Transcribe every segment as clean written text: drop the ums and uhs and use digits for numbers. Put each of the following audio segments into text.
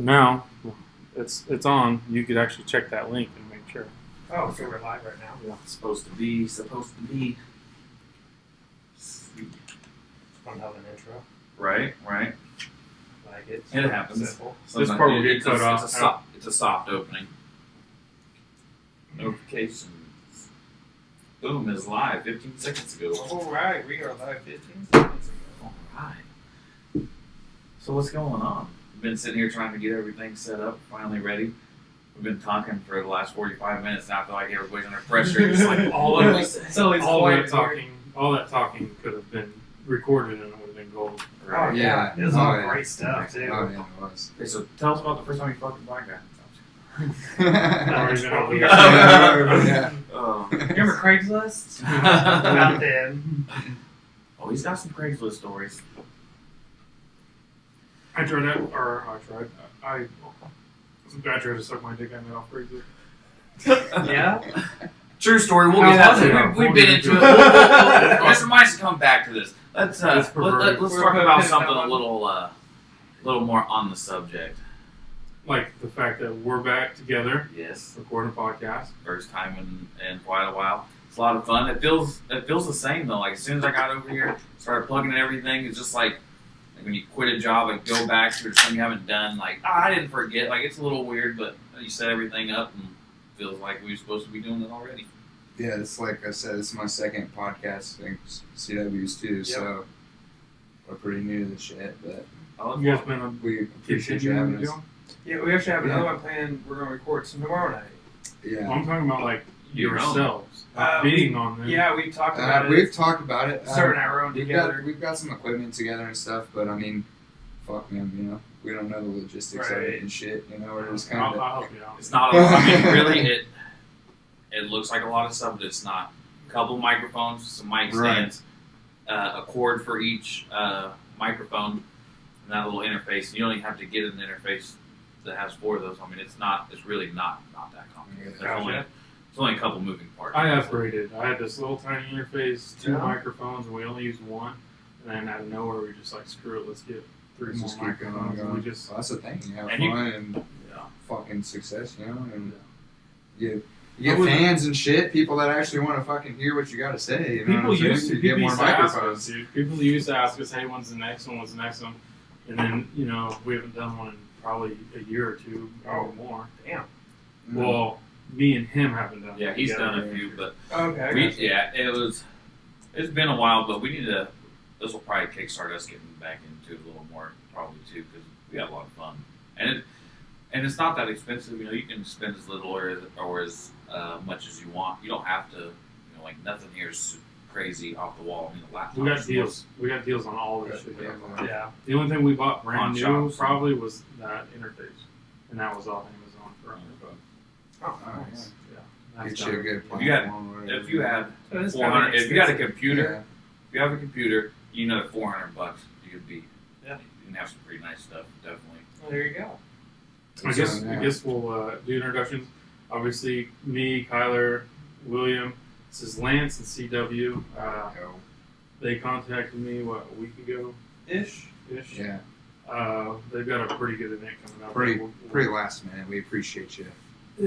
So now it's on. You could actually check that link and make sure. Oh, so we're live right now. Yeah. Supposed to be. Fun to have an intro. Right. Like it. It happens. Simple. This part will get cut off. It's a soft opening. Notifications. Boom is live 15 seconds ago. Alright, we are live 15 seconds ago. Alright. So what's going on? We've been sitting here trying to get everything set up, finally ready. We've been talking for the last 45 minutes now. I feel like everybody's under pressure. It's like all of us. It's always all quiet that talking could have been recorded and it would have been gold. Oh, yeah. It was all great stuff, too. Oh, yeah, it was. Okay, so tell us about the first time you fucking black guy. Yeah. Remember Craigslist? About then. Oh, he's got some Craigslist stories. I tried to suck my dick. I met off Craigslist. Yeah? True story. We'll How get was that. it? We've been into it. Mr. Mice come back to this. Let's talk about something a little more on the subject. Like the fact that we're back together, Yes, recording a podcast. first time in quite a while. It's a lot of fun. It feels the same though. Like as soon as I got over here, started plugging in everything. It's just like when you quit a job and go back to something you haven't done. Like I didn't forget. Like it's a little weird, but you set everything up and it feels like we were supposed to be doing it already. Yeah, it's like I said, it's my second podcast. I think CW's too, so we're pretty new to the shit, but You guys been we appreciate you having us. Yeah, we actually have another one planned. We're going to record tomorrow night. Yeah. I'm talking about like Your own. yourselves, being on them. Yeah, we've talked about it. We've talked about it. Starting our own together. We've got some equipment together and stuff, but I mean, fuck man, you know, we don't know the logistics of it and shit. You know, we're just kind I'll of. help you out. It's not. I mean, really, it looks like a lot of stuff, but it's not. A couple microphones, some mic stands, a cord for each microphone, and that little interface. You only have to get an interface that has 4 of those. I mean, it's really not that complicated. It's only a couple moving parts. I upgraded. I had this little tiny interface, 2 Yeah. microphones, and we only used 1. And then out of nowhere, we just like, screw it, let's get 3 more Just keep going, microphones. And we going. just, Well, that's the thing. You have And you- fun and yeah. fucking success, you know, and Yeah. you get fans and shit. People that actually want to fucking hear what you got to say. You know People what I'm used saying? to You get more ask us, microphones. dude. People used to ask us, hey, when's the next one? When's the next one? And then, you know, we haven't done one in probably a year or 2 or more. Damn. Mm. Well, me and him haven't done. Yeah, it he's together. done a few, but Okay. it's been a while, but we need to. This will probably kickstart us getting back into it a little more, probably too, because we got a lot of fun, and it's not that expensive. You know, you can spend as little or as much as you want. You don't have to. You know, like nothing here is crazy off the wall. I mean, the laptop. We got deals. We got deals on all this shit. Yeah. The only thing we bought brand On new shops. probably was that interface, and that was off Amazon for us. Oh, Oh, nice. Yeah, Get that's you a done. good If you got- platform or whatever. If you had So it's 400, kinda if you got a expensive. computer, if you have a computer, you know, $400, you could be. Yeah. You can have some pretty nice stuff, definitely. Well, there you go. I guess we'll do introductions. Obviously, me, Kyler, William. This is Lance and CW. They contacted me a week ago Ish. ish. Yeah, They've got a pretty good event coming up. pretty last minute. We appreciate you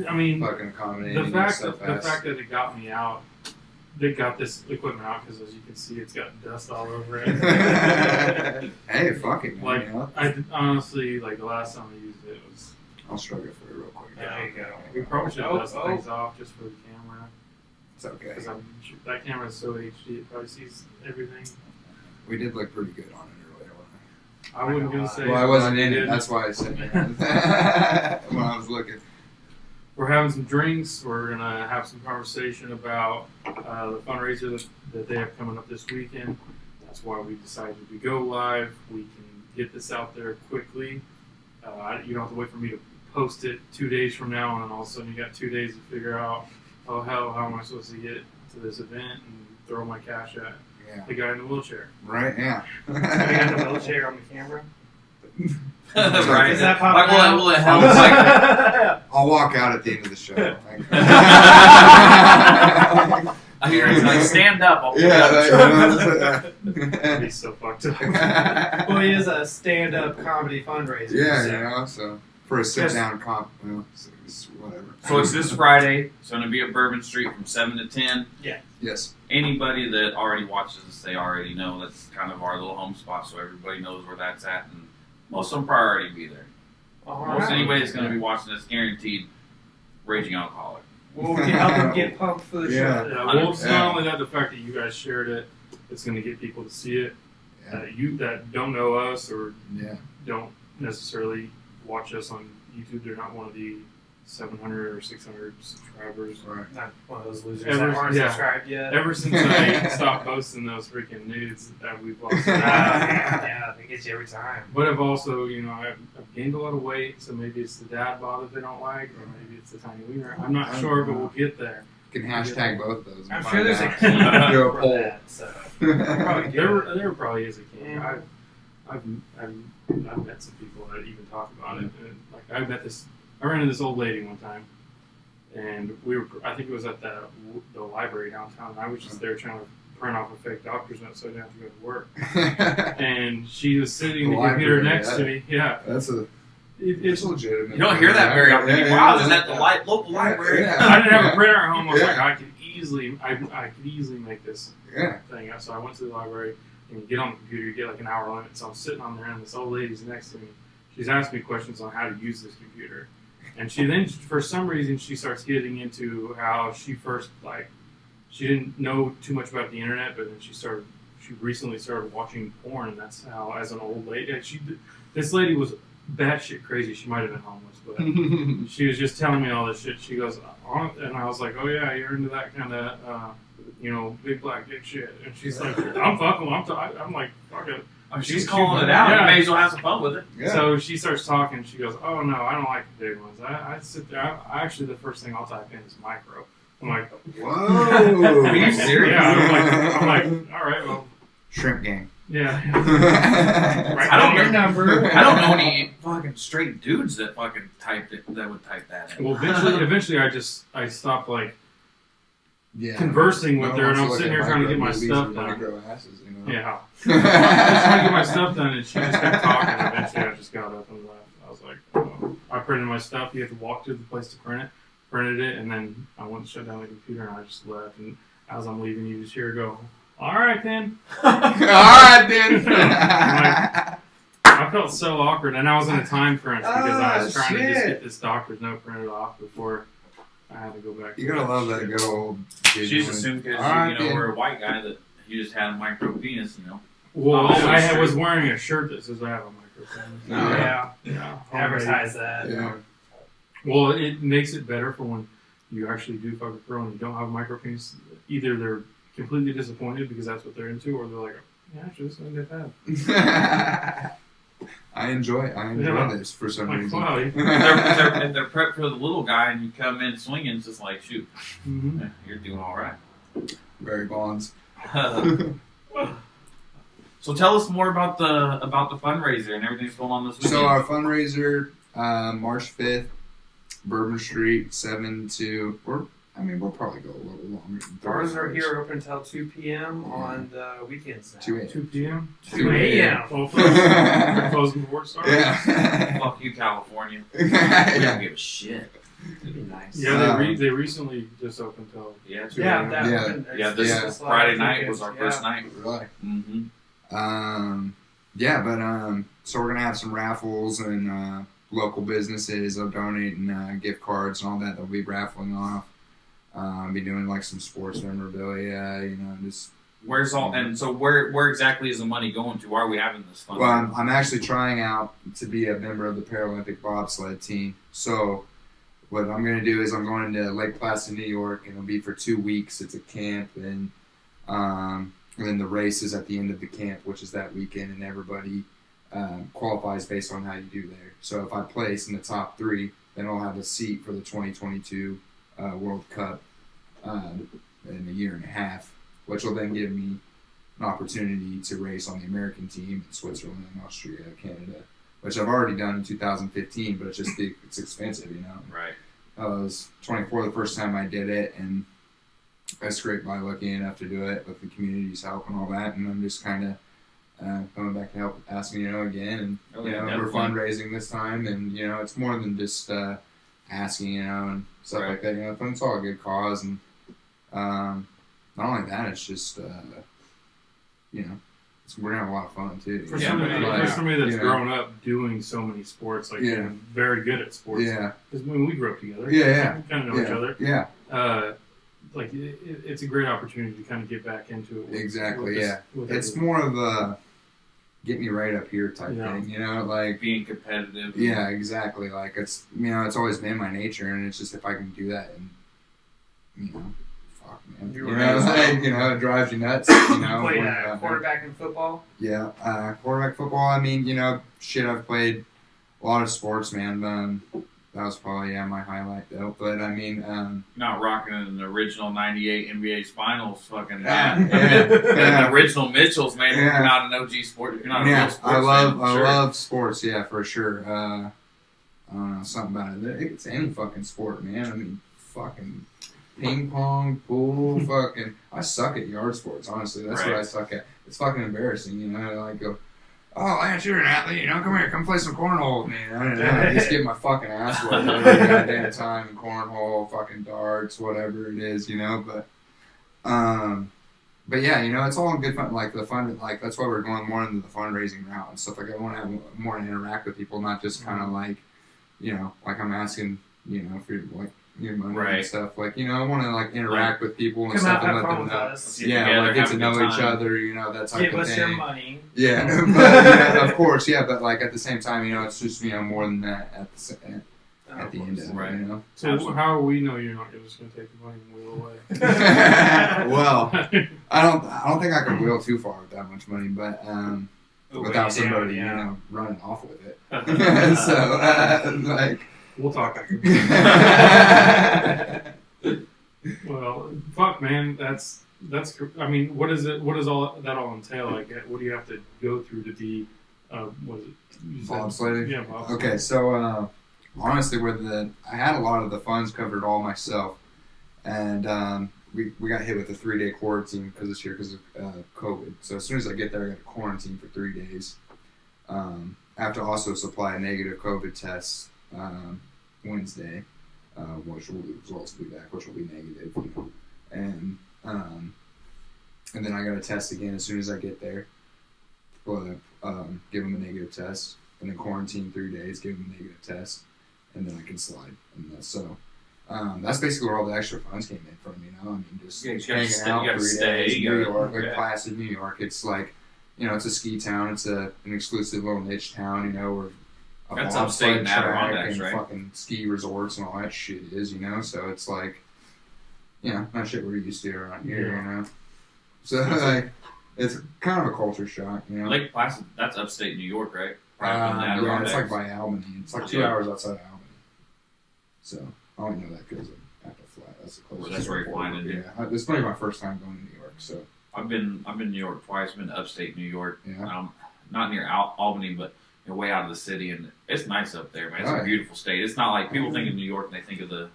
I mean, fucking accommodating the fact so that fast. it got me out, they got this equipment out because, as you can see, it's got dust all over it. Hey, fuck it, man. Like, you know? I honestly, like the last time I used it was. I'll struggle for it real quick. There you go. We probably should Oh, dust oh. things off just for the camera It's okay. because that camera is so HD, it probably sees everything. We did look pretty good on it earlier, wasn't I wasn't gonna say. Well, I wasn't in it. did. That's why I said that when I was looking. We're having some drinks. We're gonna have some conversation about the fundraiser that they have coming up this weekend. That's why we decided to go live. We can get this out there quickly. You don't have to wait for me to post it 2 days from now, and then all of a sudden you got 2 days to figure out, oh hell, how am I supposed to get to this event and throw my cash at Yeah. the guy in the wheelchair. Right. Yeah. We got the wheelchair on the camera. Right? Is that Like, popular? will it help? Like, I'll walk out at the end of the show. I hear it's like, stand up. I'll pick Yeah, up. That'd be so fucked up. Well, he is a stand-up comedy fundraiser. yeah, so. you know, so for a sit down comp. Well, it's whatever. So it's this Friday. It's going to be at Bourbon Street from 7 to 10. Yes. Anybody that already watches us, they already know that's kind of our little home spot, so everybody knows where that's at, and most of them probably already be there. Most anybody that's going to be watching this, guaranteed raging alcoholic. Well, we can help them get pumped for the show. Yeah, well, it's not only that, the fact that you guys shared it, it's going to get people to see it. You that don't know us or don't necessarily watch us on YouTube, they're not one of the 700 or 600 subscribers. Right. Not one of those losers that aren't subscribed yet. Ever since I stopped posting those freaking nudes that we've lost. Yeah, they get you every time. But I've also, I've gained a lot of weight, so maybe it's the dad bod that they don't like, or maybe it's the tiny wiener. I'm not sure, but we'll get there. You can hashtag both of those. I'm sure there's a key do a for poll. that. So probably There probably is a key. Yeah. I've met some people that even talk about it. And, I ran into this old lady one time, and I think it was at the library downtown, and I was just there trying to print off a fake doctor's note so I didn't have to go to work. And she was sitting in the computer next to me. Yeah. It's legitimate. You don't hear that very often. Wow, is that the local library? Yeah. I didn't have a printer at home. I was like, I could easily make this thing up. So I went to the library, and you get on the computer, you get like an hour limit. So I'm sitting on there, and this old lady's next to me. She's asking me questions on how to use this computer. And she then, for some reason, she starts getting into how she first, she didn't know too much about the internet, but then she recently started watching porn, and that's how, as an old lady, this lady was batshit crazy. She might have been homeless, but she was just telling me all this shit. She goes, and I was like, oh yeah, you're into that kind of, big black dick shit. And she's like, I'm fucking, I'm like, fuck it. She's calling it out. Yeah. You may as well have some fun with it. Yeah. So she starts talking. She goes, "Oh no, I don't like the big ones. I sit there. Actually, the first thing I'll type in is micro." I'm like, "Whoa, are you serious?" Yeah, I'm like, all right, well, shrimp gang. Yeah. I don't your number. I don't know any fucking straight dudes that fucking that would type that in. Well, eventually, I stopped Yeah. conversing with her, and I'm sitting here trying to get my stuff done. Asses, Yeah. I was trying to get my stuff done, and she just kept talking. Eventually, I just got up and left. I was like, oh. I printed my stuff. You have to walk to the place to print it. Printed it, and then I went to shut down the computer, and I just left. And as I'm leaving, you just hear her go, "All right, then." All right, then. I felt so awkward, and I was in a time crunch because I was trying to just get this doctor's note printed off before I had to go back. You gotta love that good old. She just assumed because we're a white guy that you just had a micro penis, Well, I was wearing a shirt that says I have a micro penis. Yeah. Advertise that. Yeah. Well, it makes it better for when you actually do fuck a girl and you don't have a micro penis. Either they're completely disappointed because that's what they're into, or they're like, yeah, actually, this is gonna get bad. I enjoy this for some reason. Wow. If they're prepped for the little guy and you come in swinging, it's just like, shoot, you're doing all right. Barry Bonds. So tell us more about the fundraiser and everything that's going on this weekend. So our fundraiser, March 5th, Bourbon Street, 7 to, we'll probably go a little longer than 30 Bars are hours. here open until 2 p.m. on the weekends now. 2 p.m. 2 a.m. Well, they're closing before it starts. Yeah. Fuck you, California. We don't give a shit. It'd be nice. Yeah, they recently just opened till 2 a.m. This Friday night was our first night. Really? Mm-hmm. So we're gonna have some raffles and local businesses will donate and gift cards and all that. They'll be raffling off. Be doing like some sports memorabilia, just. Where's where exactly is the money going to? Why are we having this fun? Well, I'm actually trying out to be a member of the Paralympic bobsled team. So what I'm going to do is I'm going to Lake Placid, New York, and it'll be for 2 weeks. It's a camp, and then the race is at the end of the camp, which is that weekend, and everybody qualifies based on how you do there. So if I place in the top 3, then I'll have a seat for the 2022 World Cup in a year and a half, which will then give me an opportunity to race on the American team in Switzerland, Austria, Canada, which I've already done in 2015, but it's expensive, Right. I was 24 the first time I did it, and I scraped by lucky enough to do it with the community's help and all that, and I'm just kind of coming back to help ask me, again, and Oh, you yeah, know, we're definitely. fundraising this time, and it's more than just asking, and stuff Right. like that. But it's all a good cause, and not only that, it's just we're gonna have a lot of fun too. For Yeah, somebody, but, for somebody that's you know. grown up doing so many sports, like Yeah. and very good at sports. Yeah, Because when we grew up together, yeah, we kind of know each other. yeah, Like it's a great opportunity to kind of get back into it. exactly. With this- Yeah, with it's everything. more of a get me right up here type Yeah. thing. Like. Being competitive. Yeah, exactly. Like it's it's always been my nature, and it's just if I can do that, and fuck man, You were raised it drives you nuts. You when played you're out there. quarterback in football. Yeah, quarterback football. I mean, shit. I've played a lot of sports, man. That was probably my highlight though. But I mean, Not rocking an original '98 NBA Finals, fucking yeah. the original Mitchells, man. If Yeah. you're not an OG sport, if you're not a yeah, real sports I love fan, sure. I love sports. Yeah, for sure. I don't know, something about it. It's any fucking sport, man. I mean, fucking ping pong, pool, fucking. I suck at yard sports. Honestly, that's what Right. I suck at. It's fucking embarrassing, Like go, oh, Lance, you're an athlete. Come here, come play some cornhole with me. I just get my fucking ass whooped every goddamn time in cornhole, fucking darts, whatever it is, But yeah, it's all in good fun. Like the fun, like that's why we're going more into the fundraising route and stuff. Like I want to have more to interact with people, not just kind of like, like I'm asking, for like your money and Right. stuff. Like I want to like interact with people and Come stuff out, and have let fun them with know. us. Get Yeah, together, like get have to a know good each time. other, that type Give of us thing. your money. Yeah, but of course, yeah. But like at the same time, it's just more than that at the end of it, Right. So Absolutely. how will we know you're not just going to take the money and wheel away? Well, I don't think I could wheel too far with that much money, but without somebody running off with it. So like, We'll talk after. Well, fuck, man. That's. I mean, what is it? What does all that all entail? Like, what do you have to go through to be? What is it? You said- bobsledding? Yeah, bobsledding. Okay, so honestly, I had a lot of the funds covered all myself, and we got hit with a 3-day quarantine because of COVID. So as soon as I get there, I got to quarantine for 3 days. I have to also supply a negative COVID test Wednesday, which will the results will be back, which will be negative, and then I got to test again as soon as I get there. Well, give them a negative test, and then quarantine 3 days, give them a negative test, and then I can slide. And so that's basically where all the extra funds came in from. I mean, just Yeah, you gotta hanging stay- out you gotta 3 stay, days. you New gotta- York, like yeah. classic New York. It's like, it's a ski town. It's an exclusive little niche town. Where a That's bobsled upstate in track Adirondacks, and right? fucking ski resorts and all that shit is. So it's like, not shit we're used to around here. Yeah. So like, it's kind of a culture shock. Lake Placid, that's upstate New York, right? Right in the Yeah, Adirondacks. it's like by Albany. It's like 2 Yeah. hours outside of Albany. So I only know that because I have to fly. That's the closest. That's where you're flying into. Yeah, this is probably my first time going to New York. So I've been New York twice. Been to upstate New York. yeah, Not near Albany, but way out of the city, and it's nice up there, man. It's Oh, a yeah. beautiful state. It's not like people think of New York and they think of the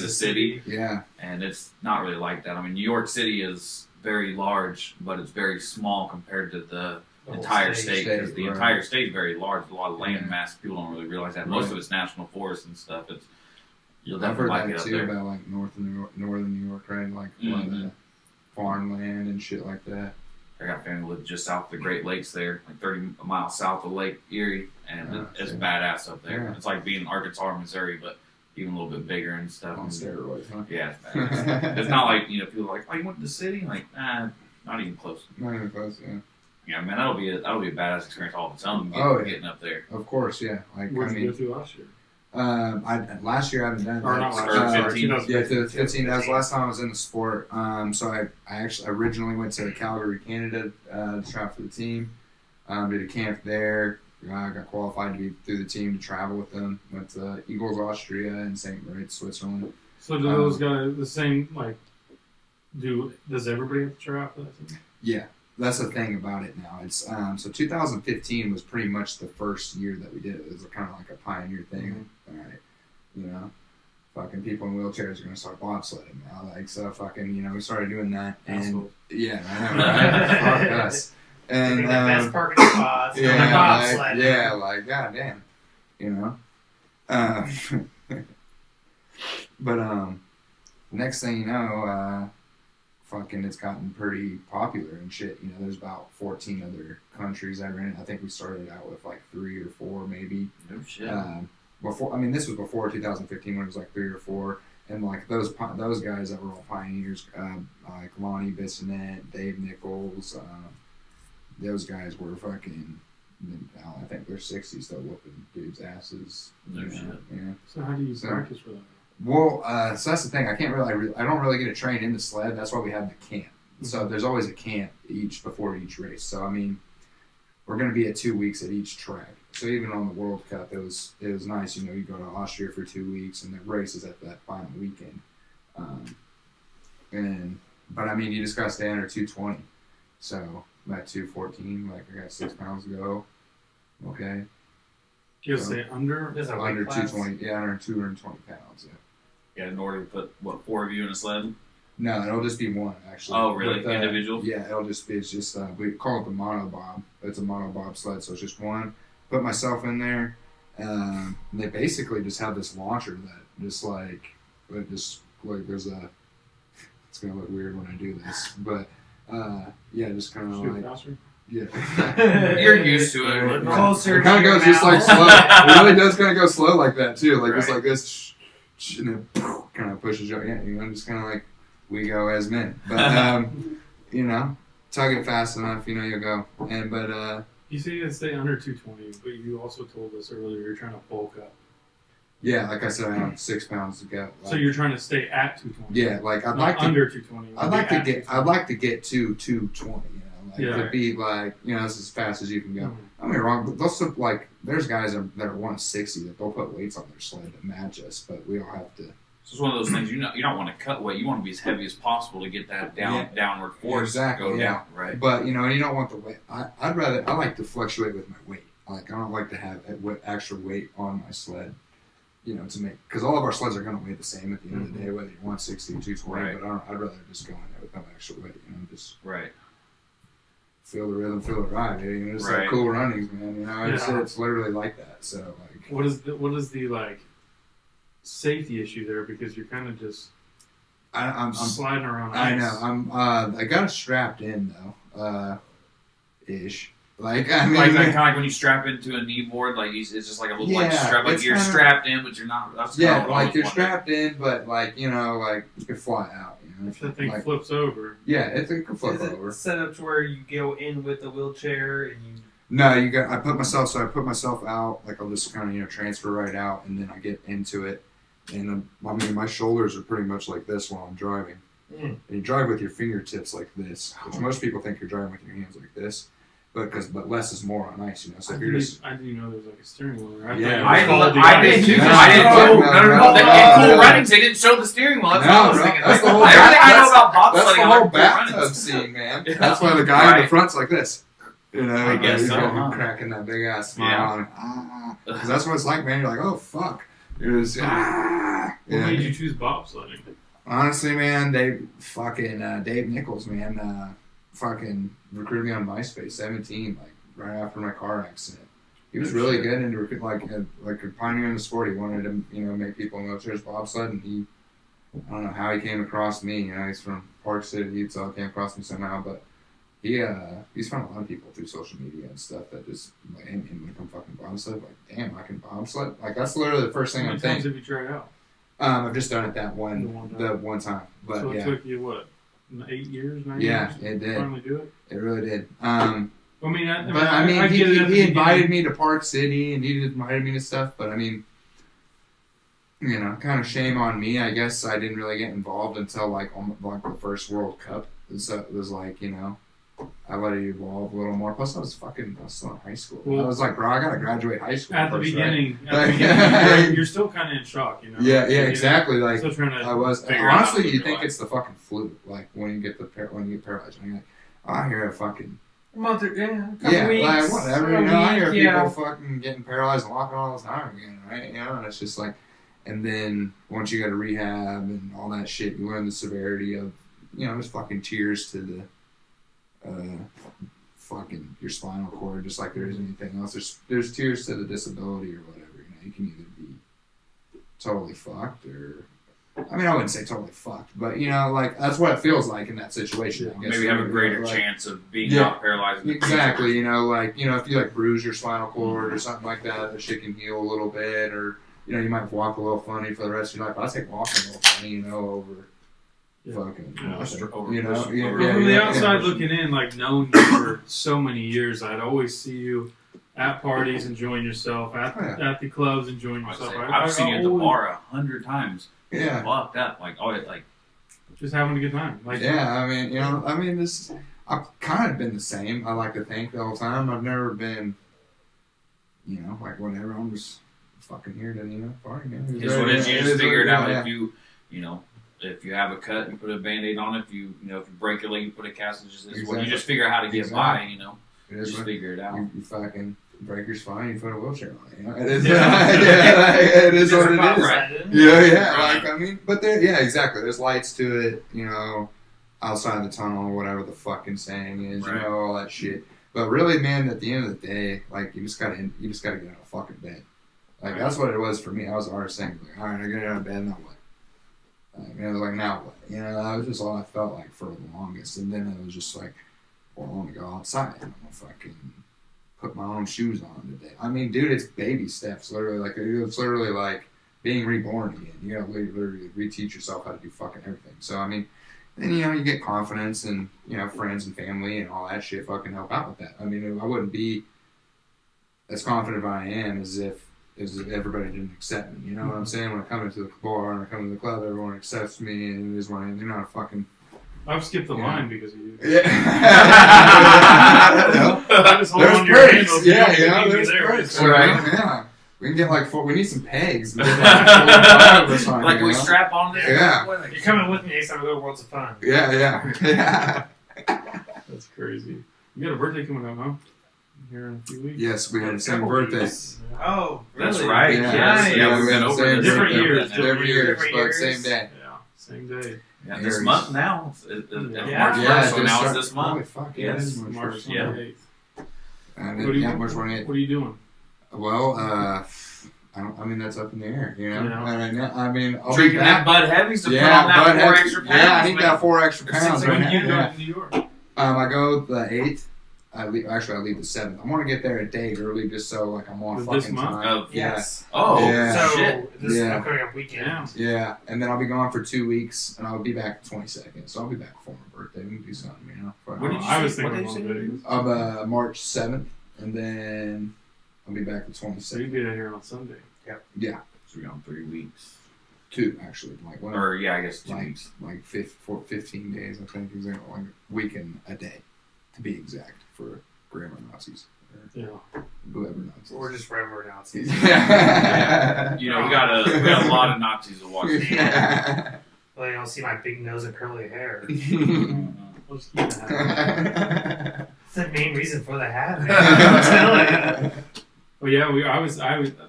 city, yeah, and it's not really like that. I mean, New York City is very large, but it's very small compared to the entire state. Because the right. entire state is very large. A lot of land Yeah. mass. People don't really realize that. Most Right. of it's national forest and stuff. You'll I've definitely heard like it that up too there. about like northern New York, right? Like a lot of the Mhm. farmland and shit like that. I got family live just south of the Great Lakes there, like 30 miles south of Lake Erie, and Oh, it's shit. badass up there. Yeah. It's like being in Arkansas or Missouri, but even a little bit bigger and stuff. On steroids, huh? Yeah, it's badass. It's not like, people are like, oh, you went to the city? Like, not even close. Not even close. Yeah, Yeah, man, that'll be a badass experience all its own, Oh, yeah. getting up there. of course. Yeah, like Where'd I you mean, go through last year? last year I haven't done Or that. not last Or year? 15. Yeah, to 15. That was the last time I was in the sport. So I actually originally went to Calgary, Canada, to try out for the team. Did a camp there. I got qualified to be through the team to travel with them. Went to Eagles, Austria, and St. Moritz, Switzerland. So do those guys the same? Like, does everybody have to try out for that team? Yeah, that's the thing about it now. It's so 2015 was pretty much the first year that we did it. It was kind of like a pioneer thing. All right, fucking people in wheelchairs are gonna start bobsledding now. Like so, fucking we started doing that, and Assholes. yeah, I know, right? Fuck us. And the best parking spots. like goddamn, you know. But next thing you know, fucking it's gotten pretty popular and shit. You know, there's about 14 other countries that are in it. I think we started out with like 3 or 4 maybe. No shit. This was before 2015 when it was like 3 or 4. And like those guys that were all pioneers, like Lonnie Bissonette, Dave Nichols, those guys were fucking. I think they're 60 still whooping dudes' asses. No shit. Yeah. So how do you practice for that? Well, so that's the thing. I don't really get to train in the sled. That's why we have the camp. So there's always a camp before each race. So I mean, we're going to be at 2 weeks at each track. So even on the World Cup, it was nice. You know, you go to Austria for 2 weeks, and the race is at that final weekend. But I mean, you just got to stay under 220. So I'm at 214. Like I got 6 pounds to go. Okay. You say under? There's a Under weight class. 220. Yeah, under 220 pounds. Yeah, in order to put 4 of you in a sled. No, it'll just be one actually. Oh, really? But, Individual? Yeah, it's just we call it the monobob. It's a monobob sled, so it's just one. Put myself in there. They basically just have this launcher that just like there's a. It's gonna look weird when I do this, but yeah, just kind of like faster? yeah. You're used to it. Look closer It kind of to your goes just like mouth. slow. It really does kind of go slow like that too. Like just Right. like this, and then kind of pushes you. Yeah, you know, just kind of like we go as men. But you know, tug it fast enough, you know, you'll go. But You say you can stay under 220, but you also told us earlier you're trying to bulk up. yeah, like I said, I have 6 pounds to go. Like, So you're trying to stay at 220. yeah, like I'd Not like to. under 220. I'd like to get to 220. You know, like Yeah. to be like, you know, that's as fast as you can go. Mhm. Don't get me wrong, but those like there's guys that are 160 that they'll put weights on their sled to match us, but we all have to. So it's one of those things you don't want to cut weight. You want to be as heavy as possible to get that downward force Exactly, to go yeah. down, right? But you know, you don't want the weight. I like to fluctuate with my weight. Like I don't like to have extra weight on my sled. You know, to make because all of our sleds are going to weigh the same at the end of the day, whether you're 160 or 220. Right. But I'd rather just go in there with no extra weight. You know, just Right. feel the rhythm, feel the ride. You know, just Right. like cool runnings, man. You know, Yeah. it's literally like that. So like, What is the like safety issue there? Because you're kind of just I'm sliding around. I ice. know. I got it strapped in though, ish. Like I mean, Like that kind of like when you strap into a knee board, like it's just like a little like Yeah, strap, like it's you're kinda- strapped in, but you're not. That's yeah, kinda what I like was you're wondering. strapped in, but like you know, like you can fly out. You know, If that thing like, flips over, yeah, it can flip Is it over. set up to where you go in with the wheelchair and you? No, I put myself out. Like I'll just kind of transfer right out, and then I get into it. And I mean, my shoulders are pretty much like this while I'm driving. Mm. And you drive with your fingertips like this, which most people think you're driving with your hands like this, but less is more on ice, you know. So if you're just I didn't know there was like a steering wheel there. Yeah. I did too. No, I did too. no, No, no, no, no. In no. Cool Runnings, they didn't show the steering wheel. That's what I was No, thinking. that's the Like, whole everything I know that's- about that's bobsledding, the I'm whole like, Cool bathtub Runnings. scene, man. Yeah. That's why the guy in the Right. front's like this. You know, I guess he's so, got- huh? cracking that big ass smile Yeah. on. Because that's what it's like, man. You're like, oh fuck. You're just What yeah. made you choose bobsledding? Honestly, man, Dave Nichols, man, fucking recruited me on MySpace, 17, like right after my car accident. He was really good into like a pioneer in the sport. He wanted to, you know, make people in wheelchairs bobsled, and I don't know how he came across me. You know, he's from Park City, so he came across me somehow. But he's found a lot of people through social media and stuff that just like, hey, man, when I come fucking bobsled, like, damn, I can bobsled. Like that's literally the first How thing many I'm times thinking. have you tried out? I've just done it the The one time, but So it yeah. took you what, 8 years, 9 Yeah, years? it to did. finally do it. It really did. I mean, But get it at the he invited beginning. me to Park City and he invited me to stuff. But I mean, you know, kind of shame on me. I guess I didn't really get involved until like the first World Cup. So it was like, you know, I let it evolve a little more. Plus, I was still in high school. Well, I was like, bro, I gotta graduate high school At the first, right? beginning, you're still kind of in shock, you know. Yeah, You're exactly. Like Still trying to I was. figure out how to Honestly, live you your think life. it's the fucking flu. Like when you get paralyzed, and you're like, oh, I hear a fucking. A month or a couple Yeah, weeks, like whatever. a You know, I hear week, yeah. people fucking getting paralyzed and walking all the time again, right? You know, and it's just like, and then once you go to rehab and all that shit, you learn the severity of, you know, just fucking cheers to the, fucking your spinal cord, just like there is anything else. There's tiers to the disability or whatever. You know, you can either be totally fucked or, I mean, I wouldn't say totally fucked, but you know, like that's what it feels like in that situation. I guess. Maybe have a greater like, chance of being not paralyzed. Exactly. You know, like if you like bruise your spinal cord or something like that, the shit can heal a little bit, or you know, you might walk a little funny for the rest of your life. I take walking a little funny, you know, over. Fucking, you know, from the outside looking in, like knowing you for so many years, I'd always see you at parties enjoying yourself, at the clubs enjoying yourself. I've seen you at the bar 100 times. Yeah, fucked up, like just having a good time. Like, yeah, I mean, you know, this. I've kind of been the same. I like to think the whole time. I've never been, you know, like whatever. I'm just fucking here to party. Man. It's what it is. You just figure it out. If you know. If you have a cut, you put a Band-Aid on it. If you break your leg, you put a cast. You just figure out how to get by. You know, just figure it out. You fucking break your spine, you put a wheelchair on it. You know, it is. It is what it is. Right. Yeah. Like I mean, but exactly. There's lights to it. You know, outside the tunnel, whatever the fucking saying is. Right. You know, all that shit. But really, man, at the end of the day, like you just gotta get out of fucking bed. Like that's what it was for me. I was already saying, like, all right, I get out of bed, now what? I was like, now what? You know, that was just all I felt like for the longest. And then it was just like, well, I want to go outside. I'm going to fucking put my own shoes on today. I mean, dude, it's baby steps. Literally, like, it's literally like being reborn again. You got to literally reteach yourself how to do fucking everything. So, I mean, then, you know, you get confidence and, you know, friends and family and all that shit fucking help out with that. I mean, I wouldn't be as confident I am as if everybody didn't accept me. You know what I'm saying? When I come into the bar and I come to the club, everyone accepts me, and it is when they're not a fucking. I've skipped the line because of you. Yeah. There's perks. Yeah, you know, there's perks. Right. Yeah. We can get like we need some pegs. And get, like we strap on there. Yeah. You're coming with me next time we go to Worlds of Fun. Yeah. That's crazy. You got a birthday coming up, huh? Here in a few weeks. Yes, we have the same birthday. Oh, really? That's right. Yeah, we've been over same different years. Different years, but same day. Yeah, same day. Yeah, this month now. March 1st, so now it's this month. Holy fuck, yes, March 28th. March 28th. What are you doing? Well, I mean, that's up in the air, you know? Yeah. I mean, I'll drinking that Bud Heavies to put on that 4 extra pounds. Yeah, I need that 4 extra pounds. When do you go to New York? I go the 8th. I leave the 7th. I want to get there a day early just so like I'm on fucking time. Yes. Oh, so shit. This is upcoming up weekend. Yeah, and then I'll be gone for 2 weeks, and I'll be back the 22nd. So I'll be back before my birthday. We can do something, you know. I was thinking of March 7th, and then I'll be back the 22nd. So you'll be here on Sunday. Yeah. So we're on 3 weeks. 2 actually, like one. Or I guess 2 weeks. Like 15 days, I think. Like a week and a day, to be exact. For grammar Nazis. Whoever Nazis. Or just regular Nazis. Yeah. You know, we got a lot of Nazis to watch. Yeah. Well, you don't see my big nose and curly hair. We'll just keep the hat. That's the main reason for the hat, man. I'm telling you. Well, yeah, I was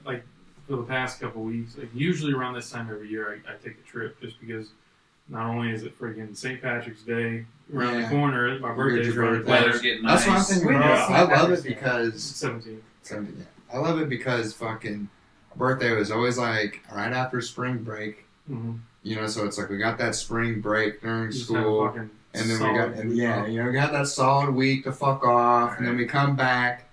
like for the past couple weeks, like usually around this time every year, I take a trip just because not only is it freaking St. Patrick's Day around the corner, my birthday's around the corner. Weather's getting nice. That's what I'm thinking about. I love it because 17. I love it because fucking birthday was always like right after spring break. Mm-hmm. You know, so it's like we got that spring break during school, and then we got that solid week to fuck off, and then we come back.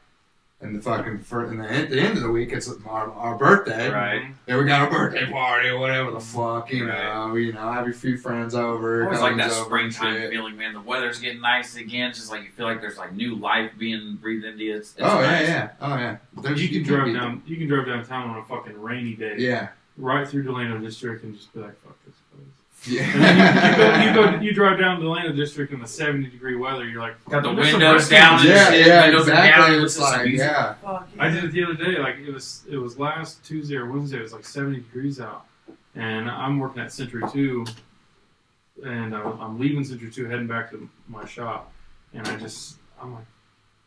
And at the end of the week, it's our birthday. Right. Then we got a birthday party or whatever the fuck, you know. You know, have a few friends over. It's like that springtime feeling, man. The weather's getting nice again. It's just like you feel like there's like new life being breathed into you. It's nice. Oh yeah. You can drive down. You can drive downtown on a fucking rainy day. Yeah. Right through Delano District and just be like, fuck this place. Yeah. And then you drive down Delano District in the 70-degree weather. You're like, got the windows down and shit. Windows exactly. down. It's like, yeah. I did it the other day. Like it was last Tuesday or Wednesday. It was like 70 degrees out, and I'm working at Century 2, and I'm leaving Century 2, heading back to my shop, and I'm like, what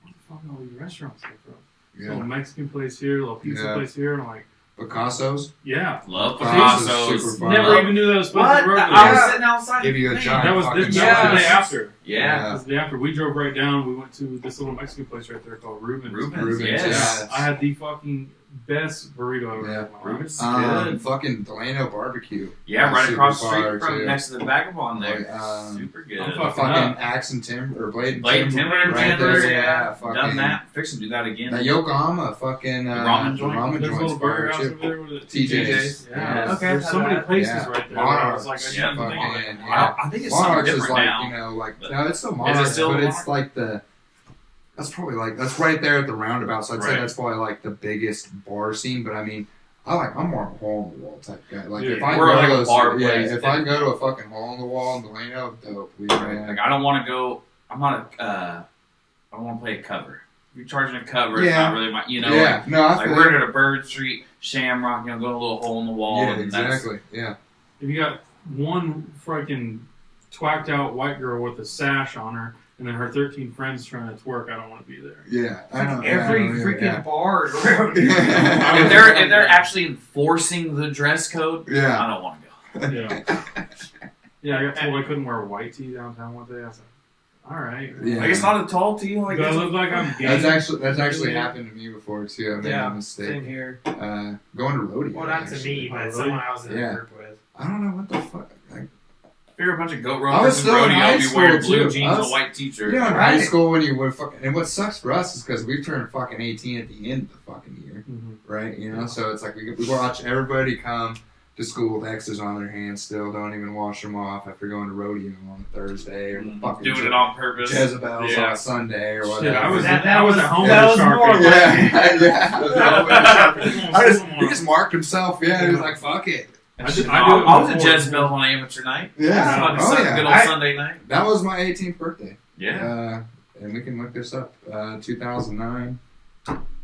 the fuck are all these restaurants here from? Yeah. Little Mexican place here, little pizza place here, and I'm like, Picasso's. Yeah. Love Picasso's Picasso's. super fun. Never even knew that was supposed What? to work. I was sitting outside. Give you a Man, giant That was fucking the sauce. day after. Yeah. That was the day after. We drove right down. We went to this little Mexican place right there called Reuben's. Reuben's, yes. I had the fucking best burrito ever. Yeah. had in my life. Reuben's good. Fucking Delano barbecue. Yeah, right Super across the fire, street from too. next to the Vagabond there. Oh, Super good. I'm Fucking Axe and Timber or Blade and Blade Timber. Timber, right Timber, there, yeah. fucking. Done that. Fix and do that again. That Yokohama fucking ramen joint? ramen There's a little joint's burger fire house too. over there with the TJ's. Yeah. Okay, There's so many places Yeah. right there. where I was like, I Yeah, didn't think of fucking, it. yeah. I think it's something Monarchs is different like, now. you know, like But- no, it's still Is it Monarchs, still but it's Monarch? like that's probably like that's right there at the roundabout. So I'd say Right. that's probably like the biggest bar scene. But I mean, I'm more a hole in the wall type guy. Like Yeah. if I We're go like to a those, bar yeah, place. if I go to a fucking hole in the wall in Delano, dope. We Like I don't want to go. I'm not a. I don't want to play a cover. If you're charging a cover, it's Yeah. not really my. You know, yeah, no, I like feel we're you. at a Bird Street, Shamrock. You know, go to a little hole in the wall. Yeah, and that's, exactly. Yeah, If you got one freaking twacked out white girl with a sash on her, and then her 13 friends trying to twerk, I don't want to be there. yeah. I know. Every yeah, freaking bar around here. Yeah. if they're actually enforcing the dress code, Yeah. I don't want to go. Yeah. Yeah, I got told I couldn't wear a white tee downtown one day. I was like, all right. Yeah. Like it's not a tall tee. Like Do I it's look like I'm gay? That's actually happened to me before too. I made a Yeah, mistake. same here. Going to rodeo. Well, not to actually. me, but really? someone I was in Yeah. a group with. I don't know what the fuck. Like, if you're a bunch of goat I was ropers and still in high rodeo, be school, wearing blue too. jeans I and was- a white t-shirt. you know, in Right. high school when you were fucking, and what sucks for us is because we turned fucking 18 at the end of the fucking year, Mhm. right? You know, so it's like we watch everybody come to school with X's on their hands still, don't even wash them off after going to rodeo on a Thursday or fucking Doing it on purpose. Jezebels Yeah. on a Sunday or whatever. Shit, I was That I was was- at home that with was a more Sharpie. Yeah, yeah. I just, I he just marked himself. Yeah, he was like, "Fuck it." I I, do it was a before. Jezebel on amateur night. Yeah. Fucking Oh, Sun- yeah. good old I- Sunday night. That was my 18th birthday. Yeah. And we can look this up. 2009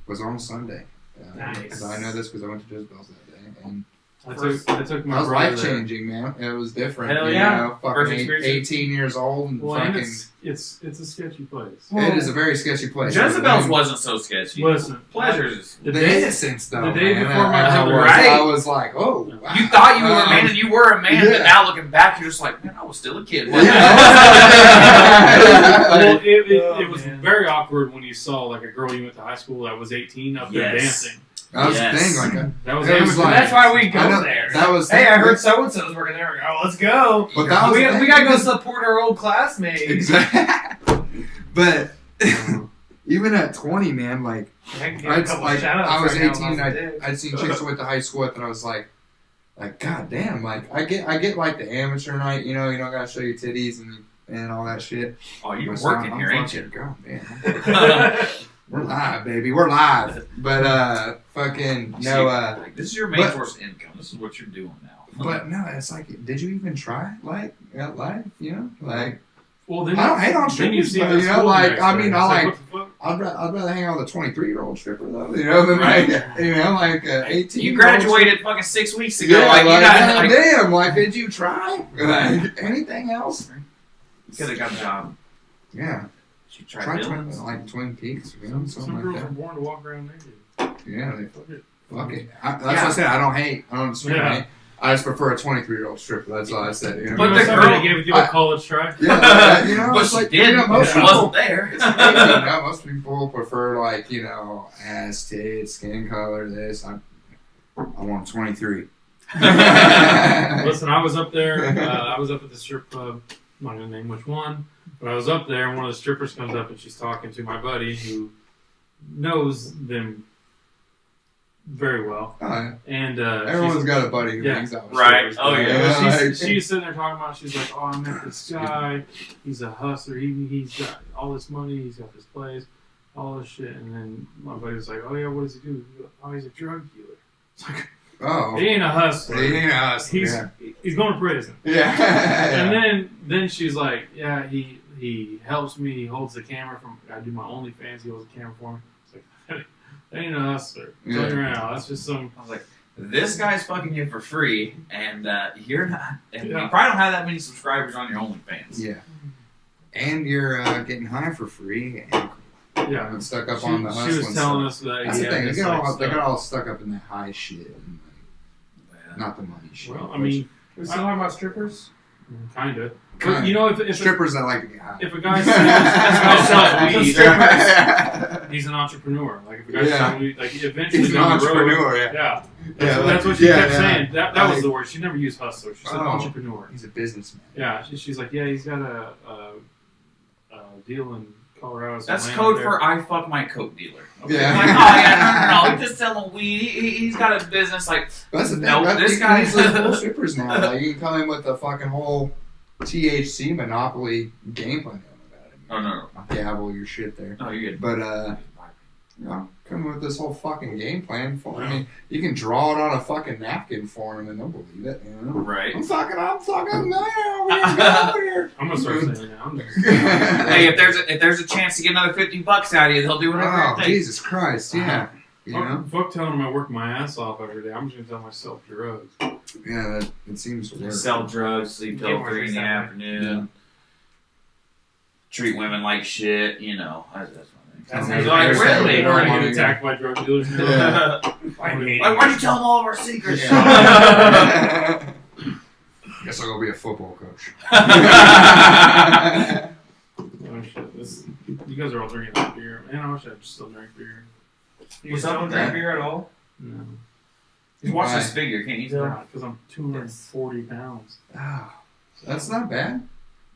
was on Sunday. Nice. 'Cause I know this because I went to Jezebel's that day, and I took my that was brother life there. changing, man. It was different. Hell you yeah. know, First fucking experience. 18 years old and Well, and fucking. it's a sketchy place. It is a very sketchy place. Jezebel's wasn't so sketchy. Listen, Pleasures. the The day innocence, though. the day man. before my I brother- was, Right. I was like, oh, wow. You thought you were a man, and you were a man, Yeah. but now looking back, you're just like, man, I was still a kid. Yeah. wasn't I?" well, it Oh, was man. very awkward when you saw like a girl you went to high school that was 18 up there Yes. dancing. That was Yes. the thing. Like, That was It was amateur. like- That's why we I go know- there. that was. Hey, I heard so and so's working there. Oh, let's go. But that was We, the thing. we gotta go support our old classmates. Exactly. But even at 20, man, like I can give a I'd, couple like shout-outs I was right now 18, on my I'd, dick. I'd seen chicks I went to high school with, and I was like, god damn, like I get like the amateur night, you don't gotta show your titties and all that shit. Oh, you're But working I'm here, ain't fucking- you? God damn, we're live, baby, we're live. But fucking no, Like, this is your main but- source of income. This is what you're doing now. but no, it's like, did you even try like at life? Like Well, then I don't hate on then you strippers, see but, the you know, school like, next I day. mean, It's I like- what the fuck? I'd rather hang out with a 23-year-old stripper though, than Right. like 18. You graduated fucking 6 weeks ago. Yeah, like, like, you got, like, damn, like, did you try? Like, anything else? you could have got a job. Yeah. She tried Try Dylan's. Twin Peaks, Some something girls like are born to walk around naked. that. Yeah, they, Fuck it. fuck it. That's what I said. I don't hate. I don't discriminate. Yeah. I just prefer a 23-year-old stripper. That's all I said. You know? But You the know somebody girl- gave you a college try. yeah, but it's she like, did. most She people, wasn't there. it's crazy, most people prefer ass, tits, skin color. This. I want 23. Listen, I was up there. I was up at the strip club. I'm not gonna name which one, but I was up there, and one of the strippers comes up, and she's talking to my buddy who knows them very well, and Everyone's got a buddy who Yeah. hangs out with Right. strippers. Oh, yeah. But Like- she's sitting there talking about. She's like, "Oh, I met this guy. He's a hustler. He's got all this money. He's got this place, all this shit." And then my buddy was like, "Oh yeah, what does he do?" He's like, "Oh, he's a drug dealer." It's like, Oh. he ain't a hustler. He ain't us. He's going to prison. Yeah. And then she's like, "Yeah, he helps me. He holds the camera from. I do my OnlyFans. He holds the camera for me." It's like, that ain't a hustler. I'm telling you right now, that's just some. I was like, this guy's fucking you for free, and you're not. And Yeah. you probably don't have that many subscribers on your OnlyFans. Yeah. And you're getting high for free. And Yeah. and stuck up on the hustle. She was telling us that. That's the thing. this, They got all stuck up in the high shit, and not the money shit. Well, I mean, we still talking about strippers? Kind of. But, you know, if strippers that like to get high. If a guy sells weed, he's an entrepreneur. Like if a guy sells weed, like eventually he's an down the entrepreneur. road, Yeah. That's what she kept saying. That was the word. She never used hustler. She said entrepreneur. He's a businessman. Yeah. She's like, yeah, he's got a deal in Colorado. That's code for I fuck my coke dealer. Okay. Yeah. Like, oh yeah, no, he's just selling weed. He's got a business like. That's the thing. No, this guy's full strippers now. Like you can come in with a fucking whole THC monopoly game plan. Oh no. I gavel your shit there. No, you're good. But come with this whole fucking game plan for him. I mean, you can draw it on a fucking napkin for him and they'll believe it, you know? Right. I'm fucking man, over here. I'm gonna start saying that. Hey, if there's a chance to get another $50 out of you, they'll do whatever. Oh, Jesus Christ, yeah. You know? Fuck telling him I work my ass off every day. I'm just gonna tell myself drugs. Yeah, it seems to work. Sell drugs, sleep till 3 in the afternoon. Yeah. Treat women like shit, you know. That's That's like, like, really? We're gonna get attacked by drug dealers now. Yeah. Why'd you tell them all of our secrets? Guess I'll go be a football coach. Oh shit! You guys are all drinking that beer. Man, I wish I just still drink beer. You don't drink beer at all? No. Just watch this figure, can't you tell? Because I'm 240 pounds. Oh, that's not bad.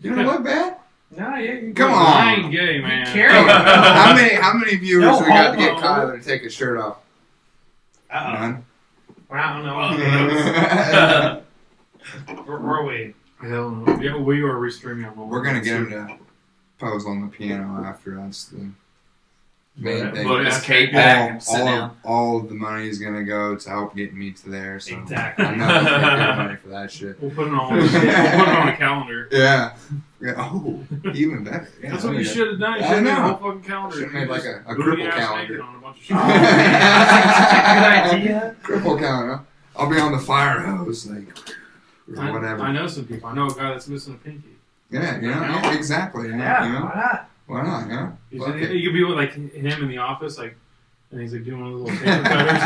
You don't look bad. No, yeah. Come on. I ain't gay, man. How many viewers No we got to get homo. Kyler to take his shirt off? Uh-oh. None. I don't know. Where are we? Hell no. Yeah, we are restreaming on. We're gonna get him to pose on the piano after. That's the main thing. But Just K back and sit down. All of the money is gonna go to help get me to there. So Exactly. I'm not gonna get money for that shit. We'll put it on. We'll put it on a calendar. Yeah. Oh, even better. Yeah, That's what you should have done. You I should have made a know. whole fucking calendar. Should've made like a Booty cripple ass calendar. naked on a bunch of shit. Oh, man. Good idea. Cripple calendar. I'll be on the fire hose, like or whatever. I know some people. I know a guy that's missing a pinky. Yeah, you know, yeah, exactly. Yeah, You know? why not? Why not? Yeah. He's Fuck it. you could be with like him in the office, like, and he's like doing one of the little paper cutters.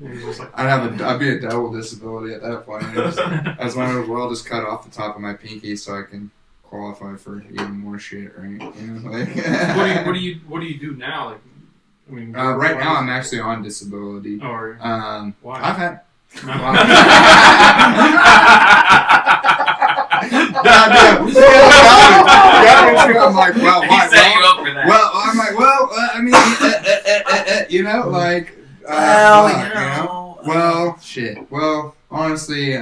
And he's just like, I'd be a double disability at that point. As might as well just cut off the top of my pinky so I can qualify for even more shit, right? You know, like, what do you do now? Like, I mean, right now I'm actually on disability. Oh, are you? Why? I've had. I'm like, well, He why? set you up for that. Well, I'm like, I mean, you know, like, Well, you know, well, shit. Well, honestly,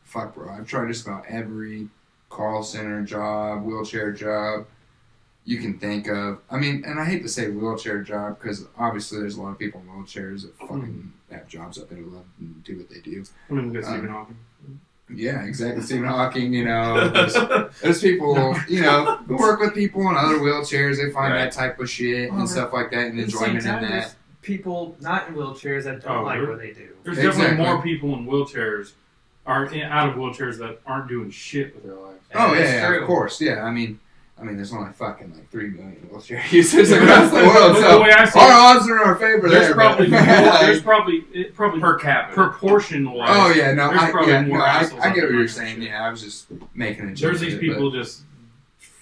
fuck, bro. I've tried just about every call center job, wheelchair job you can think of. I mean, and I hate to say wheelchair job because obviously there's a lot of people in wheelchairs that fucking have jobs out there that love and do what they do. I mean, we got Stephen Hawking. Yeah, exactly. Stephen Hawking, you know, there's people, you know, who work with people in other wheelchairs. They find that type of shit and stuff like that and enjoyment in that. People not in wheelchairs that don't like what they do. There's definitely more people in wheelchairs, out of wheelchairs that aren't doing shit with their lives. Oh, yeah, of course. Yeah, I mean, there's only fucking like 3 million wheelchair users across the world, so the way I see our odds are in our favor there's there. Probably more, there's probably per capita. Proportion-wise. Oh, yeah, no, I get what you're saying. Yeah, I was just making a joke. There's these people just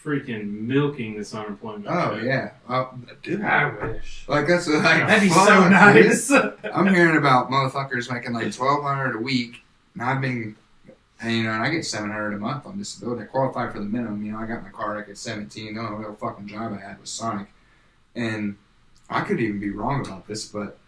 freaking milking this unemployment. Oh, shit. yeah. Dude, I wish. like, that's like, That'd be fuck, so nice. I'm hearing about motherfuckers making like $1,200 a week, and I've been, and, you know, and I get $700 a month on disability. I qualify for the minimum. You know, I got my car wreck at 17. The only real fucking job I had was Sonic, and I could even be wrong about this, but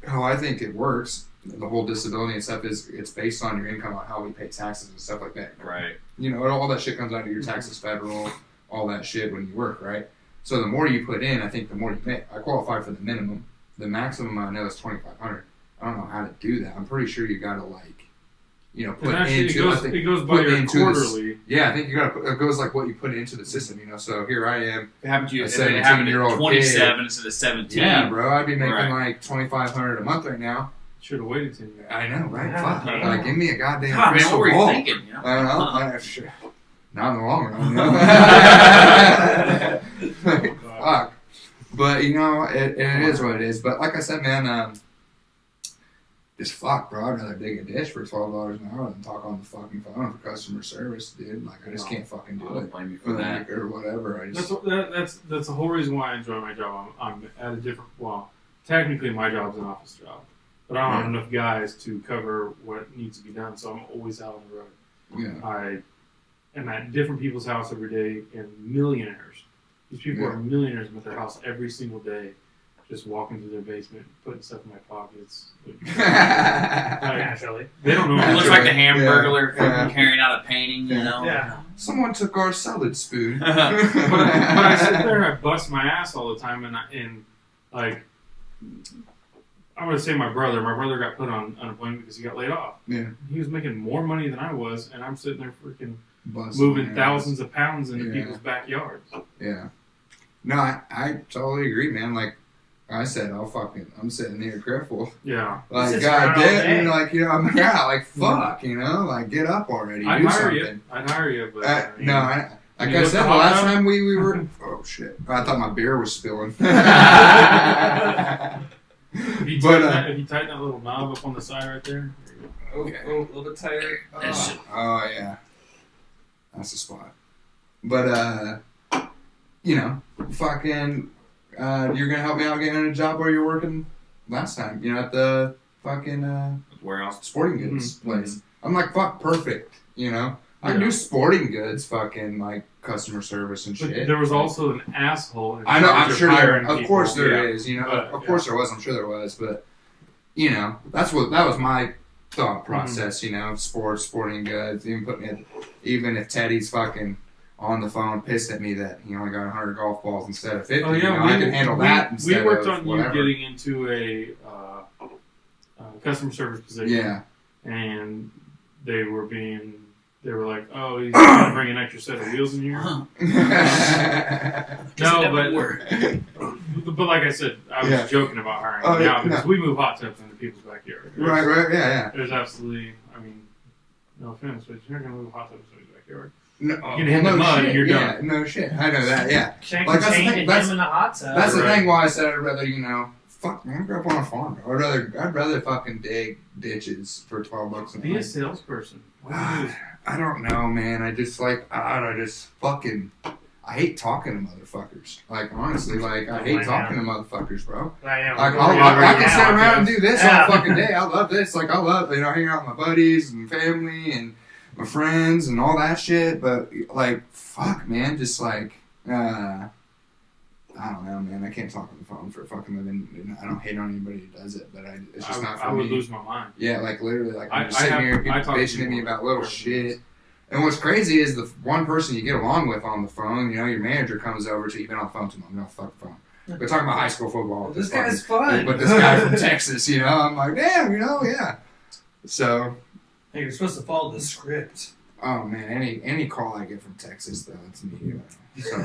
how I think it works, the whole disability and stuff is it's based on your income, on how we pay taxes and stuff like that. Right. You know, all that shit comes out of your taxes, federal, all that shit when you work, right? So the more you put in, I think the more you make. I qualify for the minimum. The maximum I know is $2,500. I don't know how to do that. I'm pretty sure you gotta like, you know, put into it goes by your quarterly. Yeah, I think you gotta. It goes like what you put into the system. You know, so here I am. It happened to you. A It happened at 17-year-old 27 kid. instead of 17. Yeah, bro, I'd be making like $2,500 a month right now. Should have waited 10 years. I know, right? Yeah. Fuck. Like, give me a goddamn God, man, crystal what were you ball. thinking? You know? I don't know. Sure. Not in the long run. You know? But you know, it is what it is. But like I said, man, just fuck, bro. I'd rather dig a ditch for $12 an hour than talk on the fucking phone for customer service, dude. Like I just can't fucking do it. Blame you for that. Or whatever. That's the whole reason why I enjoy my job. I'm at a different. Well, technically my job's an office job, but I don't have enough guys to cover what needs to be done, so I'm always out on the road. Yeah. I am at different people's house every day, and millionaires. These people are millionaires. I'm at their house every single day, just walking through their basement, putting stuff in my pockets. Naturally. They don't know. It looks like the Hamburglar Yeah. carrying out a painting, you know? Yeah. Someone took our salad spoon. but I sit there and I bust my ass all the time, and like, I'm gonna say my brother. My brother got put on unemployment because he got laid off. Yeah. He was making more money than I was, and I'm sitting there freaking Busting moving ass. thousands of pounds into Yeah. people's backyards. Yeah. No, I totally agree, man. Like I said, I'm sitting here crippled. Yeah. Like, Sits God around all damn, day. like, you know, I'm like, fuck, you know, like, get up already, I'd do hire something. you. I'd hire you, but I mean, No, like you I look said, the hot last now? time we were, oh shit, I thought my beer was spilling. if you But, tighten that little knob up on the side right there. Okay. A little bit tighter. Oh yeah, that's the spot. But you know, fucking, you're gonna help me out getting a job where you're working last time. You know, at the fucking Warehouse. sporting goods Mm-hmm. place. I'm like, fuck, perfect. You know, I can do sporting goods, fucking like customer service and But shit. there was also an asshole. In I know, charge I'm of sure hiring of people. course there Yeah. is. You know, But, of course there was. I'm sure there was, but you know, that was my thought process. You know, sporting goods. Even if Teddy's fucking on the phone pissed at me that he only got 100 golf balls instead of 50. Oh yeah, you know, I can handle that instead we worked of on whatever. you getting into a customer service position. Yeah. And they were like, oh, he's going to bring an extra set of wheels in here. But like I said, I was Yeah. joking about hiring Oh, him now yeah, because no. we move hot tubs into people's backyard. Right, yeah. There's absolutely, I mean, no offense, but you're not going to move hot tubs into his backyard. No, You can hit the mud shit, and you're yeah, done. no shit. I know that, yeah. Shank Like, the that's the chain thing, and that's- him in the hot tub. That's the Right. thing why I said I'd rather, you know, fuck, man, I grew up on a farm. I'd rather fucking dig ditches for $12 an Be a hour. salesperson. What do you do? I don't know, man. I just like, I hate talking to motherfuckers. Like, honestly, like, I hate talking to motherfuckers, bro. I am. Like, We're I can now, sit around and guys. do this Yeah. all fucking day. I love this. Like, I love, you know, hanging out with my buddies and family and my friends and all that shit. But, like, fuck, man, just like, I don't know, man. I can't talk on the phone for a fucking living. I don't hate on anybody who does it, but it's just not for I me. would lose my mind. Yeah, like literally, like I'm I- just I sitting have- here, I people talk to bitching at me people about little for shit. years. And what's crazy is the one person you get along with on the phone, you know, your manager comes over to you, been on the phone too long, no, fuck the phone. We're talking about high school football. with This fucking- guy's fun. But this guy from Texas, you know, I'm like, damn, you know, yeah. So, Hey, you're supposed to follow the script. oh man, any call I get from Texas, though, it's me. You know. So,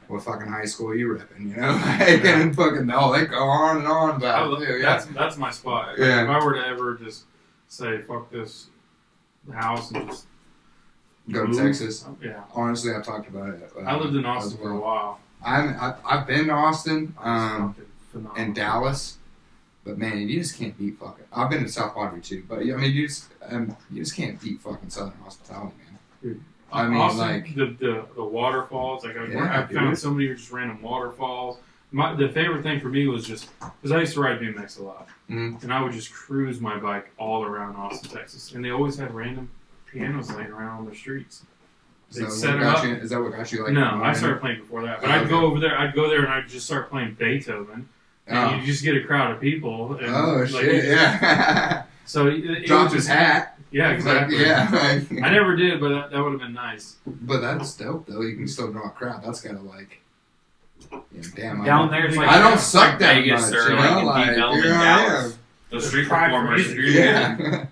what fucking high school you repping, you know? Like, and fucking, they go on and on about it, too, yeah. That's my spot. Yeah. If I were to ever just say fuck this house and just Go to move, Texas. Yeah. Honestly, I've talked about it. I lived in as Austin for well. a while. I've been to Austin, It's fucking phenomenal. and Dallas, but man, you just can't beat fucking. I've been to South Padre too, but I mean, you just can't beat fucking Southern hospitality, man. Dude, I mean, Austin, like, the waterfalls. Like Yeah, I found dude. so many just random waterfalls. The favorite thing for me was just because I used to ride BMX a lot, Mhm. and I would just cruise my bike all around Austin, Texas, and they always had random pianos laying around on the streets. They'd set them up. Is that what got you like? No, I started playing before that. But Oh, I'd okay. go over there. I'd go there and I'd just start playing Beethoven, and Oh, you just get a crowd of people. And oh like, shit! Yeah. So it Dropped was his just- hat. Yeah, Like, exactly. yeah. I never did, but that would have been nice. But that's dope though. You can still draw a crowd. That's gotta like. Yeah, damn. Down there, it's like I don't suck that Vegas much, or you like know, in like, Deep Ellum in here I Dallas. am. Those street Pride performers. music. You're good. Yeah.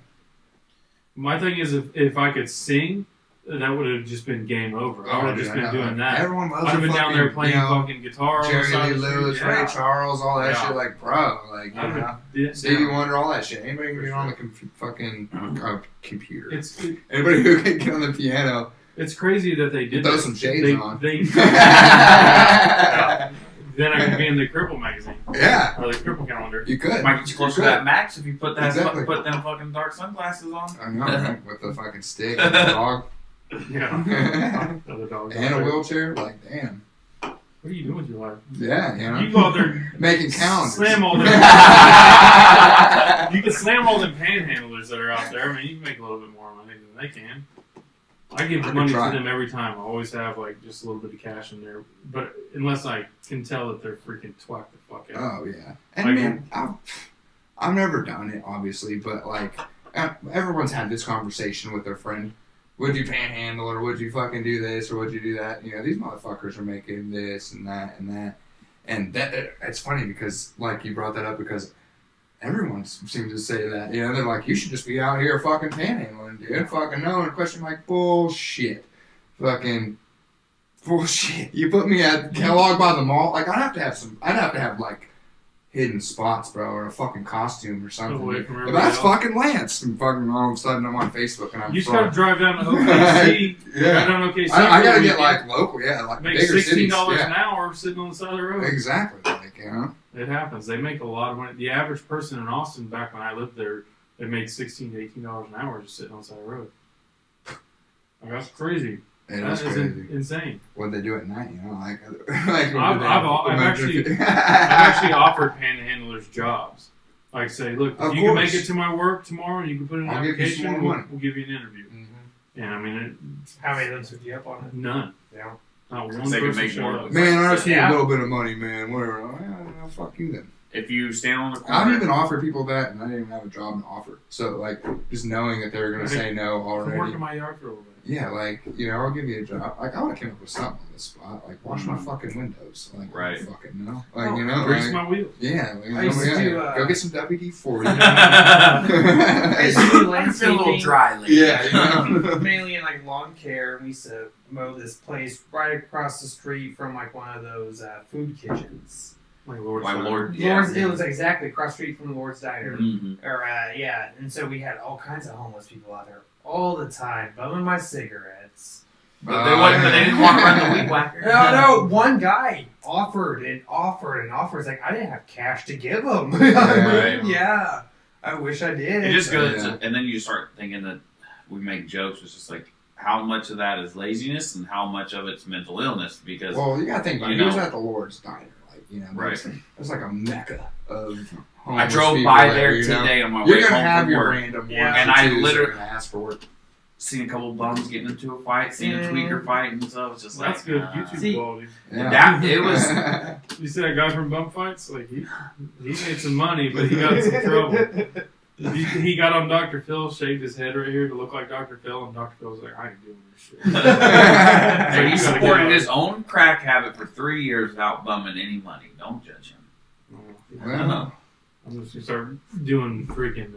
My thing is, if I could sing, that would have just been game over. I would have dude, just I been know. doing that. Everyone loves I'd have a been down there fucking, playing you know, fucking guitar. on the Jerry side Lee of the street. Lewis, Yeah. Ray Charles, all that Yeah. shit, like, bro, like, you I'd know, have been- Stevie yeah. Wonder, all that shit. Anybody can For get on the sure. fucking computer. It's Anybody who can get on the piano, it's crazy that they did throw that. some shades they, on. They, then I could be in the Cripple magazine. Yeah. Or the Cripple calendar. You could. Might get you closer to that max if you put that Exactly. put them fucking dark sunglasses on. I know, right? With the fucking stick and the dog. Yeah. Other dogs. And a wheelchair. Like, damn. What are you doing with your life? Yeah, you know. You go out there, Making calendars. slam all them. You can slam all them panhandlers that are out there. I mean, you can make a little bit more money than they can. I give I money could try. to them every time. I always have like just a little bit of cash in there, but unless I can tell that they're freaking twat the fuck out. Oh yeah, and man, I've never done it, obviously, but like everyone's had this conversation with their friend. Would you panhandle, or would you fucking do this, or would you do that? You know, these motherfuckers are making this and that and that, and that. It's funny because like you brought that up because everyone seems to say that. You know, they're like, you should just be out here fucking panhandling, dude. Fucking no. And question like, bullshit. Fucking bullshit. You put me at Kellogg by the mall. Like, I'd have to have like hidden spots, bro, or a fucking costume or something. Away from But everybody that's else. fucking Lance. And fucking all of a sudden I'm on Facebook and I'm You just gotta drive down to OKC. Yeah. Drive down to OKC. I for gotta the get weekend, like local, yeah, like make bigger cities. $16 Yeah. an hour sitting on the side of the road. Exactly. Like, you know. It happens. They make a lot of money. The average person in Austin, back when I lived there, they made $16 to $18 an hour just sitting on the side of the road. Like, that's crazy. It That is is crazy. insane. What they do at night, you know, like I've actually offered panhandlers jobs. Like, say, look, if Of you can course. make it to my work tomorrow and you can put in an I'll give you some application, more money. we'll give you an interview. Mm-hmm. And I mean, How many of them took you up on it? none. Yeah. Not one They can person make showed more up. of Man, I just need Yeah. a little bit of money, man. Whatever. Oh, yeah, fuck you then. If you stand on the corner, I've even offered people that, and I didn't even have a job to offer. So, like, just knowing that they were going to say no Come work already. in my yard for a little bit. Yeah, like, you know, I'll give you a job. Like, I would have came up with something on the spot. Like, wash my Mhm. fucking windows. Like, Right. I don't fucking know. Like, you know, Grease like, my wheels. yeah. Like, I used to do, go get some WD-40. I used to do I feel a little landscaping, dry lately. Yeah, you know. mainly in like lawn care. We used to mow this place right across the street from like one of those food kitchens. Like Lord's My Diner. lord, yeah. Lord's, it was exactly across the street from the Lord's Diner. Mhm. Or yeah, and so we had all kinds of homeless people out there all the time, bumming my cigarettes. But they didn't want to run the weed whacker. No, one guy offered and offered and offered. It's like I didn't have cash to give him. Right. Yeah, I wish I did. It just goes, Yeah. and then you start thinking that we make jokes. It's just like how much of that is laziness and how much of it's mental illness. Because Well, you gotta think about it. You He was know. at the Lord's Diner. Like, you know, Right. It's like a mecca of I homeless drove people by there, there you know? today on my You're way gonna home have from your work. random Yeah. ones And or I twos that literally- are gonna ask for it. Seen a couple bums getting into a fight, seen a tweaker fight, and so it's just like That's good YouTube See- quality. Yeah. That it was. You see that guy from Bum Fights? Like, he made some money, but he got in some trouble. He got on Dr. Phil, shaved his head right here to look like Dr. Phil, and Dr. Phil was like, I ain't doing this shit. And he You gotta get supported out. his own crack habit for 3 years without bumming any money. Don't judge him. Well, I'm just gonna start doing freaking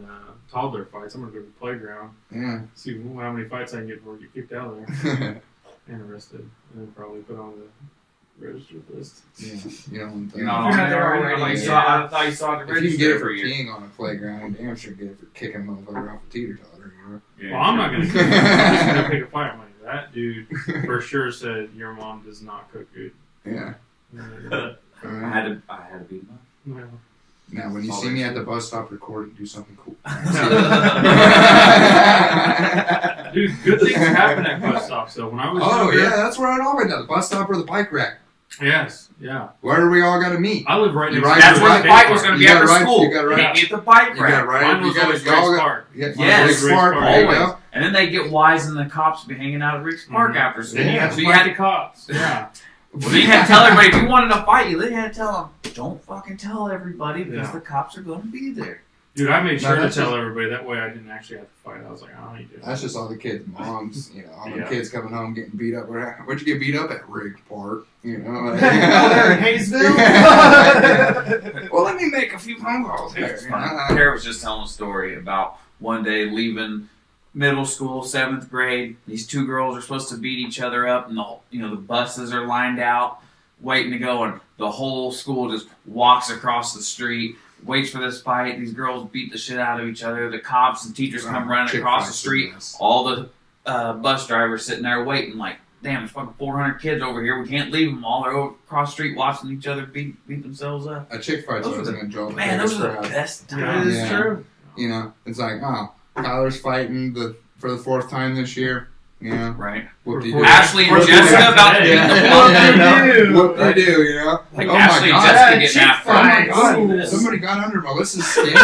toddler fights. I'm gonna go to the playground, yeah. see how many fights I can get before I get kicked out of there and arrested, and then probably put on the registered list. Yeah, you know, one thing. You're not You're on not there there already. already. Yeah. I thought you saw the if you can get it for register peeing on a playground, damn sure get it for kicking a motherfucker off a teeter-totter, you know? Yeah, Well, I'm not gonna. sure. I'm just gonna pick a fight. I'm like, that dude for sure said your mom does not cook good. Yeah. I had to beat him up. Well, Now, when you All see that me shit. at the bus stop recording, do something cool. dude, good things happen at bus stops. So when I was Oh, younger, yeah, that's where I'd always go. The bus stop or the bike rack. yes, yeah. Where do we all got to meet? I live right You next ride to That's the where the skate fight park. was going to You be after gotta ride- school. you gotta ride- Get the bike You rack. got right. Mine You was got always to y'all Grace got. Park. Yeah, Yes. Rick's Park. There you Always. go. And then they get wise and the cops be hanging out at Rick's Park Mhm. after school. Then you have So to you fight had the cops. Yeah. Well, then you had to tell everybody if you wanted to fight, you had to tell them, don't fucking tell everybody because Yeah. the cops are going to be there. Dude, I made No, sure to that's tell just- everybody. That way I didn't actually have to fight. I was like, I ain't doing That's it. just all the kids' moms, you know, all the Yeah. kids coming home getting beat up. Where'd you get beat up at? Rigged Park, you know. Like, Oh, there in Hayesville. Well, let me make a few phone calls here. It's you funny. know. Tara was just telling a story about one day leaving middle school, 7th grade. These two girls are supposed to beat each other up, and the buses are lined out, waiting to go, and the whole school just walks across the street, waits for this fight. These girls beat the shit out of each other. The cops and teachers come running Chick across the fights street. are the best. All the bus drivers sitting there waiting, like, damn, there's fucking 400 kids over here. We can't leave them all. They're over across the street watching each other beat themselves up. A chick fight's Those always are going to draw the Man, those biggest are the crowd. best Yeah. times. It is true. You know, it's like, oh, Tyler's fighting for the 4th time this year. You know, Right. whoop-de-doo. Ashley and Whoop-de-doo. Jessica about to beat the Yeah. fuck. What they do, you know? Like oh Ashley my and god! Jessica chick getting after Oh my fight. god! Ooh. Somebody got under Melissa's skin.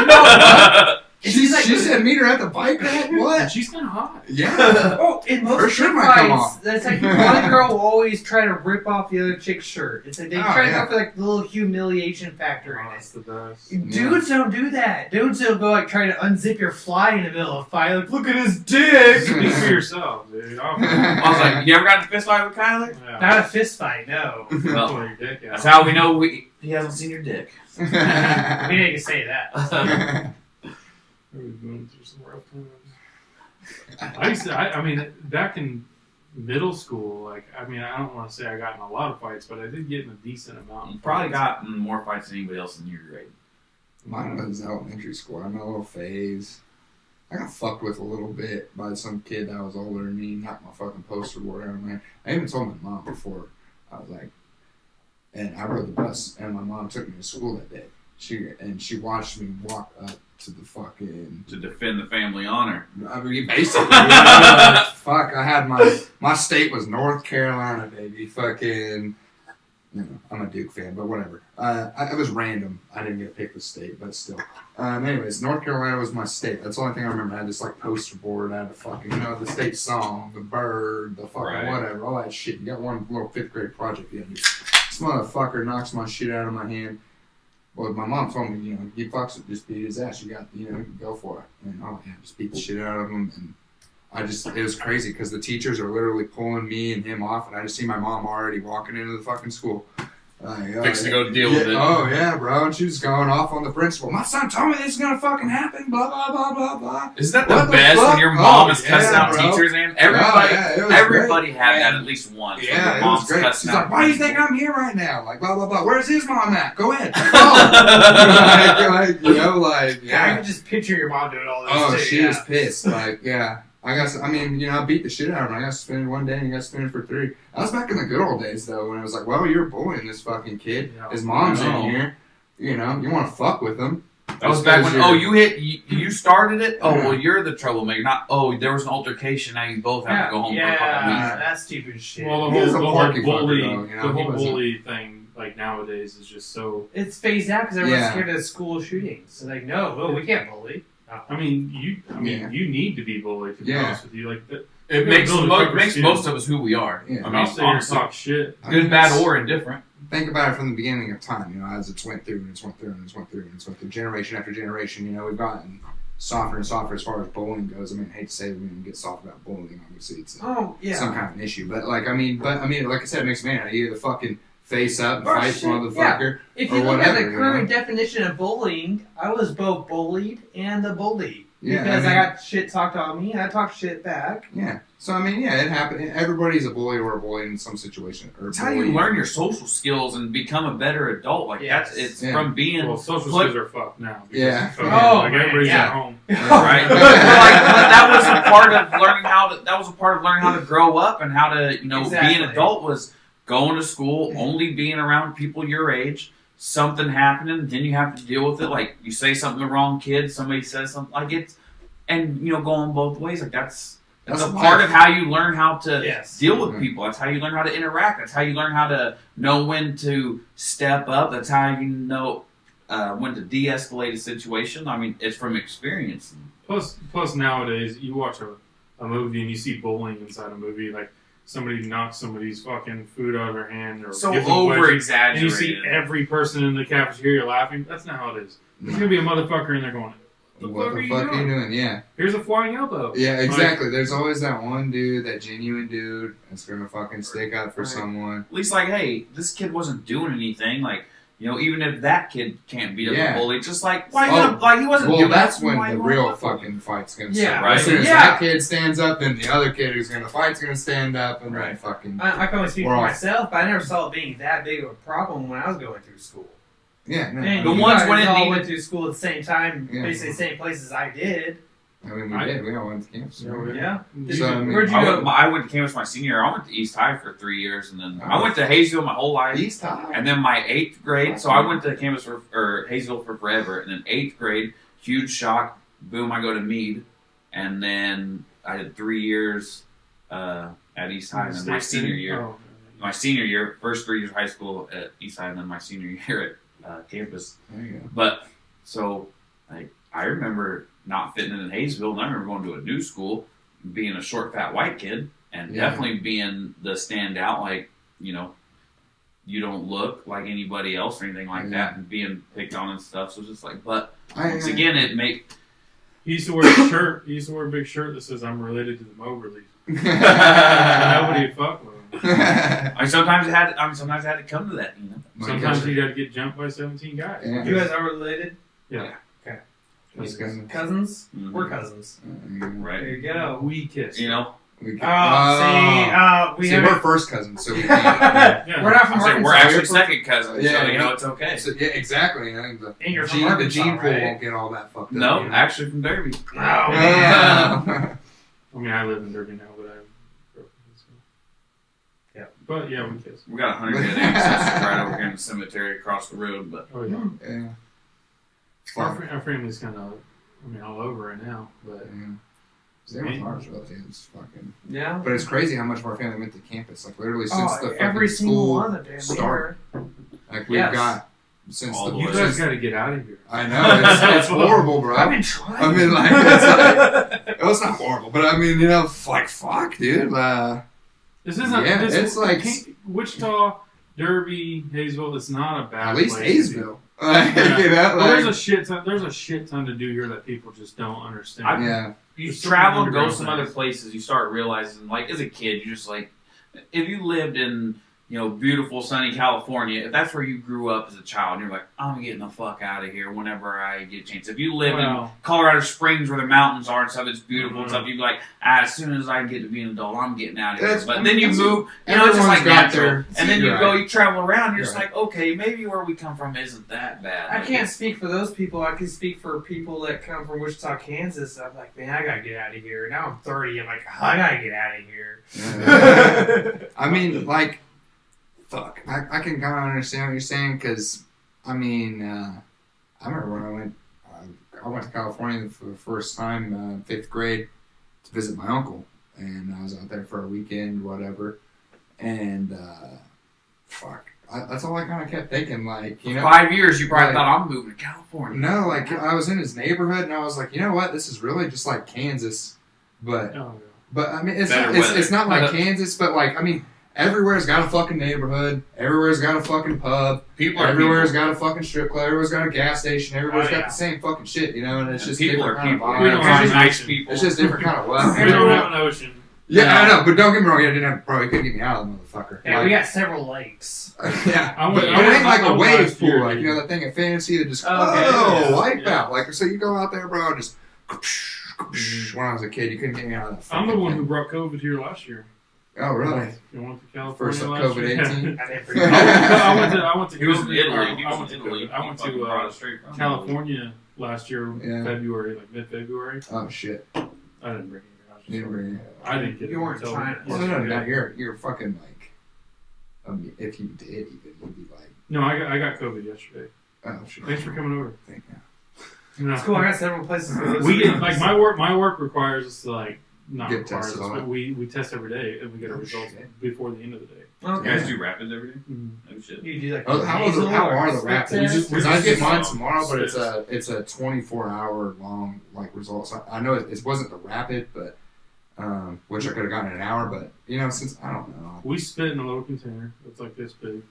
She's like- she said, "Meet her at the bike rack." And What? she's kind of hot. Yeah. Oh, in most Her shirt chick might come fights, off. that's like one girl will always try to rip off the other chick's shirt. It's like they Oh, try to yeah. go for like the little humiliation factor in Oh, it. that's the best. Dudes don't do that. Dudes will go like try to unzip your fly in the middle of a fight. Like, look at his dick. Speak for yourself, dude. I was like, you ever got in a fist fight with Kyler? Yeah. Not a fist fight, no. Well, Pull your dick out. that's how we know he hasn't seen your dick. We didn't say that. We're going through some rough times. I used to, I mean, back in middle school, like, I mean, I don't want to say I got in a lot of fights, but I did get in a decent amount. You of probably fights. got in more fights than anybody else in your grade. Mine was elementary school. I had my little phase. I got fucked with a little bit by some kid that was older than me, knocked my fucking poster board out of my hand. I even told my mom before. I was like, and I rode the bus, and my mom took me to school that day. She watched me walk up to the fucking. To defend the family honor. I mean, basically, yeah, fuck. I had my state was North Carolina, baby. Fucking. You know, I'm a Duke fan, but whatever. It was random. I didn't get picked the state, but still. Anyways, North Carolina was my state. That's the only thing I remember. I had this like poster board. I had the fucking, the state song, the bird, the fucking Right. whatever, all that shit. You got one little 5th grade project you had to do. This motherfucker knocks my shit out of my hand. Well, my mom told me, he fucks it, just beat his ass. You got, go for it. And just beat the shit out of him. And it was crazy because the teachers are literally pulling me and him off, and I just see my mom already walking into the fucking school. Fixing to go deal with it. Oh, yeah, bro. And she was going off on the principal. My son told me this is going to fucking happen, blah, blah, blah, blah, blah. Isn't that What the the best fuck? when your mom Oh, is cussing yeah, out bro. teachers and everybody? Yeah, it was Everybody great. had that at least once. when Yeah, their it mom's was great. cussing She's out like, why do you people. think I'm here right now? Like, blah, blah, blah. Where's his mom at? Go ahead. Oh. I yeah. can just picture your mom doing all this Oh, too, she yeah. was pissed. Like, yeah. I beat the shit out of him. I got suspended one day and he got suspended for 3. I was back in the good old days, though, when it was like, well, you're bullying this fucking kid. Yeah. His mom's No. in here. You want to fuck with him. That was Just back 'cause when, you're- you started it? Oh, Yeah. well, you're the troublemaker. Not, there was an altercation, now you both have to go home for a fucking week. that's stupid shit. Well, He was a the whole quirky fucker, bully, though, the he whole wasn't- bully thing, like nowadays, is just so. It's phased out because everyone's Yeah. scared of school shootings. So like, no, we can't bully. I mean, Yeah. you need to be bullied. To be Yeah. honest with you, like It Yeah, makes, build a mo- thicker makes skin. most of us who we are. Yeah. I I'm mean, not saying to honestly, talk shit. I mean, good, bad, it's- or indifferent. Think about it from the beginning of time, as it's went through and it's went through and it's went through and it's went through generation after generation. We've gotten softer and softer as far as bullying goes. I mean, I hate to say we can get soft about bullying. Obviously, it's Oh yeah. some kind of an issue. But like I said, it makes me mad. You either fucking face up and Oh, fight shit, motherfucker. If or you look at whatever, the current definition of bullying, I was both bullied and a bully. Yeah, Because I mean, got shit talked on me, I talked shit back. yeah. So it happened. Everybody's a bully or a bully in some situation. Or It's how you bully. learn your social skills and become a better adult. Like Yes. it's Yeah. from being Well, social Put- skills are fucked now. because Yeah. of fucking- Oh, like everybody's yeah. at home. right. But that was a part of learning how to grow up and how to be Exactly. an adult was going to school, only being around people your age. Something happening, then you have to deal with it. Like you say something to the wrong kid, somebody says something like it's, and going both ways. Like that's That's a life. part of how you learn how to Yes. deal with Mhm. people. That's how you learn how to interact. That's how you learn how to know when to step up. That's how you know when to de-escalate a situation. I mean, it's from experience. Plus nowadays, you watch a movie and you see bullying inside a movie, like somebody knocks somebody's fucking food out of their hand or So gives them wedges, over and exaggerated. you see every person in the cafeteria laughing. That's not how it is. There's gonna be a motherfucker in there going, What the fuck are you doing? Yeah. "Here's a flying elbow." Yeah, exactly. There's always that one dude, that genuine dude, that's gonna fucking stick up for Right. someone. At least, like, hey, this kid wasn't doing anything. Like, even if that kid can't beat up Yeah. a bully, just like, why Oh, he wasn't Well, doing that's that, when why the you real wanna fuck fucking fight's gonna Yeah, start. right. As soon as Yeah. that kid stands up, then the other kid who's gonna fight's gonna stand up, and then Right. fucking I can only speak We're for all- myself, but I never saw it being that big of a problem when I was going through school. yeah. No, And The you ones guys when it all needed- went to school at the same time, Yeah. basically the same places I did. I mean, we did. We all went to campus. Yeah. So, I mean, Where'd you go? I went to campus my senior year. I went to East High for 3 years, and then I went to Hayesville my whole life. East High. And then my 8th grade, so I went to campus or Hayesville for forever. And then 8th grade, huge shock, boom, I go to Meade. And then I had 3 years at East High. And then my senior year, first 3 years of high school at East High, and then my senior year at campus. There you go. But, so, I remember not fitting in Hayesville, and I remember going to a new school, being a short, fat white kid, and definitely being the standout, like, you know, you don't look like anybody else or anything like that, and being picked on and stuff. So it's just like, but once again, He used to wear a shirt. He used to wear a big shirt that says, "I'm related to the Moberly." Nobody would fuck with him. Sometimes I had to come to that, you know. Sometimes you got to get jumped by 17 guys. Yeah. You guys are related? Yeah. Okay. Cousins. Mm-hmm. We're cousins. Right. There you go. We kiss. You know. We we're first cousins, so we can't. We're not from Arkansas. We're actually second cousins, so you know it's okay. So, yeah, exactly. I think And you're the gene pool won't get all that fucked up. No, actually from Derby. Oh, I mean, I live in Derby now, but I'm yeah. But yeah, we kiss. We got 100 dead ancestors right over here in the cemetery across the road, but Oh yeah. Yeah. Our family's kind of, all over right now, but. Same with ours, relatives, fucking. Yeah. But it's crazy how much of our family went to campus. Like literally since the every fucking single school one of them started. Like we've got since All the You guys got to get out of here. I know it's horrible, bro. I've been trying. I mean, like it's not horrible, but I mean, you know, like fuck, dude. This isn't. Yeah, it's like Wichita, Derby, Hayesville. It's not a bad. At least place. Hayesville. Yeah. You know, Well, there's a shit ton. There's a shit ton to do here that people just don't understand. yeah. you There's so travel many and go underground some other things. places, you start realizing, like, as a kid, you're just like, if you lived in, you know, beautiful, sunny California, if that's where you grew up as a child, and you're like, I'm getting the fuck out of here whenever I get a chance. If you live in Colorado Springs where the mountains are and stuff, it's beautiful and stuff, you'd be like, as soon as I get to be an adult, I'm getting out of here. But then you move, you know, it's just like natural. And then you go, you travel around, you're just like, okay, maybe where we come from isn't that bad. I can't speak for those people. I can speak for people that come from Wichita, Kansas. I'm like, man, I gotta get out of here. Now I'm 30. I'm like, I gotta get out of here. Yeah. I mean, like, fuck. I can kind of understand what you're saying because, I mean, I remember when I went to California for the first time, 5th grade, to visit my uncle, and I was out there for a weekend, whatever, and fuck. That's all I kind of kept thinking, like, you know. 5 years, you probably like, thought I'm moving to California. No, like, I was in his neighborhood, and I was like, you know what, this is really just like Kansas, but I mean, it's not like Kansas, but like, I mean, everywhere's got a fucking neighborhood. Everywhere's got a fucking pub. Everywhere's got a fucking strip club. Everywhere's got a gas station. Everywhere's got the same fucking shit, you know. And it's just people different are kind people. of We don't vibes. have nice people. It's just different kind of wealth. We don't have an ocean. Yeah, I know, but don't get me wrong. I didn't have probably couldn't get me out of the motherfucker. Yeah, Like, we got several lakes. yeah, I but went- it I ain't went- like I a went wave last year, pool, like you dude. know that thing at Fantasy that just Okay. wipe Yeah. out. Like so, you go out there, bro, and just. When I was a kid, you couldn't get me out of that. I'm the fucking one who thing. brought COVID here last year. Oh really? You went to California First last COVID-18? year? I didn't forget. I went to He was in COVID. Italy. He I was went in to Italy. COVID. I went He fucking brought to us straight from California last year, Yeah. February, like mid-February. Oh shit! I didn't bring it. You didn't bring it. I didn't get it. You weren't until- trying- No, you're fucking like. If you did, even you'd be like, No, I got COVID yesterday. oh shit. Thanks for coming over. Thank you. No. It's cool. I got several places to go. We get, like my work requires us to like not Get requires us, tested on but it. we test every day and we get our Oh, results shit. before the end of the day. You Okay. guys do rapids every day? Mm. Oh shit. You do like Oh, how nasal are or the spit rapids? test? We Because I get mine just- tomorrow, but spit. it's a 24-hour long like results. I know it wasn't the rapid, but which I could have gotten in an hour, but you know since I don't know. We spit in a little container that's like this big,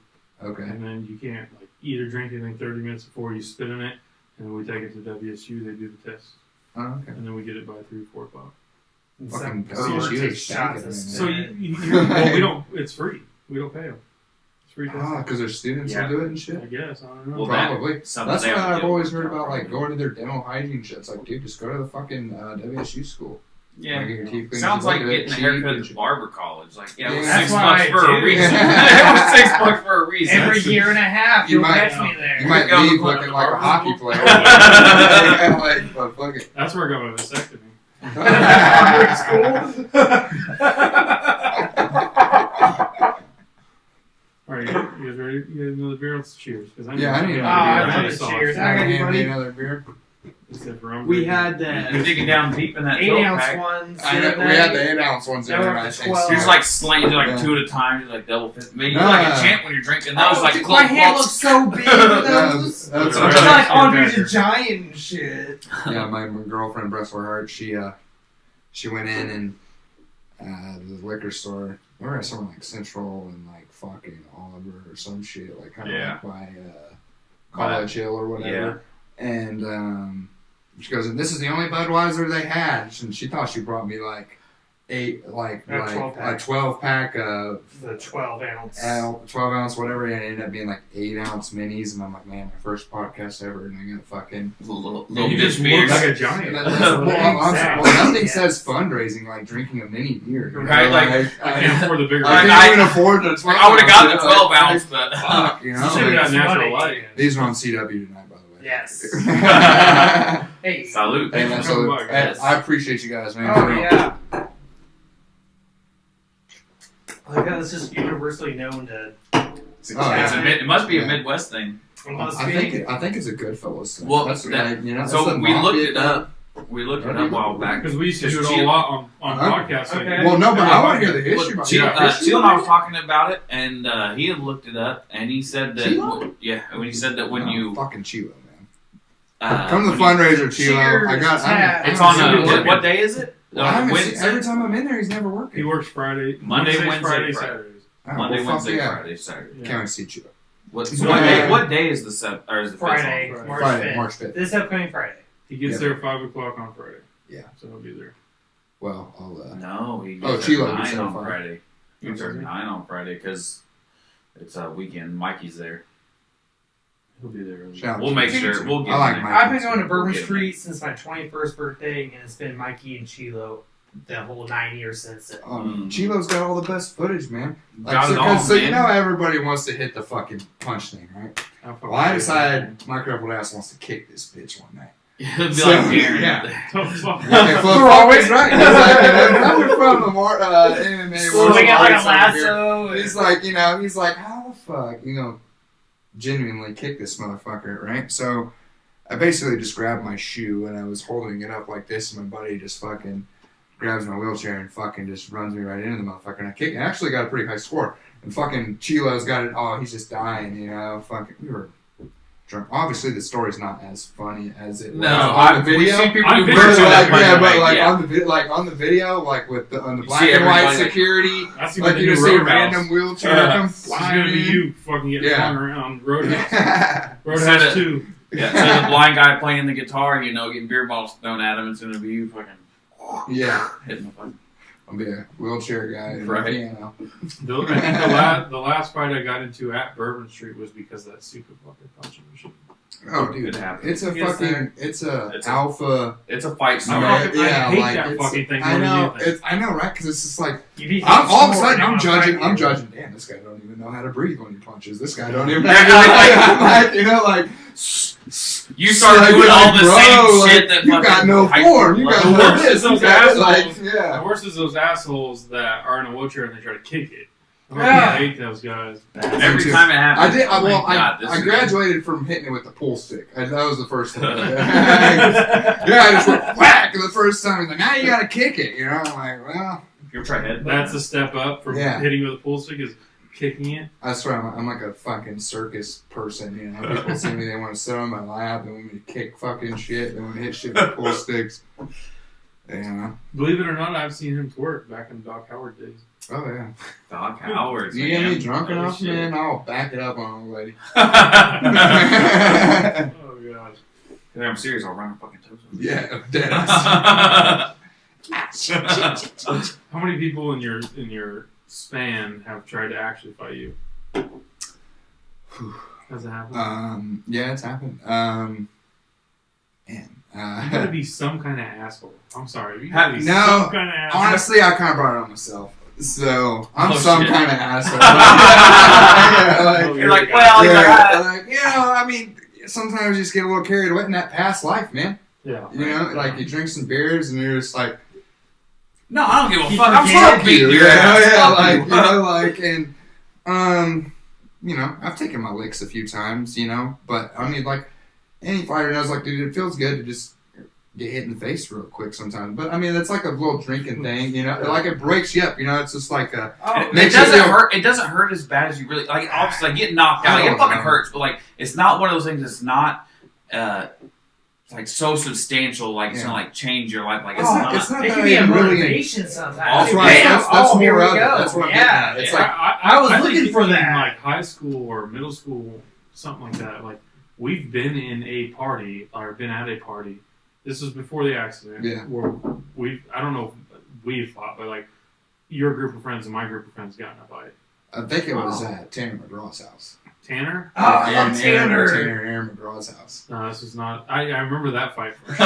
Okay. and then you can't like eat or drink anything 30 minutes before you spit in it, and then we take it to WSU. They do the test, Oh, okay. and then we get it by 3 or 4 o'clock. And Fucking some WSU take is shots stinking, of man. So spit. well, we don't. It's free. We don't pay them. It's free testing. Ah, because their students Yeah. will do it and shit. I guess I don't know. Well, that- Probably. Something That's they what have to I've do. always heard about, like going to their dental hygiene shit. It's like, dude, just go to the fucking WSU school. Yeah. Like, get your teeth cleaned, Sounds just like look at it, getting a cheap, haircut at get the your- barber college. Like, yeah, it was Yeah. $6 That's what bucks I for a do. reason. Yeah. It was $6 for a reason. Every year and a half, You you'll might- catch me there. You might Go to leave the looking like a barber hockey school. player. Yeah, like, but fuck it. That's where I got my vasectomy. All right, you guys ready? You guys know the beer? Let's cheers. Cause I Yeah, I need to another beer. Cheers. I got Hand you, me buddy. another beer. We had You're the digging down deep in that 8-ounce pack. ones. We had the 8-ounce ones in They there. were I the think. 12. You're just like slaying like Yeah. 2 at a time. You're like double fist. Man, you're No. like a champ when you're drinking. That was like dude, close. my hand looks so big with those. That's It's Right. like Andre Better. the Giant and shit. Yeah, my girlfriend, bless her heart, she went in and the liquor store. We were at somewhere like Central and like fucking Oliver or some shit, like kind of Yeah. like by College Hill or whatever. And she goes, and this is the only Budweiser they had, and she thought she brought me like a 12-pack of The 12-ounce. 12-ounce whatever, and it ended up being like 8-ounce minis, and I'm like, man, my first podcast ever, and I got fucking. Little You bitch just beers. look like a giant. Nothing Yes. says fundraising like drinking a mini beer. you Right, know, like, I can't afford the bigger. I Right, can't even afford the 12. I would have got the 12 ounce, but Fuck, you You know. should have got like, natural light. these are on CW tonight, by the way. Yes. Hey, Hey. salute. Thanks man, for so coming by, guys. I appreciate you guys, man. Oh yeah. Like that's just universally known to. It's it must be a Midwest thing. I think it's a Goodfellas thing. Well, that's that- right. You know, So that's the we looked mafia it up. We looked it up a while back. Because we used to do it Just a lot on Huh? podcasts. Like, Okay. Well, no, but I want to hear the Well, history about Chilo, it. Chilo and I was talking about it, and he had looked it up, and he said that Chilo? when he said that when you fucking Chilo, man. when Come to the you- fundraiser, Chilo. I Cheers, got. Tat. It's I on haven't seen him what working. day is it? Well, I haven't seen, Wednesday. every time I'm in there, he's never working. he works Friday, Monday, Wednesday, Friday, Friday. Saturdays. Oh, Monday, well, fuck Wednesday, yeah. Friday, Saturday. Yeah. Can't wait to see Chilo. What Yeah. What day is the 7th or is the 5th? Friday, Friday. March Friday, 5th. March 5th. This upcoming Friday. He gets Yeah. there at 5 o'clock on Friday. Yeah. So he'll be there. Well, I'll. No, he Oh, gets Chilo there at gets 9 there on at 5. Friday. He gets there at Okay. 9 on Friday because it's a weekend. Mikey's there. He'll be there. Shout out We'll to make Chilo. sure. We'll get I like him Mike. there. I've been going to Bourbon We'll get him Street since my 21st birthday, and it's been Mikey and Chilo the whole 9 years since then. Chilo's got all the best footage, man. Like, Got so, it all, so you man. know everybody wants to hit the fucking punch thing, right? Well, I decided my crippled ass wants to kick this bitch one night. It'll be So, like Darren. yeah. Tough fuck. Okay, We're always right. He's like, you know, coming from the MMA So world, we got like a arts over here, lasso. he's like, you know, he's like, how the fuck, you know, genuinely kick this motherfucker, right? So I basically just grabbed my shoe and I was holding it up like this, and my buddy just fucking grabs my wheelchair and fucking just runs me right into the motherfucker, and I kick. And I actually got a pretty high score. And fucking Chilo's got it. Oh, he's just dying, you know. Fucking, we were drunk. Obviously, the story's not as funny as it was No, on the we've video. seen people I've do been worse to on that that. But yeah, but Right, like yeah. on the video, like with on the You black see and white everybody, like- security, I see like the you new just see a Roadhouse. random wheelchair come It's flying gonna be in. you fucking getting Yeah. flung around Roadhouse. Yeah. Roadhouse Said it. 2. Yeah, so the blind guy playing the guitar, you know, getting beer bottles thrown at him, it's gonna be you fucking Yeah. hitting the fucking. I'll be a wheelchair guy and Right. a piano. I think the last fight I got into at Bourbon Street was because of that stupid fucking punching machine. Oh, dude, It happens. it's a Because fucking, it's a It's a- alpha. It's a fight I song. fucking- I hate like, that it's- fucking thing I more than know, anything. I know, right? Because it's just like You be all of a sudden snorting I'm on judging. Friday. I'm judging. Damn, this guy don't even know how to breathe when he punches. This guy don't even. Yeah, I'm like, you know, like You start like, doing all the bro, same like, shit that you fucking got no high form. school You got level. The no worst this. is those You got, assholes. like, The yeah. worst is those assholes that are in a wheelchair and they try to kick it. Yeah. I hate those guys. Every time it happens. I did. oh my Well, God, this I is- graduated from hitting it with the pool stick. That was the first thing. Yeah, I just went whack the first time. He's like, now you gotta kick it. You know, I'm like, well, You're trying head. That's a step up from Yeah. hitting with a pool stick is kicking it. I swear I'm like a fucking circus person. You know, people see me, they want to sit on my lap, they want me to kick fucking shit, they want to hit shit with pool sticks. You know. Believe it or not, I've seen him twerk back in Doc Howard days. Oh yeah. Doc Howard. You get me man. drunk Oh, enough, shit. man, I'll back it up on a lady. Oh gosh. I'm serious. I'll run a fucking toes. Yeah, dead ass. How many people in your span have tried to actually fight you? Has it happened? Yeah, it's happened. Man. You gotta be some kind of asshole. I'm sorry. You Have- gotta be no, some kind of asshole. honestly, I kind of brought it on myself. So, I'm Oh, some shit. kind of asshole. Yeah, You're like, well, he's like, like, you know, I mean, sometimes you just get a little carried away in that past life, man. Yeah. You know, like you drink some beers and you're just like, No, I don't give a You fuck. I'm forget still beating your yeah, ass. yeah, Fuck like you. you know, like and you know, I've taken my licks a few times, you know, but I mean, like any fighter knows, like, dude, it feels good to just get hit in the face real quick sometimes. But I mean, that's like a little drinking thing, you know, like it breaks you up, you know. It's just like a It makes you doesn't feel- hurt. It doesn't hurt as bad as you really like. Obviously, like getting knocked out, I like, it don't fucking know. hurts. But like, it's not one of those things that's not like so substantial. Like it's Yeah. gonna like change your life. Like It's it's not- not. it's not It that can be a I really- motivation sometimes. That's Oh, right. yeah. That's here more we of it. go. That's what I'm Yeah. getting at. It's like I was think looking for in, that. like high school or middle school, something like that. Like we've been in a party or been at a party. This was before the accident. Yeah. Where I don't know if we fought, but like your group of friends and my group of friends got in a fight. I think it was at Tanner McGraw's house. Tanner? Oh, I love Aaron Tanner. Aaron McGraw's house. No, this is not. I remember that fight. Not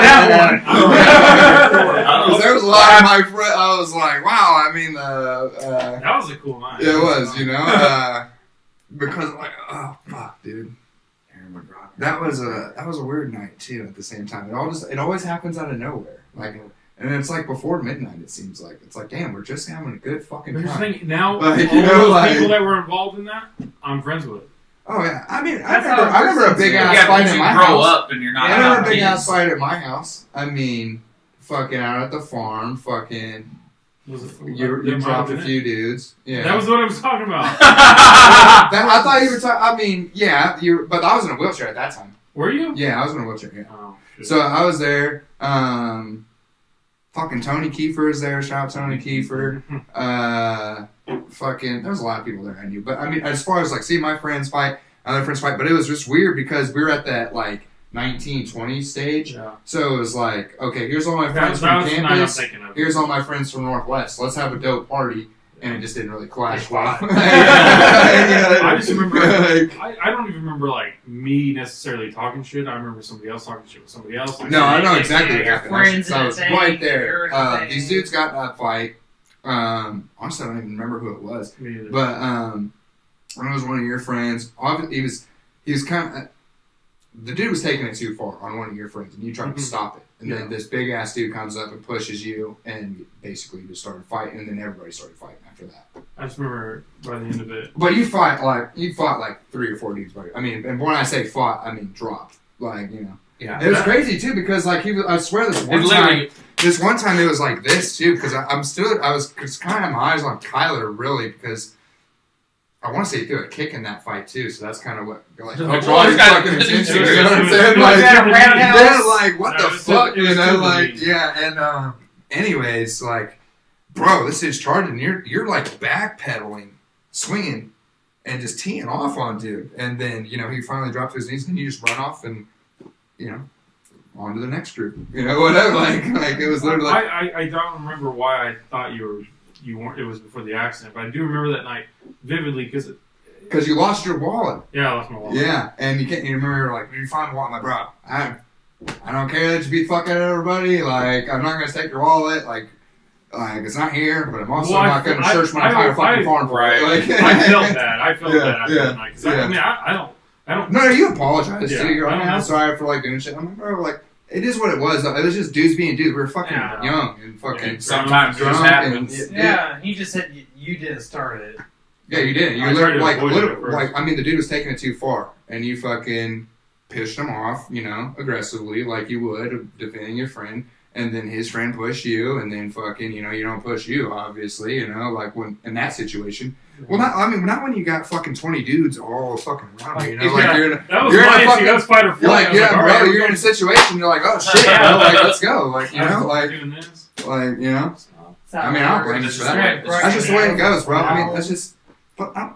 that one. Because there was a lot of my friends. I was like, wow. I mean, That was a cool night. it was, you know, because like, oh fuck, dude. That was a weird night too. At the same time, it always happens out of nowhere. Like, and it's like before midnight. It seems like it's like, damn, we're just having a good fucking Here's the time. thing. Now, Like, all you know, those like- people that were involved in that, I'm friends with. Oh yeah, I mean, That's I how it remember a works. big Yeah, ass fight because in you my grow house. up and you're not. I remember a big kids. ass fight at my house. I mean, fucking out at the farm, fucking. Was it, You that might dropped have a been few dudes. Yeah. That was what I was talking about. I thought you were talking. I mean, yeah, but I was in a wheelchair at that time. Were you? Yeah, I was in a wheelchair. Yeah. Oh, shit. So I was there. Fucking Tony Kiefer is there. Shout out Tony Kiefer. Fucking, there was a lot of people there I knew. But I mean, as far as like seeing my friends fight, other friends fight, but it was just weird because we were at that like 19, 20 stage. Yeah. So it was like, okay, here's all my That friends was, that from was the night I'm campus. thinking of. Here's all my friends from Northwest. Let's have a dope party. And it just didn't really clash well. I just remember. Like, I don't even remember like me necessarily talking shit. I remember somebody else talking shit with somebody else. Like, no, I know Yeah, exactly yeah, what your happened. friends I in was a thing, right you're there. in a thing. These dudes got in that fight. Honestly, I don't even remember who it was. Me either. But it was one of your friends. He was kind of. The dude was taking it too far on one of your friends, and you tried to stop it. And then this big ass dude comes up and pushes you, and basically just started fighting. And then everybody started fighting after that. I just remember by the end of it. But you fought like 3 or 4 dudes. I mean, and when I say fought, I mean dropped. Like, you know, Yeah. it was crazy too because like I swear this one It literally. time. This one time it was like this too because I was kind of my eyes on Kyler really because I want to say he threw a kick in that fight too, so that's kind of what like Well, draws he's got- fucking attention. it You know what I'm was- saying? it was Like, at a roundhouse. yeah, like what No, the it was fuck, it was you know? too Like mean. yeah, and anyways, like bro, this is charging. You're like backpedaling, swinging, and just teeing off on dude, and then you know he finally dropped to his knees, and you just run off and you know. On to the next group, you know, whatever. Like it was literally. I don't remember why I thought you weren't. It was before the accident, but I do remember that night vividly Because you lost your wallet. yeah, I lost my wallet. Yeah, and you can't. You remember like, did you find the wallet? I'm like, bro, I don't care that you be fucking everybody. Like, I'm not gonna take your wallet. Like it's not here, but I'm also Well, not gonna search my entire fucking farm for it. right. Like, I felt that. I felt Yeah, that after yeah, that night. 'Cause I mean, I don't. No, you apologize Yeah, too. You're like, I don't I'm know. sorry for like doing shit. I'm like, bro, like it is what it was. Though. It was just dudes being dudes. We were fucking Yeah. young and fucking Yeah. Sometimes it just drunk happens. and Yeah, he just said you didn't start it. yeah, you did. You I tried literally to like avoid it at first. like I mean, the dude was taking it too far, and you fucking pissed him off, you know, aggressively, like you would defending your friend. And then his friend pushed you, and then fucking, you know, you don't push you, obviously, you know, like when in that situation. Well, not when you got fucking 20 dudes all fucking around you, you know, like Yeah, you're in a, that was you're in a my issue. fucking- That was fight or flight. you're like, I was yeah, all bro, right, you're in a situation, you're like, oh shit, bro, like let's go, like you know, like doing this. you know, That's how I mean, it I don't works. blame you for Right, that. right. That's just the way it goes, bro. I mean, Wow. that's just, but I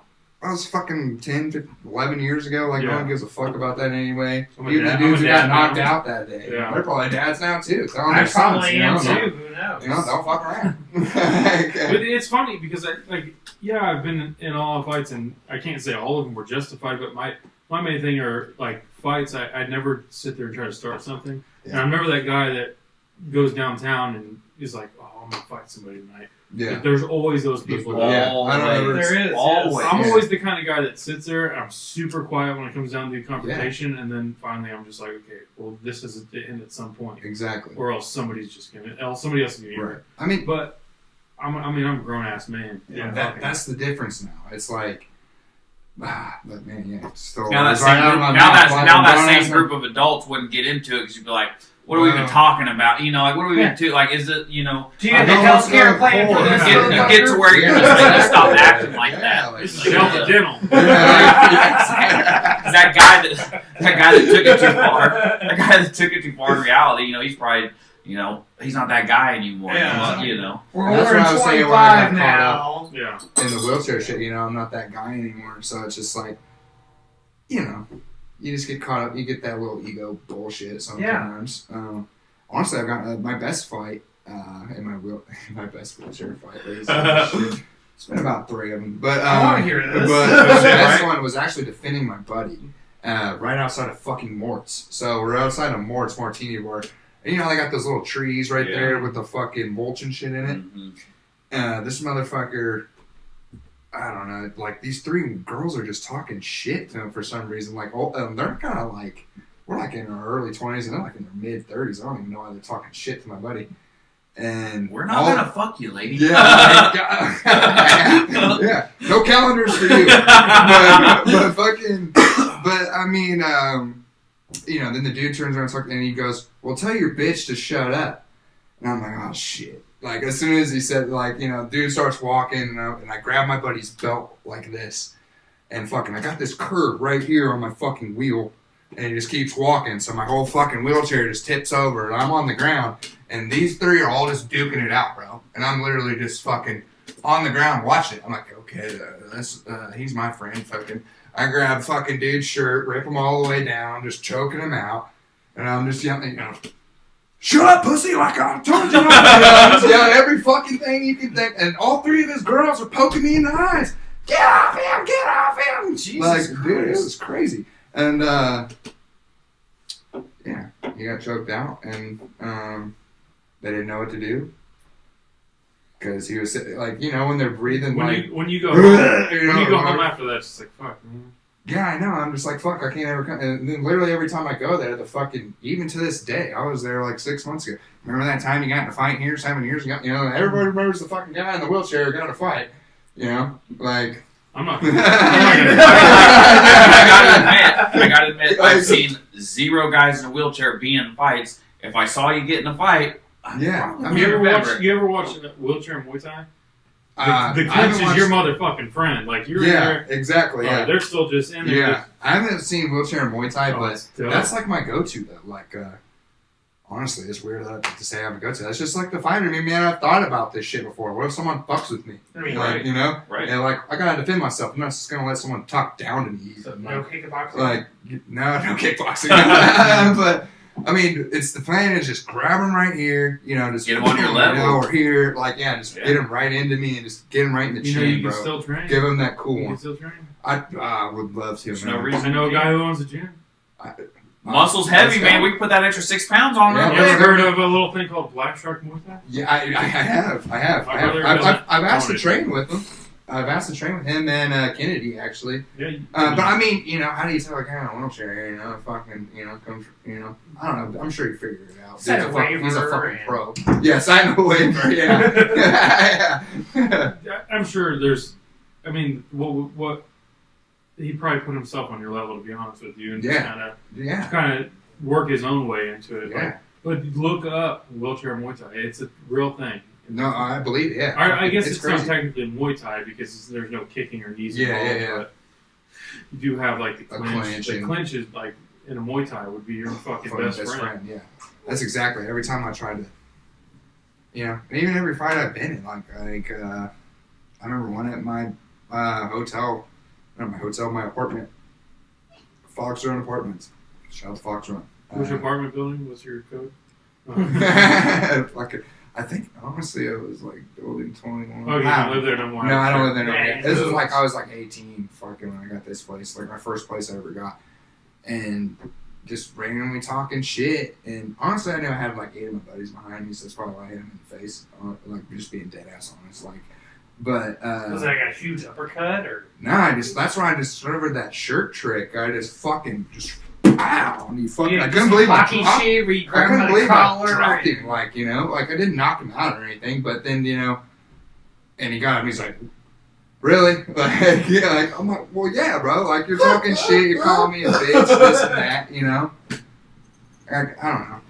was fucking 10, 15, 11 years ago. Like, no Yeah. one gives a fuck about that anyway. I'm a Even the dad- dudes I'm who a got dad knocked now. out that day. Yeah. They're probably dads now, too. Telling I their sons, probably you am know, too. Who knows? You know, don't fuck around. But it's funny because I've been in a lot of fights, and I can't say all of them were justified. But my main thing are like fights. I'd never sit there and try to start something. And I remember that guy that goes downtown and is like, "Oh, I'm gonna fight somebody tonight. Yeah. But there's always those people. Yeah. I don't know. There is. Always. I'm Yeah. always the kind of guy that sits there and I'm super quiet when it comes down to confrontation, and then finally I'm just like, okay, well, this has to end at some point, Exactly. or else somebody else is gonna get Right. hurt. I mean, But I'm a grown ass man. Yeah. that's the difference now. It's like, but man, yeah, still. Now that it's same right out group, of my now mouth, that like, now that don't same ask group of adults wouldn't get into it because you'd be like, "What are we even talking about?" You know, like what are we Yeah. into? Like, is it you know? Do you I have the know health what's care going plan for on. this? You get to where you're just like, just stop acting like Yeah, that. like, This is Like, Delta Dental. Yeah. that guy that took it too far. That guy that took it too far in reality, you know, he's probably, you know, he's not that guy anymore. Yeah. You know. We're That's over what I was saying when I got 25 now. Yeah. in the wheelchair shit, you know, I'm not that guy anymore. So it's just like, you know, you just get caught up. You get that little ego bullshit sometimes. Honestly, I've got my best fight in my best wheelchair fight. Shit. It's been about 3 of them, but I wanna hear this. But the Shit, best right? one was actually defending my buddy right outside of fucking Mort's. So we're outside of Mort's Martini Bar. And you know, they got those little trees right there with the fucking mulch and shit in it. Mm-hmm. This motherfucker, I don't know, like these 3 girls are just talking shit to him for some reason. Like, they're kind of like, we're like in our early 20s and they're like in their mid 30s. I don't even know why they're talking shit to my buddy. And We're not gonna fuck you, lady. Yeah, yeah. No calendars for you. But fucking, but I mean, you know, then the dude turns around and he goes, "Well, tell your bitch to shut up." And I'm like, "Oh shit!" Like as soon as he said, like, you know, dude starts walking, and I grab my buddy's belt like this, and fucking, I got this curve right here on my fucking wheel, and he just keeps walking, so my whole fucking wheelchair just tips over, and I'm on the ground, and these 3 are all just duking it out, bro, and I'm literally just fucking on the ground watching it. I'm like, okay, he's my friend, fucking. I grab fucking dude's shirt, rip him all the way down, just choking him out, and I'm just yelling, you know, "Shut up, pussy!" Like I told you. I'm just yelling every fucking thing you can think, and all 3 of his girls are poking me in the eyes. Get off him! Get off him! Jesus like, Christ. dude, it was crazy. And yeah, he got choked out, and they didn't know what to do because he was like, you know, when they're breathing, When you go home, you know, when you go home after that, it's just like, fuck, man. yeah, I know. I'm just like, fuck, I can't ever come. And then literally every time I go there, the fucking, even to this day, I was there like 6 months ago. Remember that time you got in a fight here 7 years ago? You know, everybody remembers the fucking guy in the wheelchair who got in a fight. You know, like. I'm not. I gotta admit, I've seen 0 guys in a wheelchair be in fights. If I saw you get in a fight, Yeah. I I mean, You ever watch wheelchair Muay Thai? The I clinch haven't is your watched- motherfucking friend. Like you're Yeah, in there. exactly. Yeah. They're still just in there. Yeah, I haven't seen wheelchair and Muay Thai, Oh, but it's dope. that's like my go-to though. Like, honestly, it's weird to say I have a go-to. That's just like the fighter in me, man. I've thought about this shit before. What if someone fucks with me? I mean, Like, right. you know, Right. and like I gotta defend myself. I'm not just gonna let someone talk down to me. So, no kickboxing. Like, no kickboxing. But I mean, it's the plan is just grab him right here. You know, just Get him on your level. You know, or here, like just Yeah. get him right into me and just get him right in the You know, chin, you can bro. still train. Give him that cool You can one. still train. I would love to, There's man. no reason. I know a guy who owns a gym. Muscle's heavy, man. We can put that extra 6 pounds on Yeah, real You ever quick. heard of a little thing called Black Shark Muay Thai? Yeah, I have. My brother doesn't I've asked to own it. train with him. I've asked to train with him and Kennedy actually. Yeah. But I mean, you know, how do you tell a guy in a wheelchair? You know, fucking, you know, come, you know, I don't know. I'm sure you figured it out. Sign Dude's a waiver he's a fucking and- pro. Yeah, sign a waiver. Yeah. Yeah. I'm sure there's. I mean, what he probably put himself on your level, to be honest with you, and Yeah. Yeah. just kind of work his own way into it. Yeah. Like, but look up wheelchair Muay Thai. It's a real thing. No, I believe it. Yeah. I guess it's not crazy. technically Muay Thai because there's no kicking or knees Yeah, involved. yeah. But you do have like the A clinch. clinch The and- clinch is like in a Muay Thai would be your fucking best friend. Yeah. That's exactly. Every time I tried to, you know, and even every fight I've been in, like I remember one at my hotel, not my hotel, my apartment, Fox Run Apartments. Shout out to Fox Run. Which apartment building? What's your code? Like, I think honestly it was like building 21. Oh, you don't live there no more. No, I don't live there no more. Yeah, This was like I was like 18, fucking when I got this place, like my first place I ever got, and just randomly talking shit. And honestly, I know I had like 8 of my buddies behind me, so that's probably why I hit him in the face. Like just being dead ass honest. Like, but Was that like a huge uppercut or? nah, that's why I discovered that shirt trick. I just fucking just pow, and you fucking. I couldn't believe hockey I shit where you I grab couldn't him by the believe I collar. dropped him. Like like I didn't knock him out or anything, but then and he got him. He's like, really? Like, yeah, like, I'm like, well, yeah, bro. Like, you're talking shit. You're calling me a bitch, this and that, I don't know.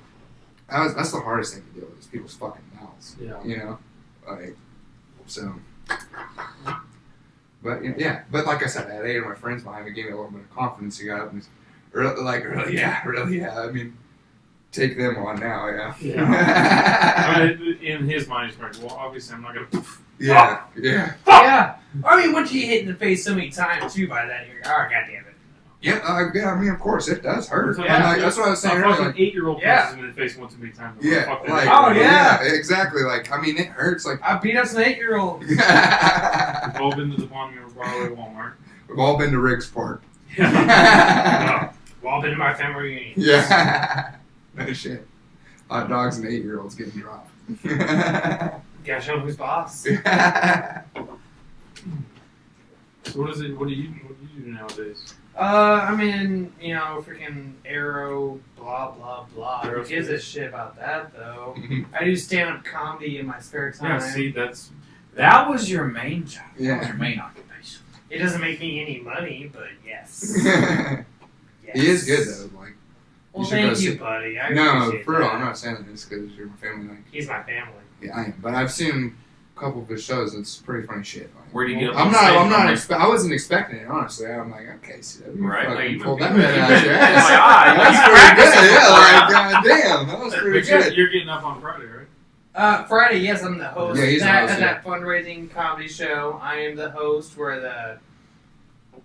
That's the hardest thing to deal with is people's fucking mouths. Yeah. Like, so. But, yeah. But like I said, I had 8 of my friends behind me, gave me a little bit of confidence. He got up and was really, yeah. I mean, take them on now, yeah. Yeah. In his mind, he's like, well, obviously, I'm not going to. Yeah. Yeah. I mean, once you hit in the face so many times too, by that you're oh goddamn it. Yeah, I mean, of course, it does hurt. Yeah. Like, that's what I was saying A earlier. fucking Like, 8-year-old Yeah. punches him in the face once too many times. yeah, Fuck that. like, Oh, yeah. exactly. Like, I mean, it hurts. Like, I beat up some 8-year-olds. We've all been to the Monument Broadway Walmart. we've all been to Riggs Park. Yeah. We've all been to my family reunion. Yeah. No shit. Hot dogs and 8-year-olds getting dropped. Gotta show who's boss. So what do you do nowadays? I mean, freaking Arrow, blah blah blah. Who Aerospace. gives a shit about that though? I do stand-up comedy in my spare time. Yeah, see, that's That was your main job. Yeah. That was your main occupation. It doesn't make me any money, but yes. Yes. He is good though. Like, Well, should go thank you, see- buddy. I no, appreciate for real. that. I'm not saying that just because you're my family. Like, He's my family. yeah, I am. But I've seen a couple of his shows. It's pretty funny shit. Like, Where do you get up I'm on not. stage I'm not. from? I wasn't expecting it. Honestly, I'm like, okay, see that. Right, Fucking like, you pulled would that be- man out your Like, ass. ah, That's you pretty good. practicing Yeah, before, like, goddamn, that was pretty good. you're getting up on Friday, right? Friday, yes, I'm the host. Yeah, he's the host, at that fundraising comedy show. I am the host.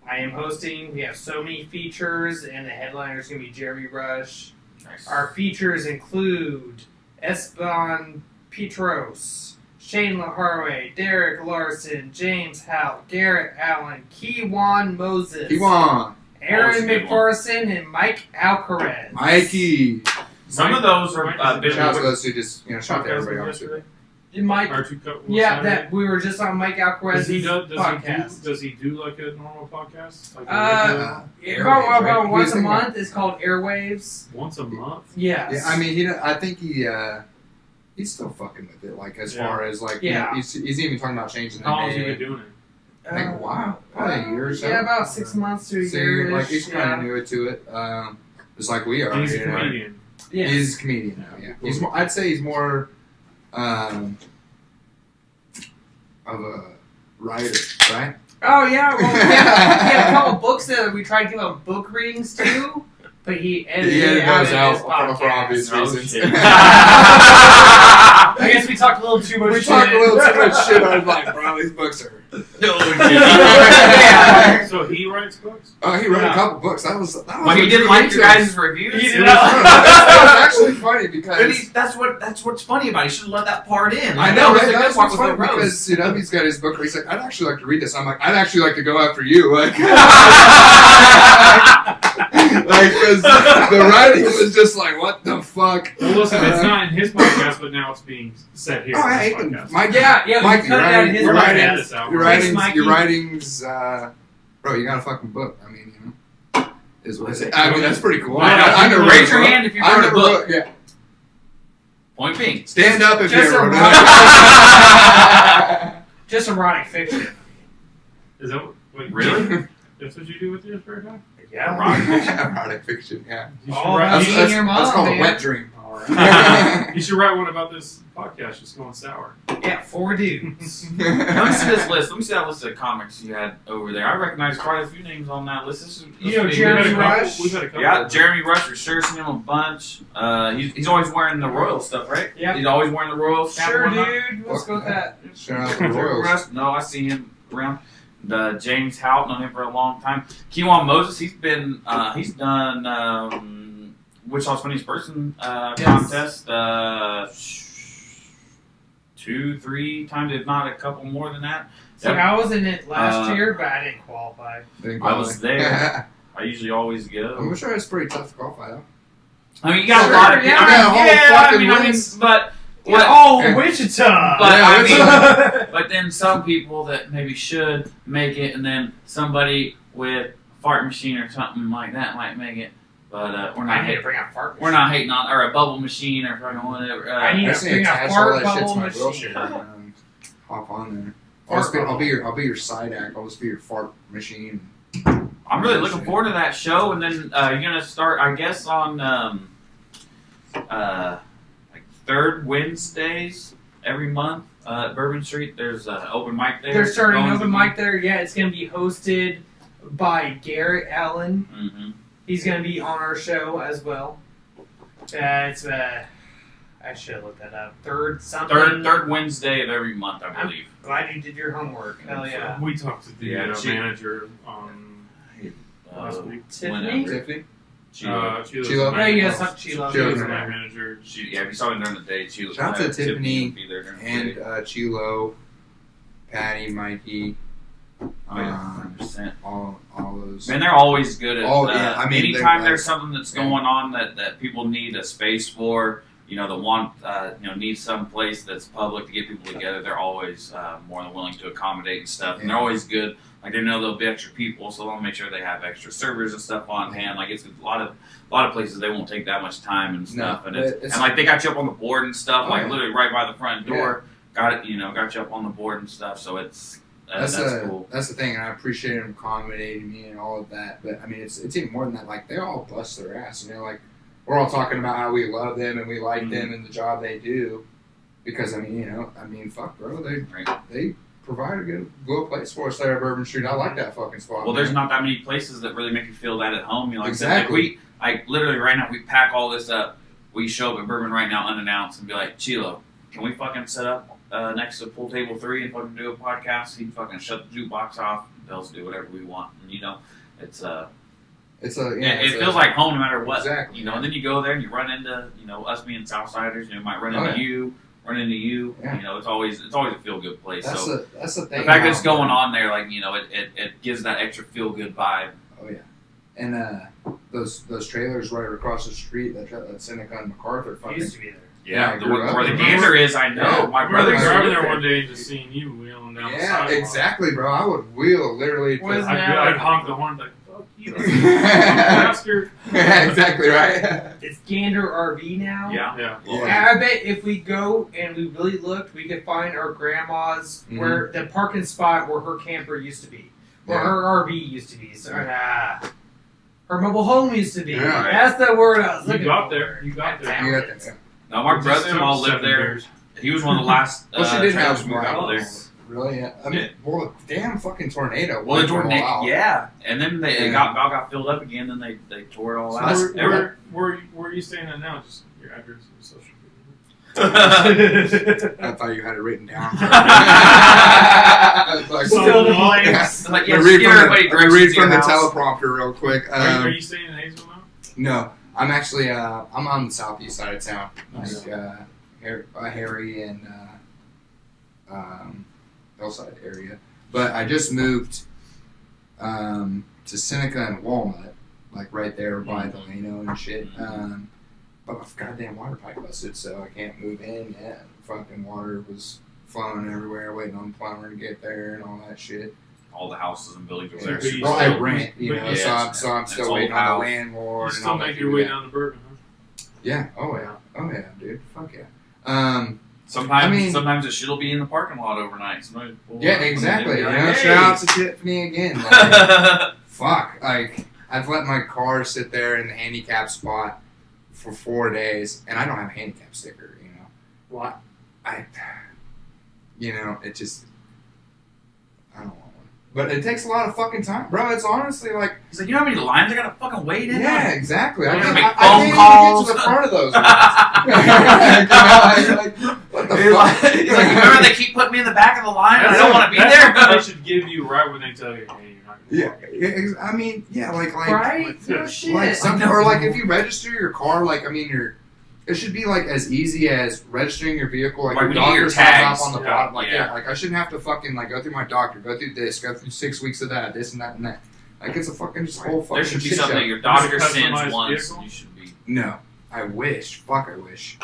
I am hosting. We have so many features, and the headliner is going to be Jeremy Rush. Nice. Our features include Esteban Petros, Shane LaHarway, Derek Larson, James Howe, Garrett Allen, Keywan Moses, Keywan, Aaron Always a good one. McPherson, and Mike Alcaraz. Mikey. Some of those are Mike- big. Shout out to those who just shout to Podcast everybody else. yesterday? Mike, Or two co- yeah, Saturday? that we were just on Mike Alcaraz's podcast. Does he do like a normal podcast? Like a About right? once a He was month. It's called Airwaves. once a month? Yes. Yeah, I mean, I think he's still fucking with it. Like as Yeah. far as like, Yeah. he's even talking about changing the How long has he been name. doing it? I think a while, probably a year or so. Yeah, about 6 months to a So, year. like he's kind of new to it, just like we are. And he's a you know? comedian. Yeah. He's a comedian now. Yeah, he's more. I'd say he's more of a writer, right? Oh yeah, well, he had a couple books that we tried to give him book readings to, but he edited it out those of his for podcast. obvious Oh, reasons. shit. I guess we talked a little too much. We shit. talked a little too much shit. I was like, bro, these books are. Yeah. So he writes books? Oh, he wrote Yeah. a couple books. That was Well, he didn't like your guys' reviews. He It did was- not. That was actually funny But because that's what's funny about it. You should let that part in. I know, That was right? a good That's part what's with funny the because roast. he's got his book. Where he's like, I'd actually like to read this. I'm like, I'd actually like to go after you, like, because the writing was just like, what the fuck? Well, listen, it's not in his podcast, but now it's being said here. Oh, in hey, this podcast. Mike, Yeah, we Mike, cut it out of his your We're not writing, gonna podcast. edit this out. your Thanks, writings, Mikey. your writings, bro, you got a fucking book. I mean, is what it. I mean, that's pretty cool. I never Raise your wrote hand if you I wrote a never book. Yeah, Point being. stand up if Just you a wrote it. Just erotic fiction. Is that what, wait, Really? That's what you do with your spare time? Yeah. Erotic fiction, yeah. You Oh, write, that's- you, and your mom, that's called man. a wet dream. you should write one about this podcast just going sour. Yeah, 4 dudes. Let me see this list. Let me see that list of comics you had over there. I recognize quite a few names on that list. This is, You know, this is- Jeremy We've had a couple- Rush? We've had a couple. Yeah, Jeremy Rush. We've sure seen him a bunch. He's always wearing the Royal stuff, right? Yeah. He's always wearing the Royal cap. Sure, and whatnot. dude. Let's go with that. Shout out to the Jeremy Royals. Rush. No, I see him around. The James Howe, known him for a long time. Keywan Moses. He's done Wichita's Funniest Person contest 2-3 times, if not a couple more than that. See, Yep. I was in it last Uh, year, but I didn't qualify. I was there. I usually always go. I'm sure it's pretty tough to qualify though. I mean, you got Sure, a lot of people. yeah, But Wichita. But Yeah, I Wichita. mean, but then some people that maybe should make it, and then somebody with a fart machine or something like that might make it. But we're I not need to hating. bring out fart. We're not hating on, or a bubble machine or fucking whatever. I need I to just need bring to a attach all fart that shit to bubble my machine. wheelchair and hop on there. Fart I'll be your side act. I'll just be your fart machine. I'm really looking forward to that show, and then you're gonna start, I guess, on like third Wednesdays every month at Bourbon Street. There's an open mic there. They're starting an Going open to mic there. Yeah, it's going to be hosted by Garrett Allen. Mm-hmm. He's going to be on our show as well. It's I should have looked that up. Third Wednesday of every month, I believe. Glad you did your homework. Hell yeah. We talked to the manager last week. Tiffany? Whenever. Tiffany? Chilo. Yeah, you guys talked to Chilo. Chilo's Chilo. my manager. Yeah, if you saw me during the day, Chilo. Shout out to Tiffany would be there during the And day. Chilo, Patty, Mikey, Oh, yeah, 100%. all those. Man, they're always good at. Yeah, I mean, anytime they're there's something that's going on that people need a space for, that want, need some place that's public to get people together, they're always more than willing to accommodate and stuff. And they're always good. Like, they know there'll be extra people, so they'll make sure they have extra servers and stuff on hand. Like, it's a lot of places they won't take that much time and stuff. And like they got you up on the board and stuff, literally right by the front door. Got you up on the board and stuff. So it's that's cool. That's the thing, and I appreciate them accommodating me and all of that. But I mean, it's even more than that. Like, they all bust their ass. Like, we're all talking about how we love them and we like them and the job they do. Because fuck, bro, they provide a good little place for us there at Bourbon Street. I like that fucking spot. Well, there's not that many places that really make you feel that at home. Exactly. Literally right now, we pack all this up. We show up at Bourbon right now unannounced and be like, Chilo, can we fucking set up next to pool table 3 and fucking do a podcast? He'd fucking shut the jukebox off and tell us to do whatever we want. And it feels like home no matter what. Exactly. And then you go there and you run into, us being Southsiders, might run into you. Run into you, it's always a feel good place. That's so that's the thing. the fact that it's going on there, it gives that extra feel good vibe. Oh yeah, and those trailers right across the street that Seneca and MacArthur fucking Used to be there. Yeah, I grew up where the in gander is, I know. Yeah. My Brother brother's driving lived there one day and just seeing you wheeling down the sidewalk. exactly, bro. I would wheel literally. What is I'd honk the horn like, fuck you. Yeah, Bastard. exactly right. It's Gander RV now. Yeah. Yeah. I bet if we go and we really looked, we could find our grandma's where the parking spot where her camper used to be, where her RV used to be. So, her mobile home used to be. Yeah. That's the word I was You looking got for. there. You got there. Found You it. got that. No, my Just brother-in-law lived 7 there. beers. He was one of the last Well, she did trailers have to move out there. Yes. Really? Yeah. I mean, well, damn fucking tornado. Well, the went for a tornado, while. yeah. And then they Yeah. got filled up again, and they tore it all out. So where are you staying at now? Just your address and social media. I thought you had it written down. Like, Still the yeah. blanks. Like, Let yeah, me read give from everybody the, let me directions read to your from the house. teleprompter real quick. Are you staying in Hazel now? No, I'm actually I'm on the southeast side of town, like Harry and Hillside area. But I just moved to Seneca and Walnut, like right there by the Lano and shit. But my goddamn water pipe busted, so I can't move in yet. Fucking water was flowing everywhere, waiting on the plumber to get there and all that shit. All the houses and buildings over there. But you Well, I still- rent, but know, yeah, so I'm it's still old waiting on house. the You landlord and still all that. make your way down to Bourbon, huh? Yeah. Oh yeah, dude. Fuck yeah. Sometimes the shit'll be in the parking lot overnight. Somebody pull Yeah, up and exactly. they'll You be know, like, shout out "Hey." to Tiffany again. Like, fuck. Like, I've let my car sit there in the handicap spot for 4 days, and I don't have a handicap sticker. What? It just. I don't want one. But it takes a lot of fucking time, bro. It's honestly like. He's like, you know how many lines I gotta fucking wait in? Yeah, exactly. I You can't, gotta make I phone can't calls. even get to the front of those. Like, what the He's fuck? like, remember they keep putting me in the back of the line and I don't want to be That's there? what they should give you right when they tell you, hey, you're not going to Yeah, I mean, yeah, like Right? No like shit. like something, or like if you register your car, like I mean, it should be like as easy as registering your vehicle. Like Like your when you get your doctor signs tags. off on the Yeah, bottom. Like yeah. like I shouldn't have to fucking like go through my doctor, go through this, go through 6 weeks of that, this and that and that. Like it's a fucking just whole fucking There should be shit something show. that your daughter Customized sins once. vehicle? You should be. No, I wish. Fuck, I wish.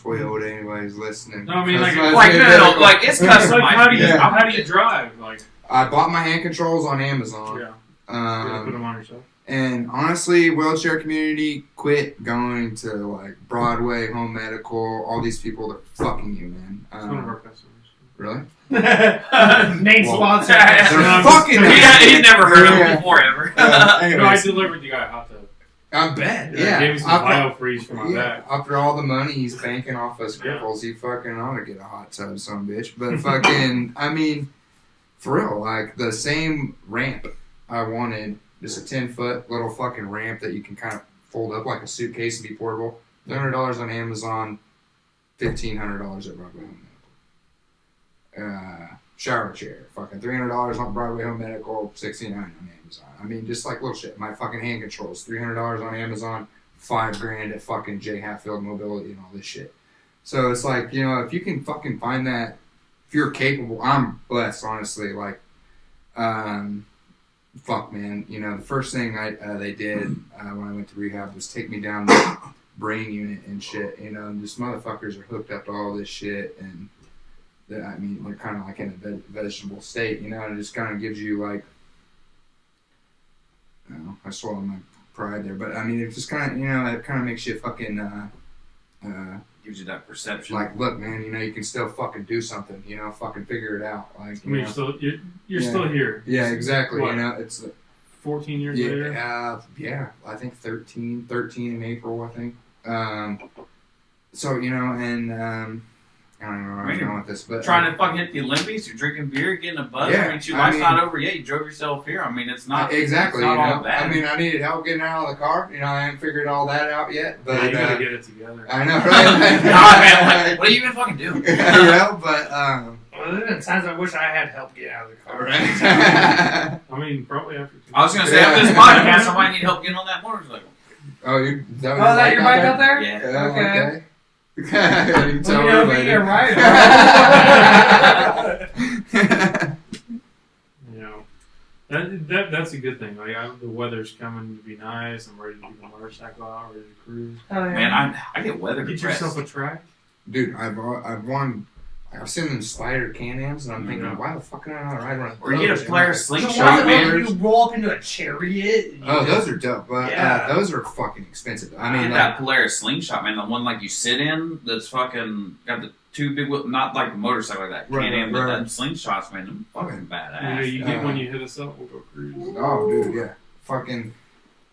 Toyota, anybody's listening. No, I mean, like, Customized Like vehicle. like it's It's customized. like, how do you Yeah. how do you drive? Like, I bought my hand controls on Amazon. yeah, you gotta put Um, them on yourself. and honestly, wheelchair community, quit going to like Broadway, Home Medical, all these people. They're fucking you, man. It's one of our customers. Really? Main Well, sponsor. They're No, fucking. He's never heard of Yeah. it before ever. No, I Anyways, delivered the guy a hot tub. I bet. Gave Yeah. me some bio freeze for my Yeah, back. after all the money he's banking off us cripples, he fucking ought to get a hot tub, some bitch. But fucking, I mean, for real, like the same ramp I wanted, just a 10-foot little fucking ramp that you can kind of fold up like a suitcase and be portable. $300 on Amazon, $1,500 at Broadway Home Medical. Shower chair, fucking $300 on Broadway Home Medical, $69 on Amazon. I mean, just like little shit. My fucking hand controls, $300 on Amazon, $5,000 at fucking J. Hatfield Mobility and all this shit. So it's like, if you can fucking find that, if you're capable, I'm blessed, honestly. Like, fuck, man. The first thing they did when I went to rehab was take me down the brain unit and shit. And just motherfuckers are hooked up to all this shit, and they're kind of like in a vegetable state, and it just kind of gives you like, I swallowed my pride there, but I mean, it just kind of, it kind of makes you fucking, Gives you that perception. like, look, man, you can still fucking do something, fucking figure it out. Like, I mean, you're Yeah. still here. yeah, exactly. What? It's 14 years later. yeah, I think 13 in April, I think. So, and I don't know where I was going with this, but Trying to fucking hit the Olympics, you're drinking beer, getting a buzz. Yeah, I mean, I life's mean- not over yet. You drove yourself here. I mean, it's not exactly. It's not all bad. I mean, I needed help getting out of the car. I haven't figured all that out yet, but Yeah, you gotta get it together. I know, right? Nah, man, what do you even fucking do? But Well, there's been times I wish I had help get out of the car. right. I mean, probably after 2 I was gonna say Yeah. after this podcast, I might need help getting on that motorcycle. Oh, is that Oh, is that your bike out there? Yeah. Yeah, Okay. You can tell Well, me be later. a rider. That's a good thing. Like the weather's coming to be nice. I'm ready to get the motorcycle out, ready to cruise. Man, I get weather Get depressed. yourself a track. Dude, I've seen them Spider Can-Ams, and I'm thinking, Yeah. why the fuck can I not ride one? Or you get a Polaris So slingshot, why the man. hell do you roll up into a chariot? and you Oh, just- those are dope. But Yeah. those are fucking expensive. I mean, get like, that Polaris slingshot, man. The one like you sit in, that's fucking got the two big wheel, not like the motorcycle like that Right, Can-Am, but right. them slingshots, man, them fucking badass. You get when you hit us up, we'll go cruise. oh, dude, yeah, fucking,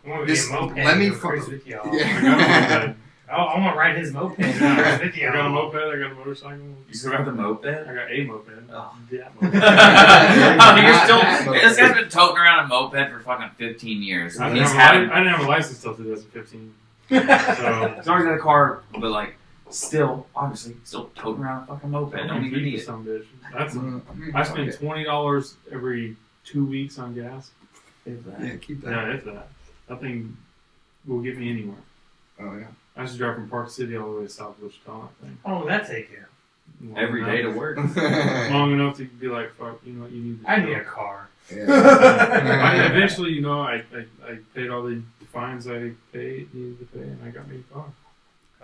I want to Just be a moped. let me and go cruise fuck- with y'all. I got a yeah. moped. Oh, I want to ride his moped. and cruise with I got a y'all. moped. I got a motorcycle. You still have the moped? I got a moped. Oh. Yeah, Oh, moped. you're still. This guy's been toting around a moped for fucking 15 years. I He's didn't had. have a license till 2015. So He's always got a car, but like, still, obviously, still toting around a fucking moped. Don't even need it. some bitch. That's Mm, I spend $20 every 2 weeks on gas. Yeah, keep that. Yeah, if that. That thing will get me anywhere. Oh yeah. I used to drive from Park City all the way to South Wichita, I think. Oh, that take you. Long Every day to enough- work. Long enough to be like, fuck, you know what, you need to I need a car. I eventually, I paid all the fines I needed to pay, and I got me a car.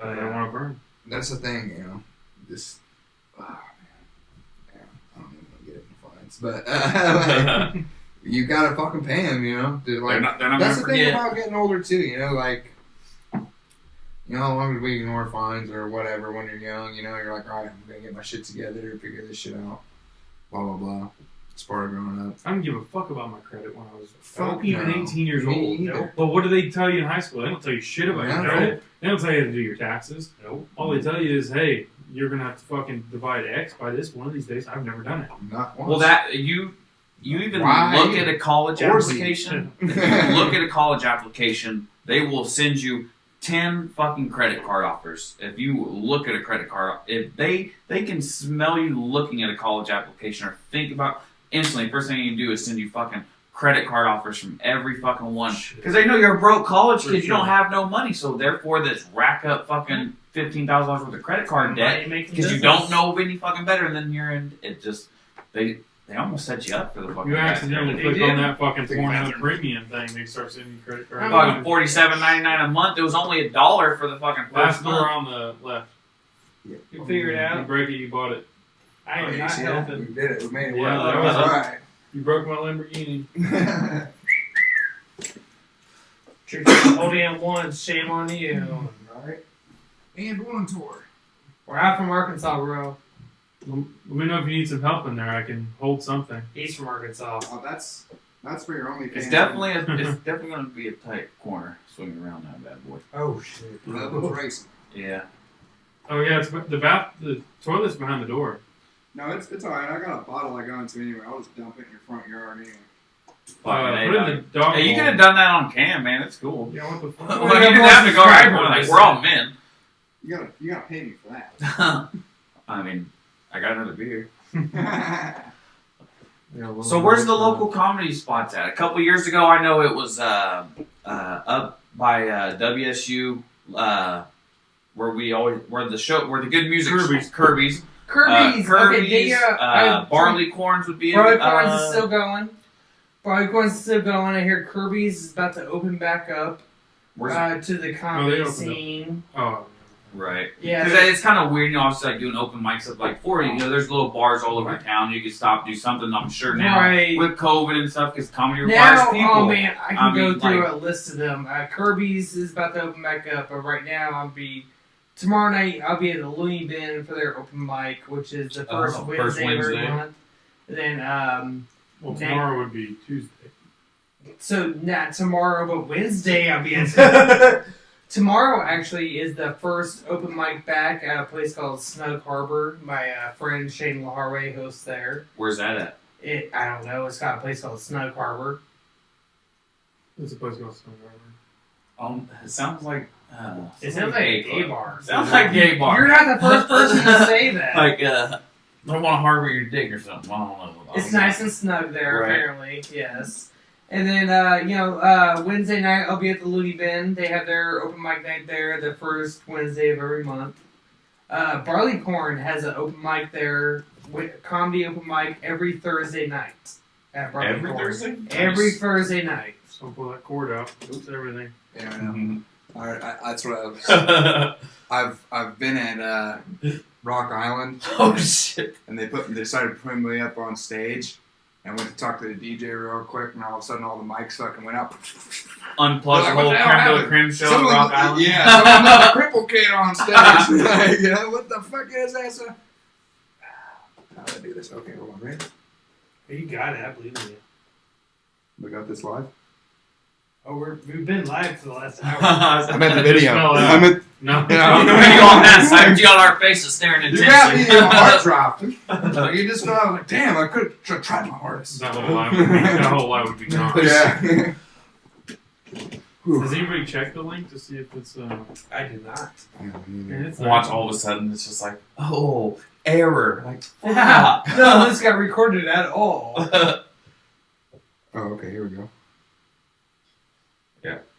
I don't want to burn. That's the thing, just, oh man, yeah, I don't even want to get it in fines, but you gotta fucking pay them, to, like, They're not that's gonna the thing forget. about getting older too, like, how long did we ignore fines or whatever when you're young, you're like, all right, I'm gonna get my shit together, figure this shit out, blah, blah, blah. It's part of growing up. I didn't give a fuck about my credit when I was Fuck even no. 18 years Me old. either. But what do they tell you in high school? They don't tell you shit about your No. credit. They don't tell you how to do your taxes. Nope. All they tell you is, hey, you're going to have to fucking divide X by this one of these days. I've never done it. Not once. Well, that you even Why? look at a college Or Z. application. If you look at a college application, they will send you 10 fucking credit card offers. If you look at a credit card, if they can smell you looking at a college application or think about instantly, first thing you do is send you fucking credit card offers from every fucking one. Because they know you're a broke college kid, you don't have no money, so therefore this rack up fucking $15,000 worth of credit card debt Money making because you business. don't know of any fucking better, and then you're in it. Just they They almost set you up for the fucking. You accidentally They click do. on that fucking Take a Pornhub bathroom. premium thing, they start sending you credit card. Fucking $47.99 a month. It was only $1 for the fucking Last first door month. on the left. You figure it You out. break it, you bought it. I Oh, am you not see that? helping. We did it. We made it Yeah, work. that was All You broke my Lamborghini. right. Trick you whole damn once. Shame on you. All right. And one tour. We're out from Arkansas, bro. Let me know if you need some help in there. I can hold something. He's from Arkansas. Oh, that's for your only. It's definitely going to be a tight corner swinging around that bad boy. Oh shit. Level racing. Yeah. Oh yeah, it's the toilet's behind the door. No, it's alright. I got a bottle I go into anyway. I'll just dump it in your front yard anyway. Fucking A, Put it in the dog. Hey, you bowl. could have done that on cam, man. It's cool. Yeah, what the fuck? Well, you didn't have to go right for it. Like, we're all men. You gotta pay me for that. I mean, I got another beer. Yeah, well, So where's the local comedy spots at? A couple years ago, I know it was up by WSU, where the good music Kirby's. Kirby's. Okay, they, Barley Corns would be. Barley Corns is still going. Barley Corns is still going. I hear Kirby's is about to open back up to the comedy opened up. scene. Oh, right. Yeah. Because it's kind of weird, you know, obviously like doing open mics up like 40, you know, there's little bars all over town. You can stop, do something. I'm sure now Right. with COVID and stuff, because comedy requires Now, people. oh man, I can go mean, through like- a list of them. Kirby's is about to open back up, but right now tomorrow night I'll be at the Looney Bin for their open mic, which is the first Wednesday of every Wednesday. month. Then well, tomorrow would be Tuesday. so not tomorrow, but Wednesday I'll be at. Tomorrow actually is the first open mic back at a place called Snug Harbor. My friend Shane LaHarway hosts there. Where's that at? I don't know. It's got a place called Snug Harbor. It's a place called Stone Harbor. It sounds like. It sounds like a gay bar. Sounds like gay bar. You're not the first person to say that. Like, I don't want to harbor your dick or something. I don't know. It's nice and snug there, Right. apparently. Yes. And then, Wednesday night I'll be at the Looney Bin. They have their open mic night there, the first Wednesday of every month. Barley Corn has an open mic there, comedy open mic every Thursday night. At Barley Every Corn. Thursday? Every Nice. Thursday night. Just don't pull that cord out. Oops, everything. Yeah, I know. Mhm. All right, that's what I've been at Rock Island, Oh, shit. and they decided to put me up on stage. And went to talk to the DJ real quick, and all of a sudden all the mics fucking went up. Unplugged the What whole the hell creme de la happened? creme show at Someone- Rock Island. Yeah, someone got a cripple kid on stage. Like, what the fuck is that? How do I do this? Okay, hold on, ready? You got it, I believe in you. We got this live. Oh, we've been live for the last hour. I meant the video. Smell that. I meant No. The video on that side, you got our faces staring you got me intensely. in my heart dropped. Like, you just felt like, damn, I could have tried my hardest. That whole lie would be gone. Yeah. Does anybody check the link to see if it's I did not. man, it's Watch all of a sudden, it's just like, oh, error. Like, No, this got recorded at all. Oh, okay, here we go.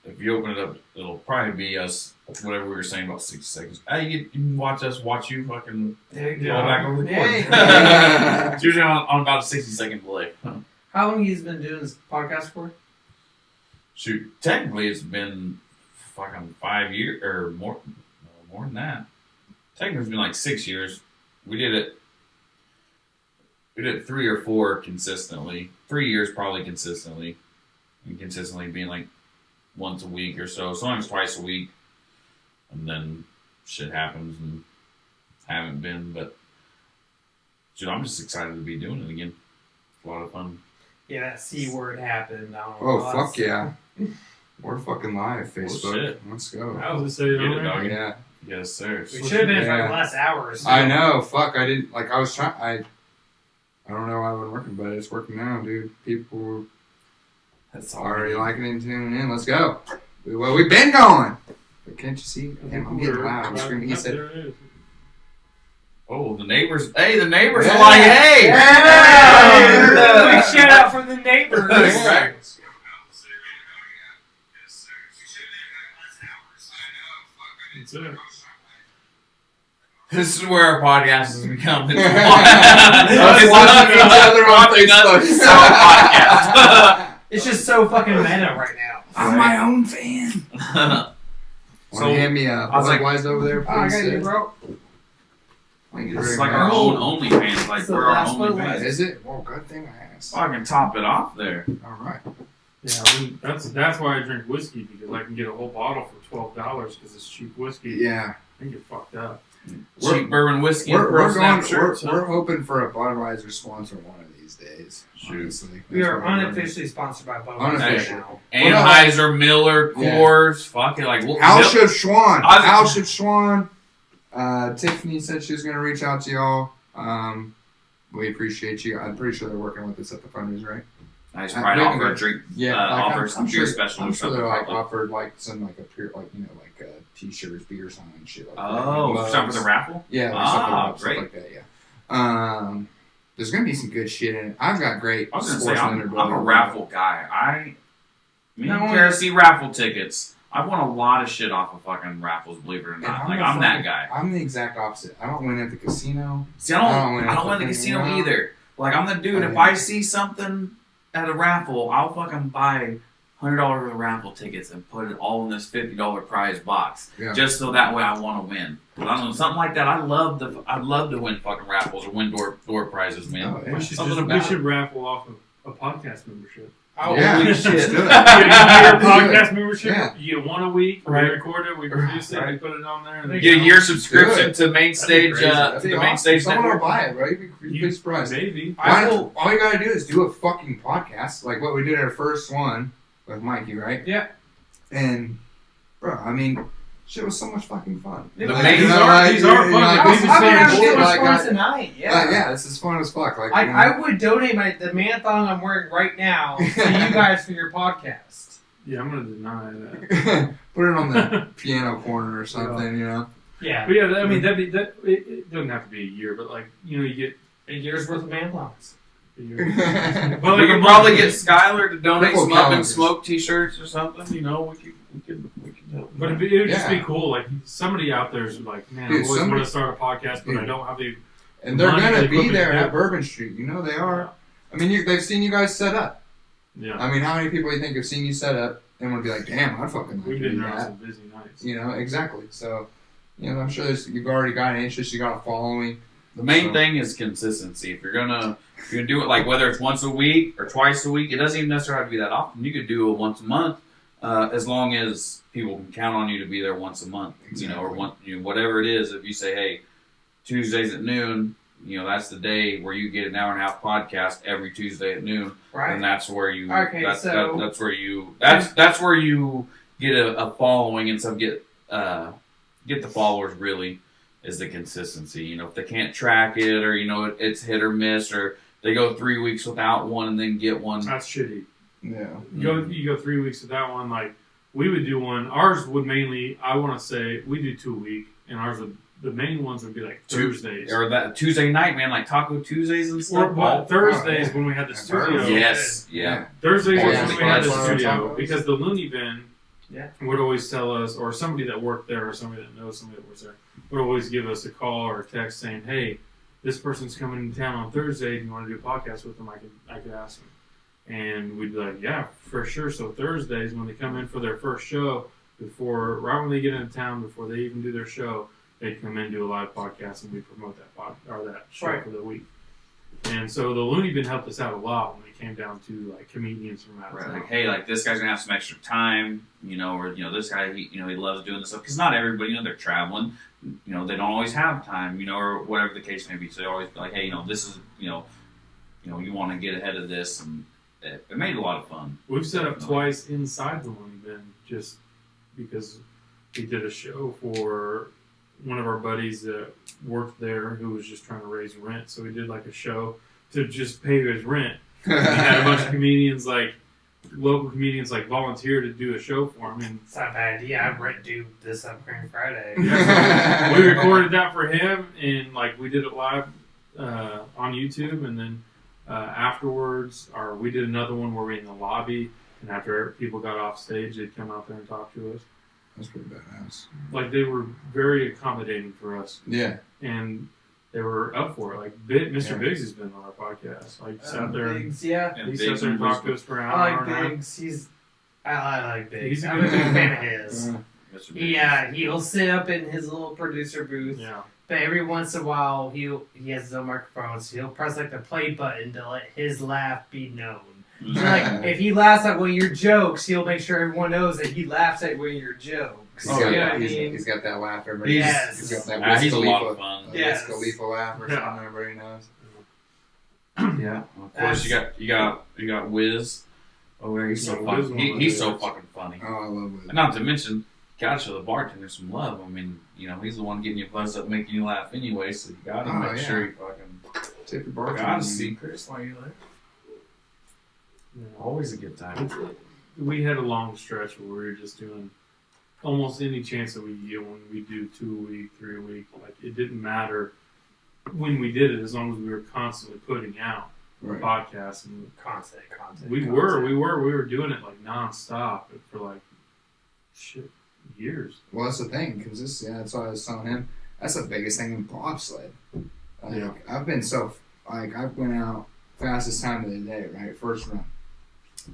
If you open it up, it'll probably be us, whatever we were saying about 60 seconds. Hey, you can watch us, watch you fucking There you go go. back over the Hey. cord. It's usually on about a 60-second delay. How long he's been doing this podcast for? Shoot, technically it's been fucking 5 years, or more than that. Technically it's been like 6 years. We did it 3 or 4 consistently. 3 years probably consistently. And consistently being like once a week or so, sometimes twice a week. And then shit happens and haven't been, but dude, I'm just excited to be doing it again. It's a lot of fun. Yeah, that C word happened. I don't know Oh, what fuck else. yeah. We're fucking live, Facebook. shit. Let's go. I was just saying, Get it, dog. Yeah. Yes, sir. We should have been for Yeah. the last hour or so. I know. Fuck, I didn't, like, I was trying, I don't know why it wasn't working, but it's working now, dude. People That's all. already liking it and tuning in. Let's go. Well, we've been going. But can't you see? Damn, I'm getting loud. I'm screaming. He said, There it is. Oh, the neighbors. Hey, the neighbors Yeah. are like, hey. Yeah. Big shout out from the neighbors. Right. That's it. This is where our podcast has become. It's Us watching each other on watching us Facebook. sell a podcast. It's just so fucking meta right now. I'm my own fan. So, Want to hand me a I was like- Budweiser over there, Oh, I please? got you, bro. Thank you This is very like our much. own OnlyFans. Like, It's the we're our last one OnlyFans. Is it? Well, good thing I asked. Oh, I can top it off there. All right. Yeah, that's why I drink whiskey, because I can get a whole bottle for $12 because it's cheap whiskey. Yeah. I get fucked up. Cheap bourbon whiskey. and We're Pearl going. Snap shirts, We're hoping for a Budweiser sponsor one of these days. Shoot. Honestly. We That's are what we're doing. unofficially sponsored by Budweiser Unofficial. now. Anheuser, Miller, Yeah. Coors, fuck it, like Alship Schwan. I was- Alship Schwan. Tiffany said she was going to reach out to y'all. We appreciate you. I'm pretty sure they're working with us at the funders, right? Nice pride we offer haven't a drink. Yeah. Offer some beer special I'm or sure something. they're like probably. offered like some like a pure like like t-shirts, beer sign and shit like that. Oh, Mugs. something for the raffle. Yeah, like Ah, stuff like that. Yeah. There's gonna be some good shit in it. I've got great. I was gonna say sports I'm memorabilia. a raffle guy. Me No, and Kara see raffle tickets. I've won a lot of shit off of fucking raffles, believe it or And not. I'm Like a I'm that fucking- guy. I'm the exact opposite. I don't win at the casino. See, I don't win at the casino fucking- either. Like I'm the dude. Oh, If yeah. I see something at a raffle, I'll fucking buy $100 of raffle tickets and put it all in this $50 prize box, Yeah. just so that way I want to win. I don't know, something like that. I'd love to win fucking raffles or win door prizes, man. Oh, yeah. We should raffle off a podcast membership. Oh, Yeah, holy let's shit. do it. You get Let's a do podcast it. membership. Yeah. You get one a week. Right. We record it. We produce it. We Right. put it on there. And You Get a then- year subscription Good. to main stage. crazy. To the main stage Someone will network. buy it, right? You'd be surprised. Maybe. I will. All you gotta do is do a fucking podcast, like what we did our first one with Mikey, right? Yeah. And, bro, I mean, shit was so much fucking fun. The Like, main- you know, these are like, fun. you know, We've I been was saying having shit so much like fun that. tonight. Yeah. yeah, this is fun as fuck. Like, you know, I would donate the man thong I'm wearing right now to you guys for your podcast. Yeah, I'm gonna deny that. put it on the piano corner or something, you know. Yeah. But yeah, I mean it doesn't have to be a year, but like you get A year's worth of man thongs. a year. Well, we like could a probably month. get Skylar to donate Triple some Up and calendars. Smoke T-shirts or something. You know, we could help. But it would just Yeah. be cool. Like somebody out there is like, man, Dude, I always somebody- want to start a podcast, but I Dude. don't have the. And they're Money, gonna they be put me there down. at Bourbon Street. You know they are. I mean, they've seen you guys set up. Yeah, I mean, how many people do you think have seen you set up and would be like, damn, I'd fucking like we've to been do there on that. some busy nights. You know, exactly. So, I'm sure you've already got an interest, you got a following. The main So- thing is consistency. If you're gonna do it, like whether it's once a week or twice a week, it doesn't even necessarily have to be that often. You could do it once a month, as long as people can count on you to be there once a month. Or whatever it is. If you say, hey, Tuesdays at noon, that's the day where you get an hour and a half podcast every Tuesday at noon. Right. And that's where you. Okay, that's, so- that's where you. That's where you get a following and some get the followers. Really, is the consistency. If they can't track it, or it's hit or miss, or they go 3 weeks without one and then get one. That's shitty. Yeah. You go 3 weeks without one. Like we would do one. Ours would mainly. I want to say we do 2 a week, and ours would. The main ones would be like Thursdays. Or that Tuesday night, man, like Taco Tuesdays and Or stuff. but Thursdays yeah. when we had the Yeah, studio. Yes, yeah. Thursdays Yeah, was yeah, when we had the yeah. studio Yeah. because the Looney Bin Yeah. would always tell us, or somebody that worked there, or somebody that knows somebody that works there, would always give us a call or a text saying, "Hey, this person's coming to town on Thursday. Do you want to do a podcast with them? I could ask them." And we'd be like, "Yeah, for sure." So Thursdays when they come in for their first show, right when they get into town, before they even do their show, they come in, do a live podcast, and we promote that show Right. for the week. And so the Looney Bin helped us out a lot when it came down to like comedians from out of Right, town. like, hey, like this guy's gonna have some extra time, or this guy, he loves doing this stuff because not everybody, they're traveling, they don't always have time, or whatever the case may be. So they always be like, hey, this is, you want to get ahead of this, and it made a lot of fun. We've set up twice inside the Looney Bin just because we did a show for one of our buddies that worked there who was just trying to raise rent. So we did like a show to just pay his rent. We had a bunch of comedians, like local comedians, like volunteer to do a show for him. And It's not a bad idea. I'd rent do this upcoming Friday. yeah, so we recorded that for him, and like we did it live on YouTube, and then afterwards, we did another one where we were in the lobby, and after people got off stage, they'd come out there and talk to us. That's pretty badass. Like they were very accommodating for us, Yeah. and they were up for it. Like Mr. Yeah. Biggs has been on our podcast. Like sat there, Biggs, yeah. And he Biggs sat there and was talked to us for an I hour. like and a half. Biggs. I like Biggs. He's a I'm a good big dude. fan of his. Mr. Biggs. Yeah, he'll sit up in his little producer booth, Yeah, but every once in a while he has his own microphone, so he'll press like the play button to let his laugh be known. So like if he laughs at one of your jokes, he'll make sure everyone knows that he laughs at one of your jokes. He's Oh, got, you know what I he's, mean? he's got that laugh. Everybody. Yes. He's got that He's a Wiz lot Khalifa. of fun. Yes. Wiz Khalifa laugh or Yeah. something. Everybody knows. Yeah. Of course, you got Wiz. Oh, he's so Yeah, Wiz fun. one of He's the so best. fucking funny. Oh, I love Wiz. And not to mention, gotta show the bartender some love. I mean, he's the one getting you buzzed up, making you laugh anyway. So you gotta Oh, make yeah. sure you fucking Tip your bartender. gotta see Chris while you're there. yeah. Always a good time. We had a long stretch where we were just doing almost any chance that we get when we do 2 a week, 3 a week. Like it didn't matter when we did it as long as we were constantly putting out Right. podcasts. And Content. we were doing it like nonstop for like shit years. Well, that's the thing, because that's what I was telling him. That's the biggest thing in bobsled. Like, Yeah. I've went out fastest time of the day, right? First run.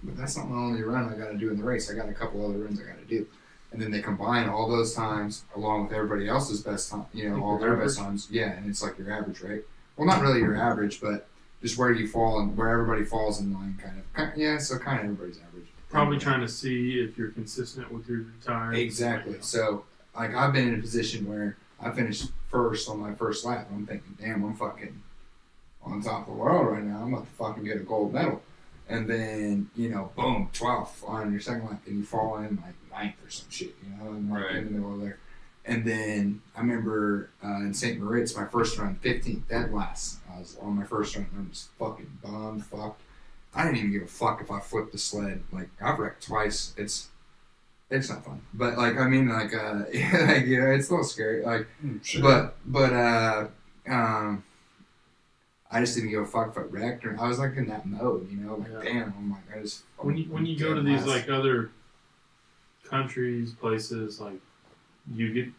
But that's not the only run I got to do in the race. I got a couple other runs I got to do. And then they combine all those times along with everybody else's best time, all their best times. Yeah, and it's like your average, right? Well, not really your average, but just where you fall and where everybody falls in line, kind of. Yeah, so kind of everybody's average. Probably trying to see if you're consistent with your time. Exactly. So, like, I've been in a position where I finished first on my first lap. And I'm thinking, damn, I'm fucking on top of the world right now. I'm about to fucking get a gold medal. And then, boom, 12th on your second lap, and you fall in like 9th or some shit, and like in the middle of there. And then I remember in St. Moritz, my first run, 15th, dead last. I was on my first run, and I'm just fucking bummed, fucked. I didn't even give a fuck if I flipped the sled. Like, I've wrecked twice. It's not fun. But, like, I mean, like, it's a little scary. Like, Sure. but I just didn't give a fuck if I wrecked. Or I was, like, in that mode, like, Yeah. damn, I'm like, I just... When you go to these like other countries, places, like you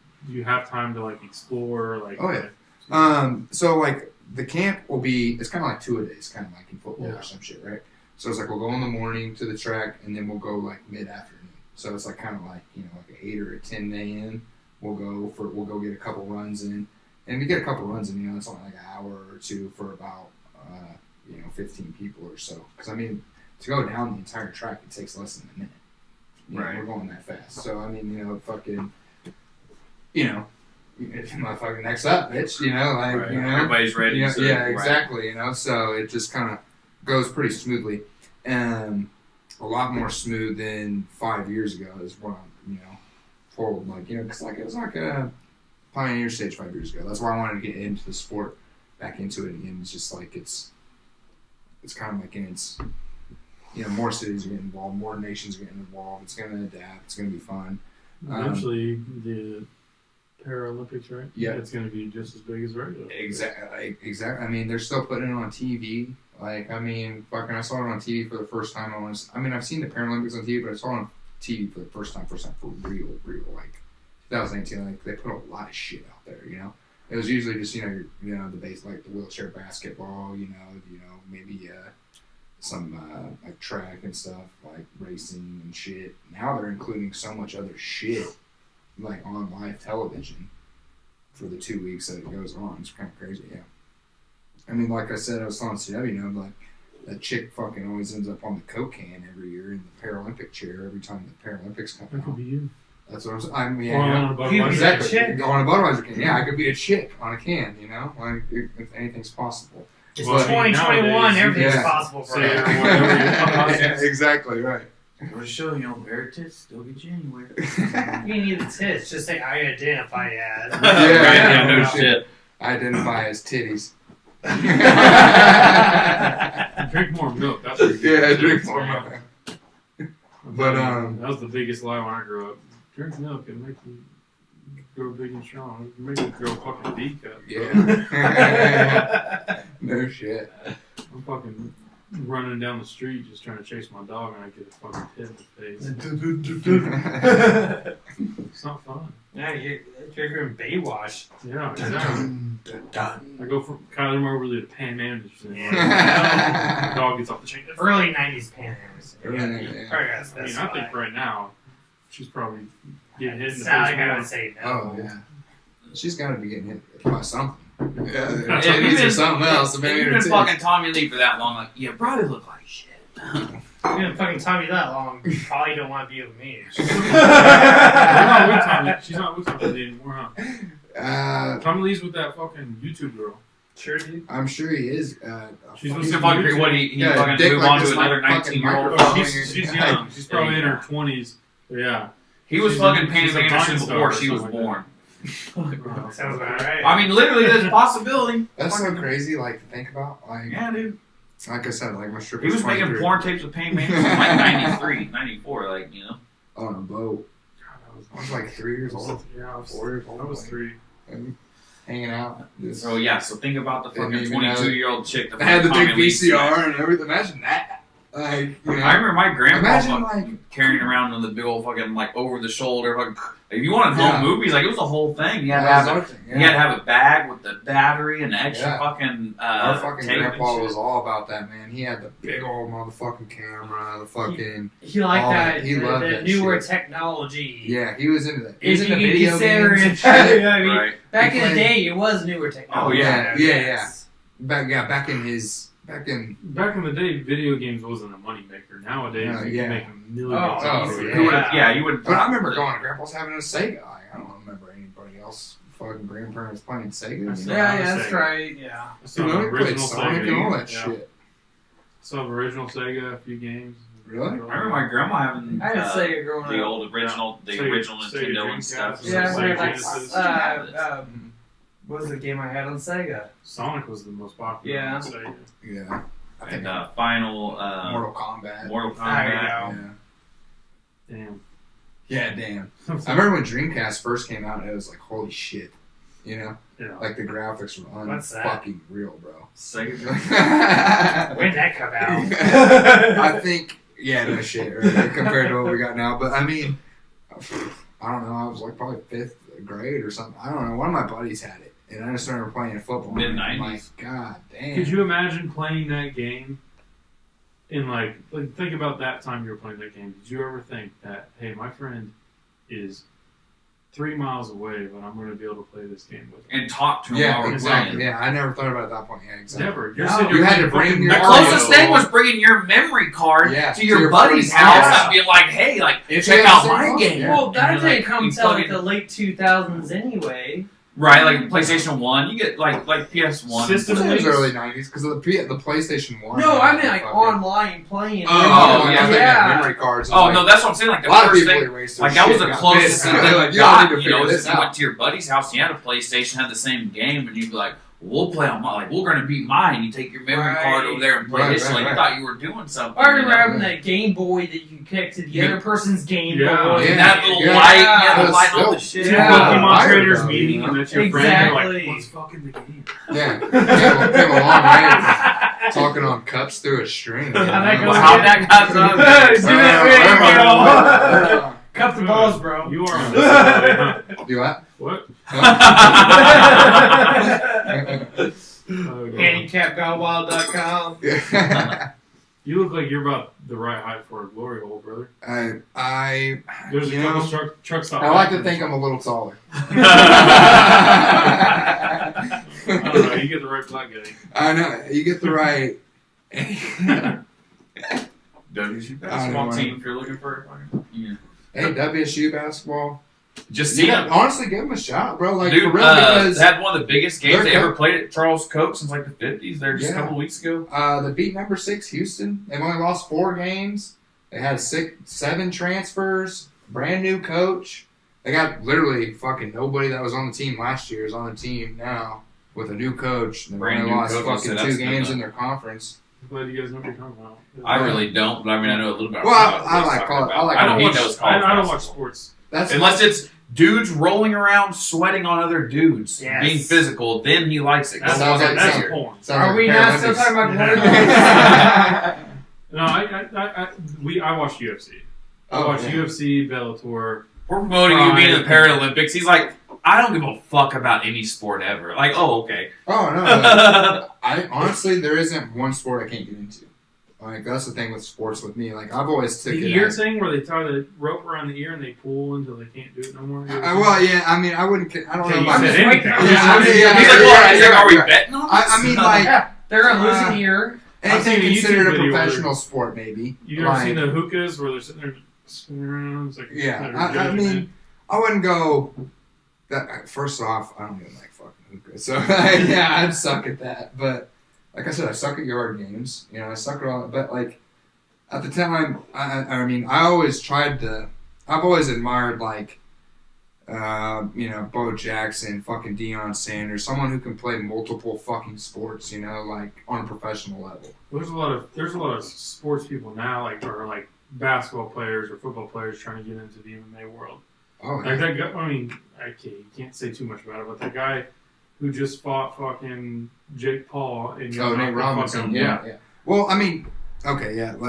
have time to like explore, like. Oh, yeah. So, like, the camp will be, it's kind of like 2 a days, kind of like in football Yeah. or some shit, right? So it's like we'll go in the morning to the track, and then we'll go like mid-afternoon. So it's like kind of like, like an 8 or a 10 a.m. We'll go get a couple runs in. And we get a couple runs in, it's only like an hour or two for about, 15 people or so. Because, I mean, to go down the entire track, it takes less than a minute. Right. We're going that fast. So, I mean, fucking, motherfucking next up, bitch, like, Right. Everybody's ready. Yeah, so, yeah, right. exactly. So it just kind of goes pretty smoothly, and a lot more smooth than 5 years ago is what I'm, told. Like, because like it was like a pioneer stage 5 years ago. That's why I wanted to get into the sport, back into it again. It's just like it's kind of like in its, more cities are getting involved, more nations are getting involved. It's gonna adapt. It's gonna be fun. Eventually, the Paralympics, right? Yeah. It's going to be just as big as regular. Exactly. I mean, they're still putting it on TV. Like, I mean, fucking, I saw it on TV for the first time. I've seen the Paralympics on TV, but I saw it on TV for the first time for real. Like, 2018, like, they put a lot of shit out there, It was usually just, the base, like the wheelchair basketball, maybe some, like, track and stuff, like racing and shit. Now they're including so much other shit, like, on live television for the 2 weeks that it goes on. It's kind of crazy, yeah. I mean, like I said, I was telling CW, like, that chick fucking always ends up on the Coke can every year in the Paralympic chair every time the Paralympics come That could out. be you. That's what I'm saying. I mean, Or yeah, on a Budweiser. You- exactly. chick? On a Budweiser can. Yeah, I could be a chick on a can, Like, if anything's possible. It's Well, I mean, 2021. nowadays, Everything's yeah. possible for Say us. or whatever you want. Yeah, exactly, right. We'll show bare tits, still get you anywhere. You need the tits. Just say I identify as. Yeah, no no shit. I identify as titties. Drink more milk. That's what you Yeah, do. drink more milk. But, that was the biggest lie when I grew up. Drink milk and make you grow big and strong. Make you grow fucking D cup. Yeah. No shit. I'm fucking running down the street just trying to chase my dog and I get a fucking tit in the face. you watch. Yeah, exactly. I go from Kyler Mobley to Pam Anderson. Yeah. The dog gets off the chain. Early 90s Pan Am's. Yeah. I mean, I think right now she's probably getting hit in It's the not face like I more. would say no. Oh yeah. She's got to be getting hit by something. Yeah, Titties or something else. You've Maybe been fucking Tommy Lee for that long. Like, you probably look like shit. You've been fucking Tommy that long. You probably don't want to be with me. She's not with Tommy. She's not with Tommy Lee anymore, huh? Tommy Lee's with that fucking YouTube girl. Sure, dude. I'm sure he is. She's He's with fucking what he Yeah, fucking dick move like on this, to another like, fucking 19-year-old. microphone. She's young. She's probably in her 20s. But yeah. He was She's fucking a- Pam she's a Anderson Vine star before or she was something like born. Sounds about right. I mean, literally, there's a possibility. That's so crazy, like, to think about. Like, Yeah, dude. like I said, like, my He stripper's was making 23. porn tapes with Pam Anderson in like 93, 94, like, you know. On a boat. I was like 3 years old. Yeah, I was 4 years old. I was 3. And hanging out. Just, So, yeah, so think about the Didn't fucking even know. 22-year-old chick. That I had the fucking big Tommy Lee VCR and everything. Imagine that. Like, you know. I remember my grandpa Imagine, fucking carrying around with the big old fucking, like, over the shoulder. Fucking, if you wanted Yeah. home movies, like, it was a whole thing. You had to That was have our a, thing, you had to have a bag with the battery and the extra Yeah. fucking Our fucking tape and grandpa shit. was all about that, man. He had the big old motherfucking camera, the fucking He liked all that. that. He loved the that newer shit. technology. yeah. He was into that. He was If into you can video consider games and it. shit. I mean, Right. back He in the played- day, it was newer technology. Oh, yeah. Yes. Back in Back in the day, video games wasn't a moneymaker. Nowadays, you yeah. can make millions. Oh, easily. yeah. Who would've- yeah, you would. But I remember going to grandpa's having a Sega. I don't remember anybody else fucking grandparents playing Sega. You know? Yeah, that's Sega. right. Yeah. I saw You know, the they played original Sonic Sega. and all that Yeah. shit. Saw the original Sega, a few games. Really? I remember my grandma having I had Sega growing the up. old original, the Sega- original Sega Nintendo and Dreamcast. stuff. Yeah, I Sega had like Genesis. what was the game I had on Sega? Sonic was the most popular. Yeah. on Sega. Yeah. I think And Final Mortal Kombat. Mortal There you Kombat. go. Yeah. Damn. Yeah, damn. I remember when Dreamcast first came out, it was like, holy shit. You know? Yeah. Like, the graphics were What's that? unfucking real, bro. Sega. When did that come out? I think, yeah, no shit, right, compared to what we got now. But, I mean, I don't know. I was like probably 5th grade or something. I don't know. One of my buddies had it. And I just started playing football. Mid-90s. I'm like, God damn. Could you imagine playing that game in like think about that time you were playing that game? Did you ever think that, hey, my friend is 3 miles away, but I'm going to be able to play this game with him? And talk to him while Yeah, we're exactly. playing. Yeah, I never thought about it at that point. Yeah, exactly. Never. You're No. sitting You there had playing to bring fucking your- The Mario. closest thing was bringing your memory card Yeah, to your your buddy's buddy's house house. and being like, hey, like, If check you had out the my same game. phone, Well, that And you're didn't come you till like fucking- the late 2000s anyway. Right, like PlayStation 1, you get like PS1. System It was Links? early 90s because the PlayStation 1. No, I had mean like fucking- online playing. Oh, I yeah. think yeah. memory cards. Oh, no, that's what I'm saying. Like, A the lot of first people thing, erased their like, that was shit, the got closest pissed. thing They're that like, you "Y'all got. need to You know, figure is this you out." went to your buddy's house, you had a PlayStation, had the same game, and you'd be like, we'll play on mine. Like, we're going to beat mine. You take your memory Right. card over there and play Right, this. right, Like, right. you thought you were doing something. I remember you know? having that Game Boy that you connect to the Yeah. other person's Game Yeah. Boy. And Yeah. that little Yeah. light, yeah, That the was light and all the still- shit. Yeah. Pokemon Fire, traders though, meeting, you know? and that's your friend. You're Exactly. like, what's fucking the game? Yeah, came a long way. Talking on cups through a string. How that Well, goes how again. that got done? Do that thing, Cup the balls, bro. You are on this side, huh? Do what? What? Oh, God. HandicapGoWild.com. You look like you're about the right height for a glory hole, brother. I There's a you couple know, truck stop. I like to think I'm a little taller. I don't know. You get the right black guy. I know. You get the right. WSU I basketball don't team if you're looking for it. Yeah. Hey, WSU basketball. Just see them. Honestly, give them a shot, bro. Like, Dude, for real, because they had one of the biggest games they're they ever co- played at Charles Koch since like the 50s. There just a Yeah. couple weeks ago. they beat number 6 Houston. They've only lost 4 games. They had 7 transfers. Brand new coach. They got literally fucking nobody that was on the team last year is on the team now with a new coach. And they've Brand only new lost coach, I fucking said 2 that's games good in their conference. I'm glad you guys know what you're talking about. I really don't, but I mean I know a little bit. Well, about I what he's like talking college- about. I like I know don't he watch, knows college I don't watch basketball. sports. That's Unless it's dudes rolling around sweating on other dudes, Yes. being physical, then he likes it. That's, Go sounds on like and that's figure. porn. sounds Are like we not still Paralympics. talking about Yeah. quarterbacks? I watch UFC. I Oh, watch yeah. UFC, Bellator. We're promoting you being in the Prime. Paralympics. He's like, I don't give a fuck about any sport ever. Like, oh, okay. Oh no, I honestly there isn't one sport I can't get into. Like that's the thing with sports with me. Like I've always took The it ear as, thing where they tie the rope around the ear and they pull until they can't do it no more. well, yeah. I mean, I wouldn't. I don't Okay, know. you I'm said just, anything. yeah, I mean, He's yeah, like, yeah, well, he's yeah, like, are we yeah. betting on this? I mean, like Yeah, they're gonna lose an ear. I've seen anything a considered YouTube a video professional sport, maybe. You ever Like, seen the hookahs where they're sitting there spinning around? It's like, yeah, they're I judging mean, it. I wouldn't go. That first off, I don't even like fucking hookah, so yeah, I'd suck at that. But like I said, I suck at yard games. You know, I suck at all. But like at the time, I mean, I always tried to. I've always admired like, Bo Jackson, fucking Deion Sanders, someone who can play multiple fucking sports. You know, like on a professional level. There's a lot of sports people now, like basketball players or football players trying to get into the MMA world. Oh, Like that guy, I mean, you can't say too much about it, but that guy who just fought fucking Jake Paul and Nate Robinson. fucking, Yeah. Well, I mean, okay, yeah. And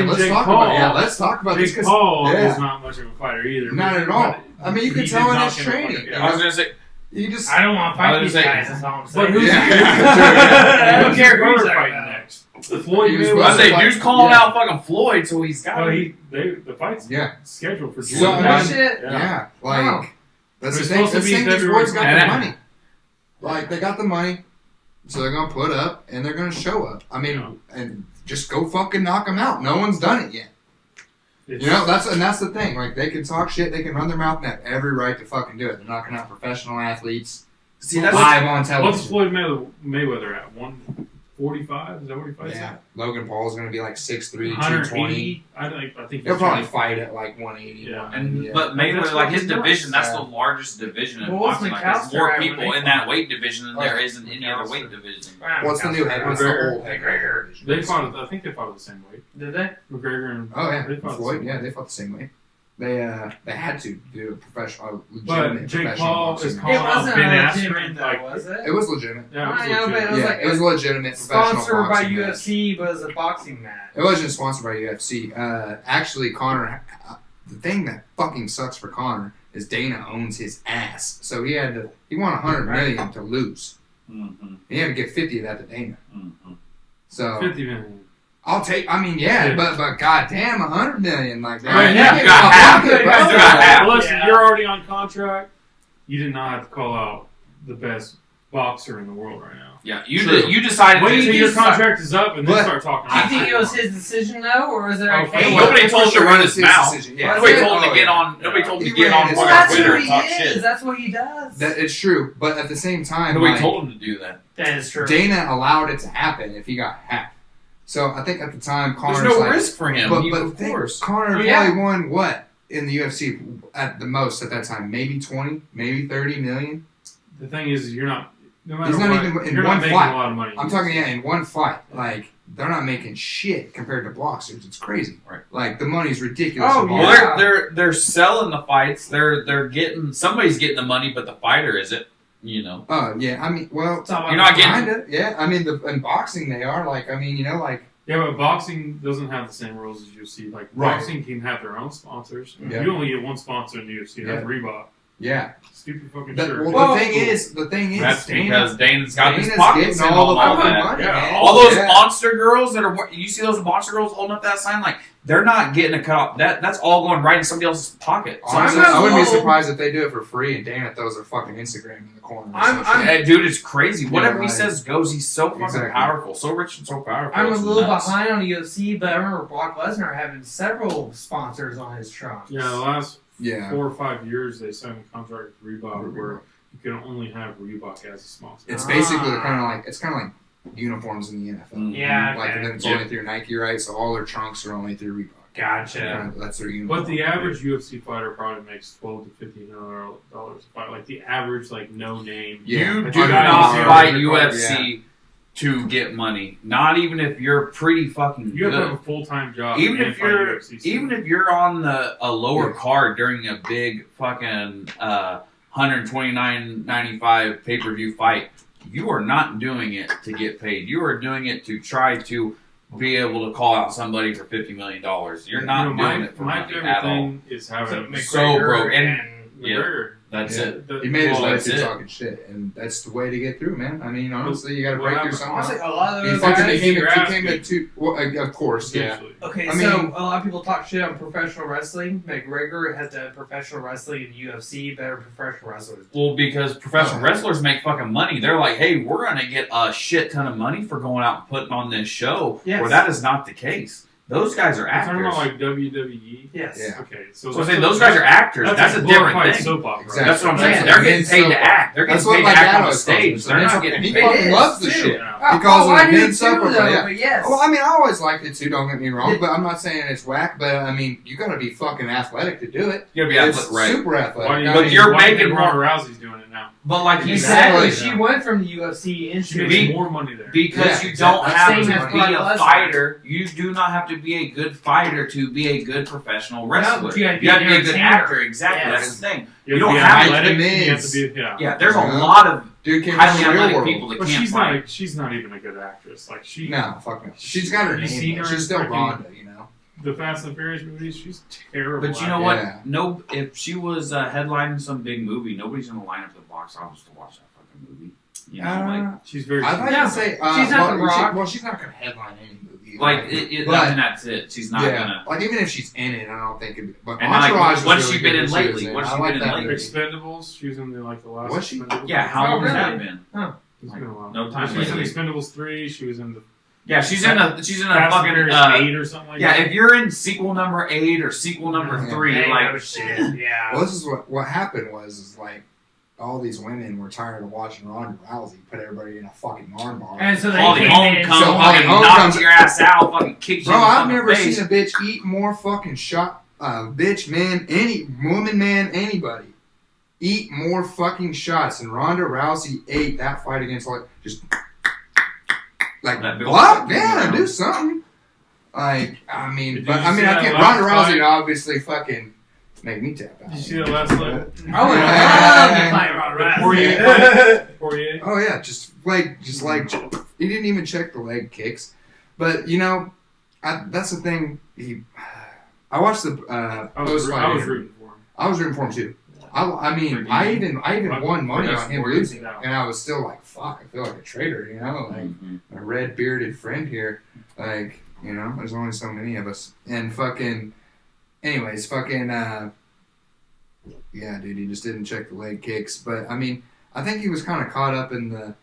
Let's Jake talk Paul- about it. Yeah, let's talk about this. Jake 'Cause- Paul yeah. is not much of a fighter either. Not but- at all. but I mean, you can he tell did in knock his him training. fucking- I was gonna say, You just. I don't want to fight I was these gonna say- guys. That's all I'm But saying. who's Yeah. I don't care who's brother there. fighting next? Floyd He was I Mayweather. was say, dude's calling Yeah. out fucking Floyd, so he's got. Oh, the fight's Yeah. scheduled for June. So, I No mean, shit. Yeah, like Wow. that's the It's thing. supposed to This be thing, these February boys got the 20th. money. Like they got the money, so they're gonna put up and they're gonna show up. I mean, and just go fucking knock them out. No one's done it yet. It's- You know, that's the thing. Like they can talk shit, they can run their mouth, and have every right to fucking do it. They're knocking out professional athletes See, that's live on What's television. Floyd Mayweather at? 145? Is that what he fights Yeah, at? Logan Paul's gonna be like 6'3", 220. 180? I think He'll he's probably trying- fight at like 180. Yeah. And yeah. but Mayweather, That's like his fucking nuts. division, that's Yeah. the largest division in What was boxing. Like, there's McAllister more at when people they in that fought? weight division than Oh, there yeah. is in any other McAllister. weight division. What's the new head? What's the McGregor. old head? McGregor. They fought. I think they fought at the same weight. Did they? McGregor and Oh yeah, They fought the Floyd. same Yeah, way. they fought the same way. They had to do a professional, but legitimate Jake professional Paul boxing is match. calling It out wasn't Ben legitimate Askren. though, Like, was it? It was legitimate. yeah, I it know, was but legit. it was Yeah, like it was a legitimate professional sponsored by boxing match. UFC, but it was a boxing match. It wasn't sponsored by UFC. Actually, Connor. The thing that fucking sucks for Connor is Dana owns his ass, so he won $100 million to lose. Mm-hmm. He had to give 50 of that to Dana. Mm-hmm. So 50 million. I'll take. I mean, yeah, Yeah. but goddamn, $100 million like that. Right, yeah, you you got got half. half. You got half. Well, listen, Yeah. you're already on contract. You did not have to call out the best boxer in the world right now. Yeah, True. you decided. Wait to till your decide- contract is up and then But- start talking. Do you shit. think it was his decision though, or is there a Okay, case? well, Nobody told him to run his mouth. Yeah. Nobody Yeah. told him Oh, to get yeah. on. Nobody told him He to get ran on his- Well, fucking that's Twitter who and he talk is. shit. That's what he does. That it's true, but at the same time, Nobody like, told him to do that. That is true. Dana allowed it to happen if he got hacked. So I think at the time, Connor's There's no like, risk for him. But of think, course. Connor Oh, yeah. probably won what in the UFC at the most at that time? Maybe 20, maybe 30 million. The thing is, you're not. No matter He's not what, even in you're one not making fight. a lot of money. I'm talking in one fight. Like they're not making shit compared to boxers. It's crazy. Right. Like the money's ridiculous. Oh, in yeah. boxing. Well, they're selling the fights. They're getting somebody's getting the money, but the fighter isn't. You know. Oh yeah. I mean, well, It's all You're not getting- kinda. Yeah. I mean, in boxing they are like. I mean, like. Yeah, but boxing doesn't have the same rules as UFC. Like Right. boxing can have their own sponsors. Yeah. You only get one sponsor in the UFC. That's Yeah. Reebok. Yeah. Stupid fucking That, shirt. well, Well, the thing is, That's Dana- because Dana's got his Dana's pockets getting and all the all fucking that. money. Yeah. man. All those Yeah. monster girls that are, you see those monster girls holding up that sign, like they're not getting a cut off. That's all going right in somebody else's pocket. So Honestly, I'm not I wouldn't be low. surprised if they do it for free and Dana throws their fucking Instagram in the corner. or I'm- some shit. that dude is crazy. Whatever he right. says goes. He's so fucking Exactly. powerful, so rich and so powerful. I'm a It's little nuts. behind on UFC, but I remember Brock Lesnar having several sponsors on his trunks. Yeah, the last Yeah. 4 or 5 years they signed a contract with Reebok where you can only have Reebok as a sponsor. It's basically Ah. kind of like uniforms in the NFL. Mhm. Yeah, Like okay. and then it's Yeah. only through Nike, right? So all their trunks are only through Reebok. Gotcha. That's their uniform. But the average UFC fighter probably makes $12 to $1,500 a fight. Like the average, like no name. Yeah. You Like, do the guy not who's fight here, UFC to get money. Not even if you're pretty fucking You have to good. have a full time job. Even and if fight you're UFC still. even if you're on a lower Yeah. card during a big fucking $129.95 pay-per-view fight, you are not doing it to get paid. You are doing it to try to be able to call out somebody for $50 million. You're not You know, doing it for my money favorite at all. thing is So having McGregor So broke. And- McGregor. That's Yeah. it. He made his Well, way that's through it. talking shit, and that's the way to get through, man. I mean, honestly, you got to What break through happened? somehow. Honestly, a lot of He those fucking guys. came your to ass came beat. to well, of course, yeah. Eventually. Okay, I so mean- a lot of people talk shit on professional wrestling. McGregor has done professional wrestling in UFC better than professional wrestlers. Well, because professional wrestlers make fucking money. They're like, hey, we're going to get a shit ton of money for going out and putting on this show. Yes. Where that is not the case. Those guys are You're talking actors. about like WWE. Yes. Yeah. Okay, so So I'm saying those guys are actors. That's a different glorified thing. soap opera. Exactly. That's what I'm saying. Yeah. They're getting paid to Soap act. They're That's getting what paid my to act dad on the always calls stage. it. They're It's not okay. getting He paid. fucking It loves the is, shit. Yeah. He calls I it do men's too, soap opera. though, Yeah. but yes. Well, I mean, I always liked it too. Don't get me wrong, but I'm not saying it's whack. But I mean, you got to be fucking athletic to do it. You gotta be It's athletic, right? super athletic. Why do you I But think, you're why do you making think Ronda Rousey's doing it now? But like you Exactly. said, She went from the UFC She into makes more money there. because Yeah, you don't exactly. have Same to as be Brock a Lesnar. fighter. You do not have to be a good fighter to be a good professional wrestler. but you gotta be You have to an be a good entertainer. actor. Exactly. Yes. That's the thing. You You don't be have to athletic. be You have Miz. to be, yeah. Yeah, there's a Yeah. lot of Dude came highly from the real athletic world. people that But can't she's fight. not. She's not even a good actress. Like she. No, fuck no. She's got her You seen name. her Though. She's in still freaking- Ronda, you know. The Fast and Furious movies. She's terrible. But you know at what? Yeah. No, if she was headlining some big movie, nobody's gonna line up to the box office to watch that fucking movie. You know, it. She's very. I'd like Yeah. to say She's not The Rock. well, she's not going to headline any movie. like it, But- I mean, that's it. She's not yeah, gonna. like even if she's in it, I don't think. But And, like, Entourage was what's really she been good in that she lately? was What's I she like been in that lately? movie. Expendables. She was in the last. Was she? Expendables. Yeah, how Oh, long has really? that been? It's been a while. No time She was in lately. Expendables 3. She was in the Yeah, she's in a Fast and fucking Furious 8 or something like yeah. that. If you're in sequel number 8 or sequel number Yeah. 3, Hey, like no shit. Yeah. Well, this is what happened is like all these women were tired of watching Ronda Rousey put everybody in a fucking armbar. And so they Holly came Holm in. comes, So Holly fucking Holm knocks comes- your ass out, fucking kicks you Bro, in the I've fucking never face. seen a bitch eat more fucking shot. Bitch, man, any woman, man, anybody eat more fucking shots than Ronda Rousey ate that fight against like just like That big what? old Yeah, fucking do something. Like I mean, Did but you I mean, see I that can't. last Ronda Rousey fight? obviously fucking make me tap out. Did you see that last leg? I would love to fight Ronda Rousey. Poirier. Oh yeah, just like he didn't even check the leg kicks, but you know, that's the thing. I watched the I was post-fight interview. rooting for him. I was rooting for him too. I mean, I even won money on him losing, and I was still like, fuck, I feel like a traitor, you know, like a red bearded friend here, like you know, there's only so many of us, and fucking, anyways, fucking, yeah, dude, he just didn't check the leg kicks, but I mean, I think he was kind of caught up in the.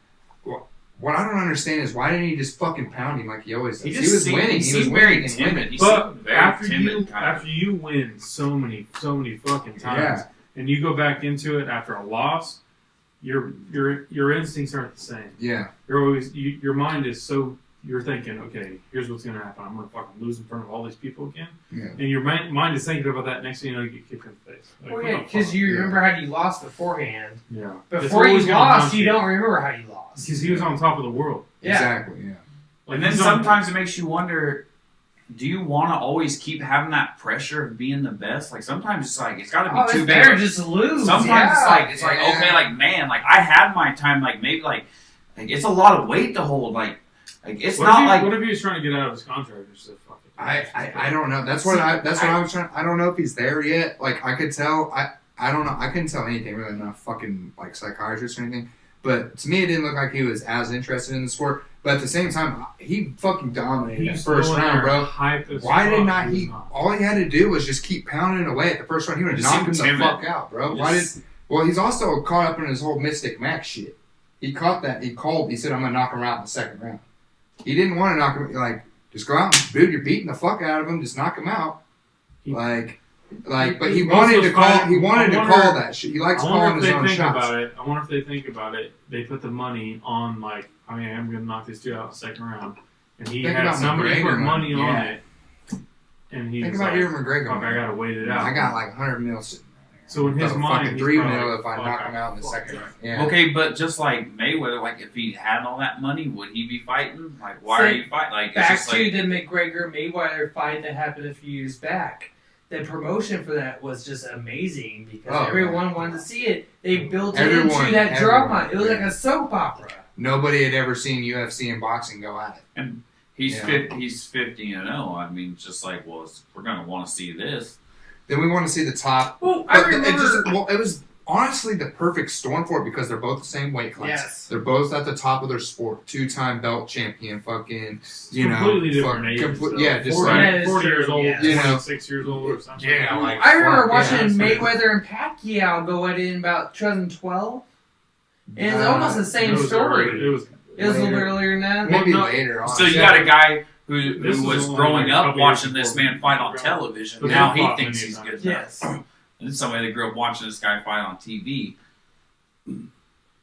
What I don't understand is why didn't he just fucking pound him like he always does? He He just was seemed, winning. He He was seemed very winning and winning. timid. He But seemed very after timid, kind of. you win so many fucking times, Yeah. and you go back into it after a loss, your instincts aren't the same. Yeah. You're always your mind is so you're thinking, okay, here's what's gonna happen. I'm gonna fucking lose in front of all these people again, Yeah. and your mind is thinking about that. Next thing you know, you get kicked in the face. Like, Well, what yeah, the because fuck? you remember how you lost beforehand. Yeah. Before you lost, you don't remember how you lost. Because he was on top of the world. Yeah. Exactly. Yeah. Like, And then he's on- sometimes it makes you wonder, do you want to always keep having that pressure of being the best? Like sometimes it's like, it's got to be Oh, too it's big. better just to lose. Sometimes yeah. it's like, Yeah. okay, like, man, like I had my time, like maybe like it's a lot of weight to hold. Like it's what not if like what if he was trying to get out of his contract and just said, fuck it. I don't know. That's what I was trying. I don't know if he's there yet. Like I could tell. I don't know. I couldn't tell anything really. I'm not a fucking like psychiatrist or anything. But to me, it didn't look like he was as interested in the sport. But at the same time, he fucking dominated that He's first going round, there bro. hype as Why did fuck. not He's he? not. All he had to do was just keep pounding away at the first round. He would have Just knocked him seemed the timid. fuck out, bro. Just- Well, he's also caught up in his whole Mystic Max shit. He caught that. He said, "I'm gonna knock him out in the second round." He didn't want to knock him. Like, just go out, and dude. You're beating the fuck out of him. Just knock him out. But he wanted to call. He wanted to call that shit. He likes I wonder calling if his they own think shots. about it. I wonder if they think about it. They put the money on like, I mean, I'm gonna knock these two out in the second round, and he Think had about somebody McGregor, put money on yeah. it, and he Think was about like, Ewan McGregor. fuck, I gotta wait it out. I got like 100 mil sitting there. So in his Fucking mind, he's 3 probably mil like, if I fuck, knock him out in the fuck second it. round. Yeah. okay, but just like Mayweather, like if he had all that money, would he be fighting? Like why are you fighting? Like it's Back just to like the McGregor Mayweather fight that happened a few years back. The promotion for that was just amazing because Oh, everyone yeah. wanted to see it. They built it Everyone- into that everyone, drama. It was like yeah. a soap opera. Nobody had ever seen UFC and boxing go at it. he's Yeah. he's 50-0. I mean, just like we're gonna want to see this. Then we want to see the top. Well, I But remember. it was honestly the perfect storm for it because they're both the same weight class. Yes. They're both at the top of their sport. 2-time belt champion. Fucking, you know. Completely different ages. Yeah, just 40, like. that is 40 years true, old, yes. You know. 26 years old or something. Yeah, like. I remember fuck, watching yeah, Mayweather and Pacquiao go at it in about 2012. And it's Uh, almost the same story. It was It was a little bit later. earlier than that. Maybe no, later on. So you got a guy who This was is only growing like a up couple watching years this before man fight on we- television. But Now they he fought thinks many he's times. good. Yes. And this is somebody that grew up watching this guy fight on TV.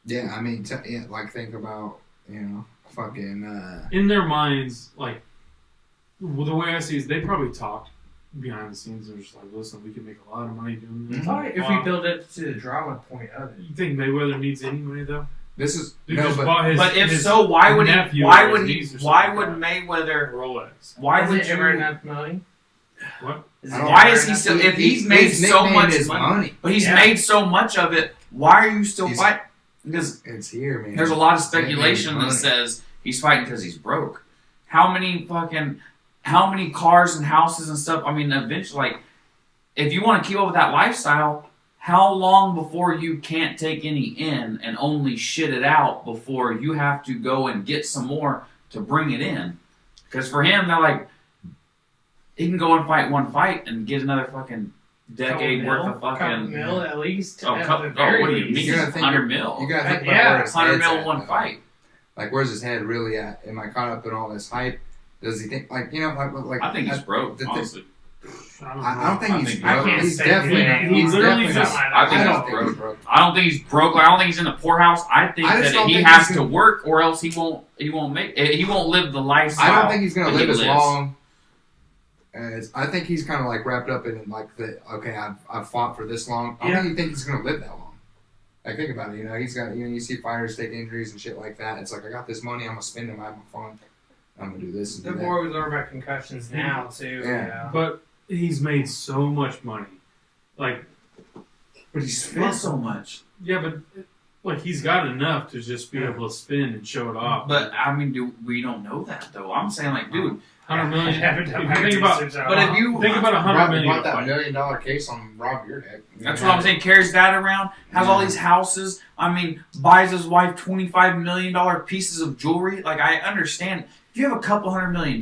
Yeah, I mean, yeah, like think about, you know, fucking. in their minds, like, well, the way I see it is they probably talked behind the scenes. They're just like, listen, we can make a lot of money doing this. Oh, if we build it to the drama point of it. You think Mayweather needs any money, though? This is Dude no, just but bought his, But if his so, why would he? nephew Why or would his he? niece or Why something would like Mayweather? Rolex. Why Is would it ever you? enough money? What? Is I it don't- Why ever is he enough still? money? If he's made his so nickname much is money, but he's Yeah. made so much of it, why are you still He's- fighting? Because it's here, man. there's a lot of His nickname is speculation that money. says he's fighting because he's broke. How many cars and houses and stuff? I mean, eventually, like, if you want to keep up with that lifestyle, how long before you can't take any in and only shit it out before you have to go and get some more to bring it in? Because for him, they're like, he can go and fight one fight and get another fucking decade worth of Couple fucking. mil at least. Oh, at couple, the very what do you least. mean? You gotta think- 100 mil. You gotta think about Yeah, where his 100 head's mil at, one though. fight. Like, where's his head really at? Am I caught up in all this hype? Does he think, like, you know, like I think he's broke, the- honestly. I don't think I he's think- I broke. can't He's say definitely, anything. he's Literally definitely just- not. I think I he's don't think he's broke. I don't think he's broke. I don't think he's in the poorhouse. I think I just that don't he think has he's to gonna- work, or else he won't live the lifestyle. I don't think he's gonna that he live as lives. long as I think he's kind of like wrapped up in like the okay, I've fought for this long. I don't think he's gonna live that long. Like think about it, you know, he's got you see fighters take injuries and shit like that. It's like I got this money, I'm gonna spend it, I'm having fun. I'm gonna do this and The do that. more we learn about concussions now, too. Yeah. Yeah. But he's made so much money. Like, But he's spent so much. yeah, but like he's got enough to just be able to spin and show it off. But I mean, we don't know that though. I'm saying like, dude. 100 million. Haven't If done you my think about, research at But all. if you think about 100 million. Bought that fight. $1 million case on Rob Beardhead. That's what I'm saying. Carries that around. Has all these houses. I mean, buys his wife $25 million pieces of jewelry. Like I understand. If you have a couple $100 million,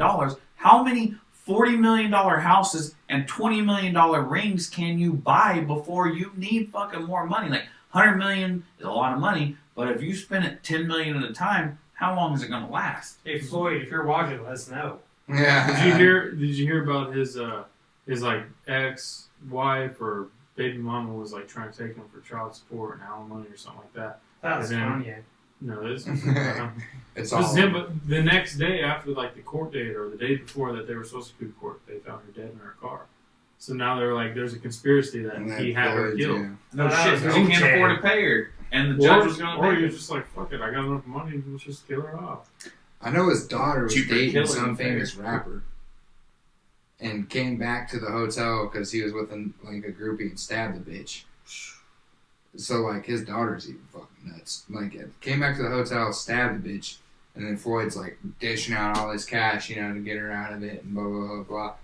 how many $40 million houses and $20 million rings can you buy before you need fucking more money? Like $100 million is a lot of money, but if you spend it $10 million at a time, how long is it going to last? Hey, Floyd, if you're watching, let us know. Yeah. Did you hear about his like ex-wife or baby mama was like trying to take him for child support and alimony or something like that? That was And then- Kanye. No, this It's this all is him. But the next day after like the court date or the day before that they were supposed to go to court, they found her dead in her car. So now they're like, there's a conspiracy that And he then had her Floyd, killed. yeah. No that shit, was because he can't OJ. afford to pay her. And the judge was going to or pay you're her. just like, fuck it, I got enough money, let's just kill her off. I know his daughter was Cheaper dating killing some than famous rapper, and came back to the hotel because he was with like a groupie and stabbed the bitch. So like his daughter's even fucking nuts. Like came back to the hotel, stabbed the bitch, and then Floyd's like dishing out all this cash, you know, to get her out of it and blah blah blah blah.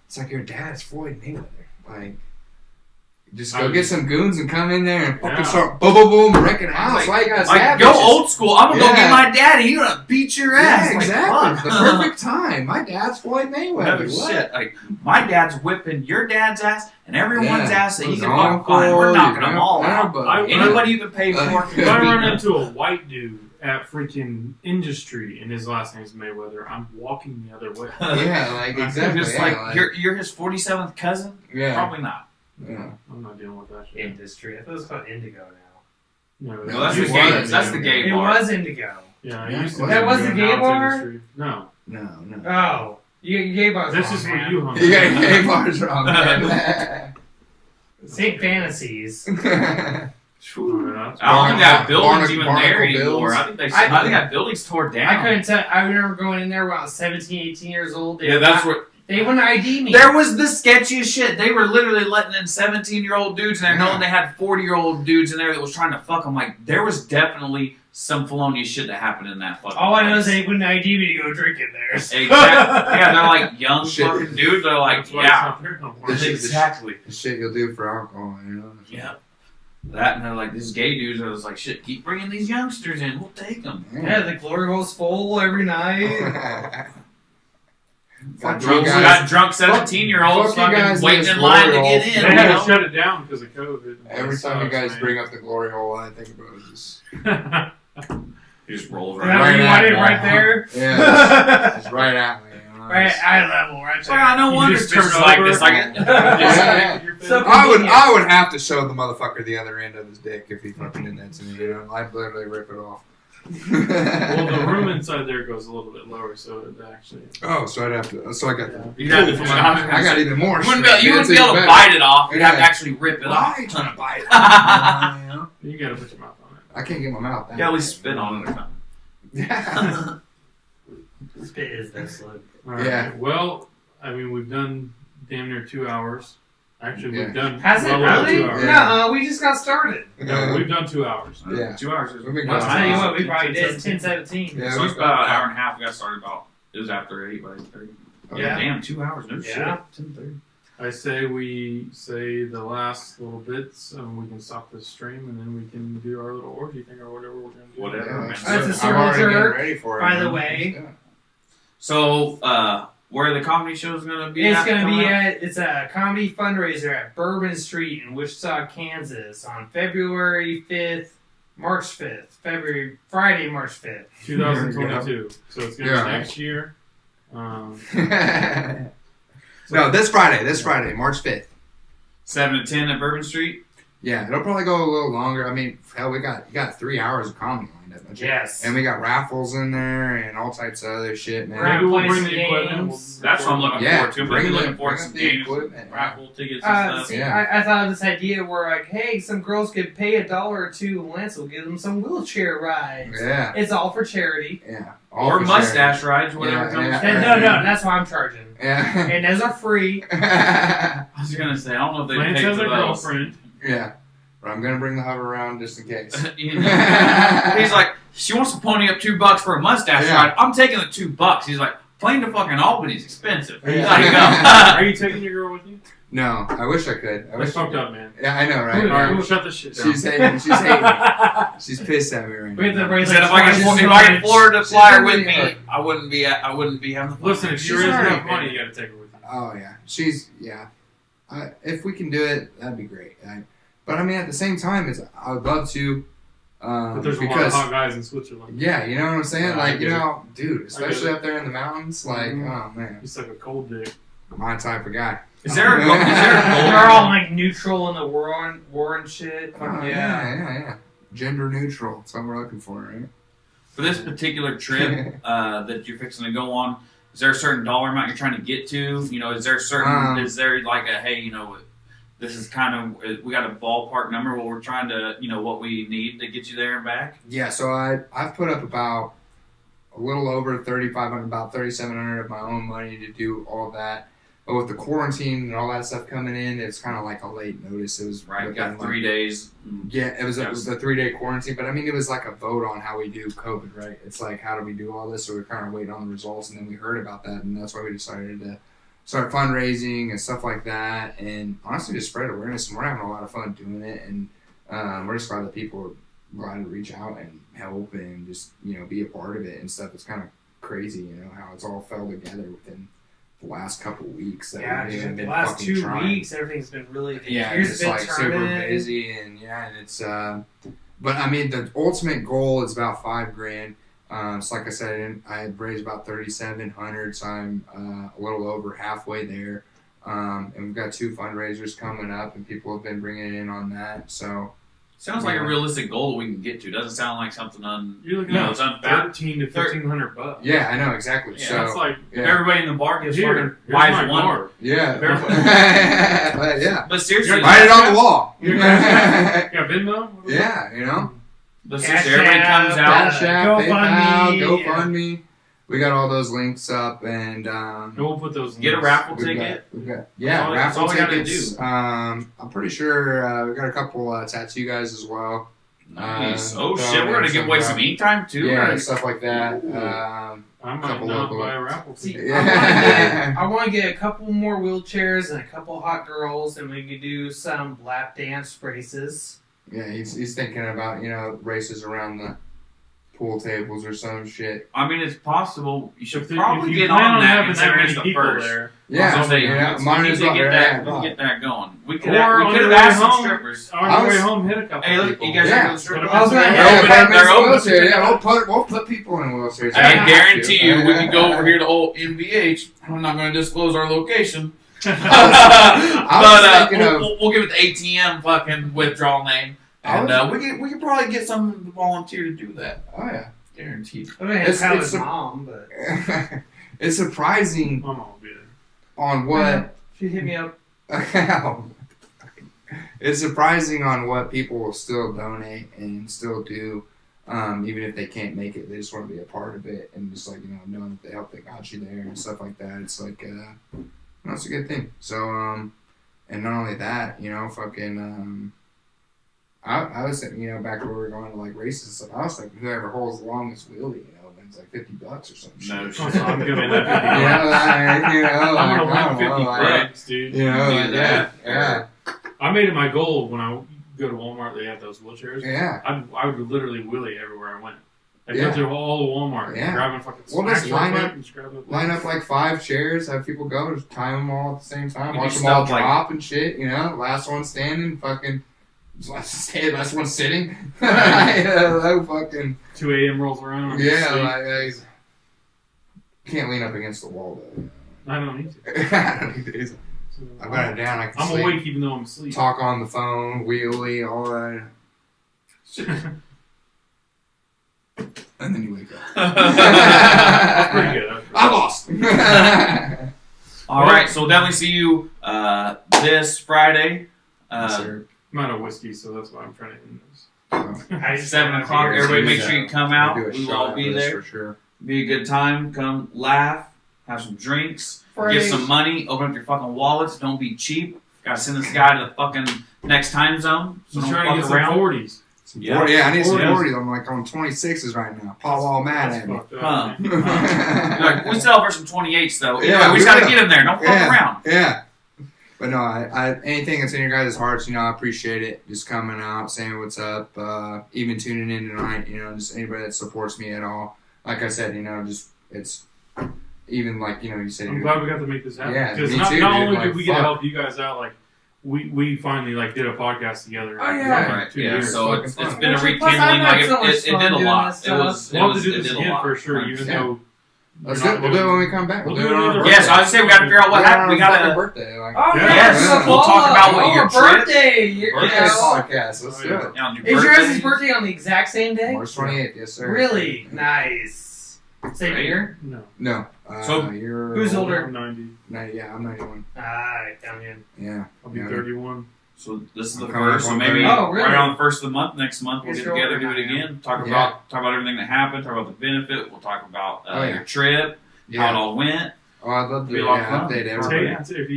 It's like your dad's Floyd Mayweather. Like just go get some goons and come in there and fucking Yeah. start boom boom boom wrecking house. Why you gotta Like, stab go bitches? old school. I'm going to go Yeah. get my daddy. He's going to beat your ass. Yeah, Like, exactly. fuck. The perfect time. My dad's Floyd Mayweather. No What? shit. Like, my dad's whipping your dad's ass and everyone's Yeah. ass that he His can fucking uncle, find. We're knocking your them all out. everybody. Anybody you can pay for If I run into a white dude at freaking Industry and his last name's Mayweather, I'm walking the other way. Yeah, like exactly. Just yeah, like, you're his 47th cousin? yeah, Probably not. yeah. I'm not dealing with that shit. Industry. I thought it was called Indigo now. No, No, that's it the used gay- to be that's the Industry. gay It bar. was Indigo. Yeah, Yeah, it used to be that was the Industry, gay now it's bar? Industry. No, No. Oh. You gay bars. that's just where you hung. You got out. gay bars wrong, man. St. Fantasies. Oh, that's- I don't think that building's Barnacle even Bills. there anymore. I think that building's tore down. I couldn't tell. I remember going in there when I was 17, 18 years old. Yeah, that's what. They wouldn't ID me. There was the sketchiest shit. They were literally letting in 17-year-old dudes in there, knowing they had 40-year-old dudes in there that was trying to fuck them. Like, there was definitely some felonious shit that happened in that fucking All I know is place. they wouldn't ID me to go drink in there. Exactly. Yeah, they're like young Shit. fucking dudes. They're like, That's why it's yeah. not there no more. This shit- Exactly. The shit you'll do for alcohol, you know? Yeah. That and they're like these gay dudes. I was like, shit, keep bringing these youngsters in. We'll take them. Yeah, the glory hole's full every night. Got Got drunk 17-year-olds fuck you guys fucking in this waiting in line to glory get hole. in. They You had to know? shut it down because of COVID. Every time you guys bring up the glory hole, I think about it just He just rolls That right. what you at wanted me. right there? Yeah, it's right at me. You know? Right at eye level, right It's there. like, no You wonder just it's turn like over. this. Like, Yeah. So I would have to show the motherfucker the other end of his dick if he fucking did that to me. You know, I'd literally rip it off. Well, the room inside there goes a little bit lower, so it actually. Oh, so I'd have to. So I got. You'd have to- I got even more. you wouldn't shit. be It's able even to better. bite it off. You'd have to Yeah. actually rip it off. Why trying to bite it? You know? You gotta put your mouth on it. I can't get my mouth down. Yeah, at least spit on it or something. Yeah. Spit is this look. All right. Yeah. Well, I mean, we've done damn near 2 hours. Actually, we've done. Has it well over really? 2 hours. Yeah. No, we just got started. No, we've done 2 hours. Yeah. 2 hours. We've been Last going I tell you time. what, we probably did 10-17. Yeah, So we it's about an hour and a half. We got started about. It was after 8 by 8:30. Yeah. Damn, 2 hours. No Yeah. shit. 10:30. I say we say the last little bits, and we can stop this stream, and then we can do our little orgy thing or whatever we're gonna do. Whatever. Yeah, man. That's a I'm circle already getting jerk, ready for it, by the man. way. Yeah. So, where the comedy show is gonna be? It's at gonna coming be up? it's a comedy fundraiser at Bourbon Street in Wichita, Kansas on February 5th, March 5th. Friday, March 5th. 2022. So it's gonna Yeah. be next year. No, this Friday, March 5th. 7 to 10 at Bourbon Street. Yeah, it'll probably go a little longer. I mean, hell, we got 3 hours of comedy lined up. don't you? Yes. And we got raffles in there and all types of other shit, man. Right. Maybe we'll play bring some the equipment. games. That's what I'm looking Yeah, forward to. I'm bring really the- looking forward to bring some the games, equipment. raffle tickets and stuff. See, Yeah. I thought of this idea where, like, hey, some girls could pay $1 or $2, Lance will give them some wheelchair rides. Yeah, It's all for charity. yeah. Or for mustache rides, whatever Yeah, comes. yeah. No, that's why I'm charging. Yeah. And those are free. I was gonna say, I don't know if they Lance pay has for a those. girlfriend. Yeah. But I'm gonna bring the hover around just in case. He's like, she wants to pony up $2 for a mustache Yeah. ride. I'm taking the $2. He's like, plane to fucking Albany's expensive. You Yeah. gotta go. Are you taking your girl with you? No, I wish I could. I That's wish. fucked up, man. Yeah, I know, All right? right, shut this shit down. She's hating. She's hating. She's pissed at me right We have to now. raise He said, like if twice I can as afford to much. fly her She's with really me, I wouldn't be having the fun. Listen, if She's you raise already enough money, been- you gotta take her with you. Oh yeah, she's yeah. If we can do it, that'd be great. But I mean, at the same time, I would love to. But there's a lot of because hot guys in Switzerland. yeah, you know what I'm saying. Yeah, I Like you get it. know, dude, especially get it. up there in the mountains. Like, Mhm. oh man, He's like a cold dick. my type of guy. Is there a goal? They're all like neutral in the war and shit. Oh, yeah. Gender neutral. That's what we're looking for, right? For this particular trip that you're fixing to go on, is there a certain dollar amount you're trying to get to? You know, is there is there like a, hey, you know, this is kind of, we got a ballpark number where we're trying to, you know, what we need to get you there and back? Yeah. So I've put up about a little over 3,500, about 3,700 of my own money to do all that. But with the quarantine and all that stuff coming in, it's kind of like a late notice. It was Right, within, got 3 days. Yeah, it was Yes. a 3-day quarantine, but I mean, it was like a vote on how we do COVID, right? It's like, how do we do all this? So we're kind of waiting on the results, and then we heard about that, and that's why we decided to start fundraising and stuff like that, and honestly, just spread awareness. And we're having a lot of fun doing it, and we're just glad that people are glad to reach out and help and just be a part of it and stuff. It's kind of crazy, how it's all fell together within the last couple of weeks. That Yeah, we've just even the been last fucking 2 trying. weeks, everything's been really. Yeah, Here's it's been like super tournament. busy, and it's but I mean, the ultimate goal is about $5,000. So like I said, I had raised about 3,700, so I'm a little over halfway there. And we've got 2 fundraisers coming up, and people have been bringing in on that. So Sounds like a realistic goal that we can get to. Doesn't sound like something You're looking No, at it's unfair. 13 to 1,500 bucks. yeah, I know exactly. Yeah, so That's like If yeah, everybody in the bar gives here. fucking Here's buys my one. bar. yeah, Everybody- yeah. But seriously, Write it on the wall. You got Venmo? Yeah, but Cash seriously, everybody App, comes out. Cash App, GoFundMe, PayPal, GoFundMe. We got all those links up, and And we'll put those. Get a links. raffle we've ticket. got That's raffle all we gotta tickets. do. I'm pretty sure we got a couple tattoo guys as well. Nice. Oh, Shit, we're gonna give away some ink time too. Yeah, right? stuff like that. I might couple not local- buy a raffle See, ticket. Yeah. I want to get a couple more wheelchairs and a couple hot girls, and we could do some lap dance races. Yeah, he's thinking about races around the pool tables or some shit. I mean, it's possible. You should If you probably get plan on that having considering many it's the people first. there. Yeah, So yeah. we Mine need is to not get there. that going. We could Or have on your asked way some home. strippers. On I your way was- home, hit a couple Hey, look, people. you guys Yeah. are the strippers. I was gonna- They're open. wheelchair. Yeah, we'll put people in wheelchairs. I guarantee you, we can go over here to old MVH. I'm not going to disclose our location. I was thinking of- we'll give it the ATM fucking withdrawal name. I And we could probably get someone to volunteer to do that. Oh yeah. Guaranteed. I mean, It's- it's it's a- mom, but It's surprising My mom will be there. on what. she hit me up. It's surprising on what people will still donate and still do, even if they can't make it. They just want to be a part of it and just knowing that the help that got you there and stuff like that. It's like, it's a good thing. So, and not only that, fucking, I was thinking, back where we were going to like races and stuff. I was thinking whoever holds the longest wheelie, wins like $50 or something. No So shit. I'm giving that 50 I'm I'm gonna win 50 like, bucks, dude. yeah. I made it my goal when I go to Walmart. They have those wheelchairs. Yeah. I would literally wheelie everywhere I went. I Yeah. go through all the Walmart, Yeah. grabbing fucking Well, snacks just real line quick up- and just grab it. Line up like 5 chairs, have people go, just time them all at the same time, You watch do them all stuff like- drop and shit, Last one standing, fucking, last one sitting. Fucking, 2 a.m. rolls around. I'm yeah, asleep. like, can't lean up against the wall, though. I don't need to. I don't need to. So, I've got it down, I can I'm sleep, awake even though I'm asleep. talk on the phone, wheelie, all that. And then you wake up. That's pretty good. I lost! All right, so we'll definitely see you this Friday. Sir. I'm out of whiskey, so that's why I'm trying to end this. I just 7 have o'clock. beers. Everybody make sure you come out. Do a We will shot all after be this there. for sure. Be a good time. Come laugh. Have some drinks. Friday. Get some money. Open up your fucking wallets. Don't be cheap. Gotta send this guy to the fucking next time zone. So He's don't trying to fuck get some around. 40s. Yeah. I need some 40s. 40s. I'm like on 26s right now. Paul all mad That's at me. fucked up. Huh. yeah. Like, we sell for some 28s though. Yeah, Yeah, we we just gotta will. get him there. Don't fuck around. But no, I anything that's in your guys' hearts, I appreciate it. Just coming out, saying what's up, even tuning in tonight, just anybody that supports me at all. Like I said, just it's even like you said. I'm glad we got to make this happen. Yeah, Because me not, too, not dude. only Like, did we get to fuck. help you guys out, like we finally did a podcast together. Oh, yeah. Right. 2 Yeah. years. So fucking it's fun. been a Plus, rekindling. I've had Like so much it did fun a doing lot. this It was. stuff. It We'll have was. to do It this did a again lot. for sure, even Yeah. though Let's you're do not We'll do it doing- when we come back. We'll We'll do do it on another- our Yes, I was saying we got to figure out what happened. We fucking gotta. birthday. Like, Oh, Yeah. yes, Yeah. We'll talk about what your trip- birthday. You're, birthday podcast. Let's Oh, do yeah. it. On your Is birthday. yours' birthday on the exact same day? March 28th, yes sir. Really? Nice. Same Right. year? no. No. So, you're who's older? I'm 90. Yeah, I'm 91. Alright, down in. Yeah. I'll be Yeah. 31. So this is the I'm coming up first. So on maybe 30. Oh, really? right around the first of the month. Next month we'll Yes, get you're together, do older it now, again. Talk Yeah. about everything that happened. Talk about the benefit. We'll talk about Oh, yeah. your trip, how it Yeah. all went. Oh, I'd love to Be a lot of fun. update Take, everybody. if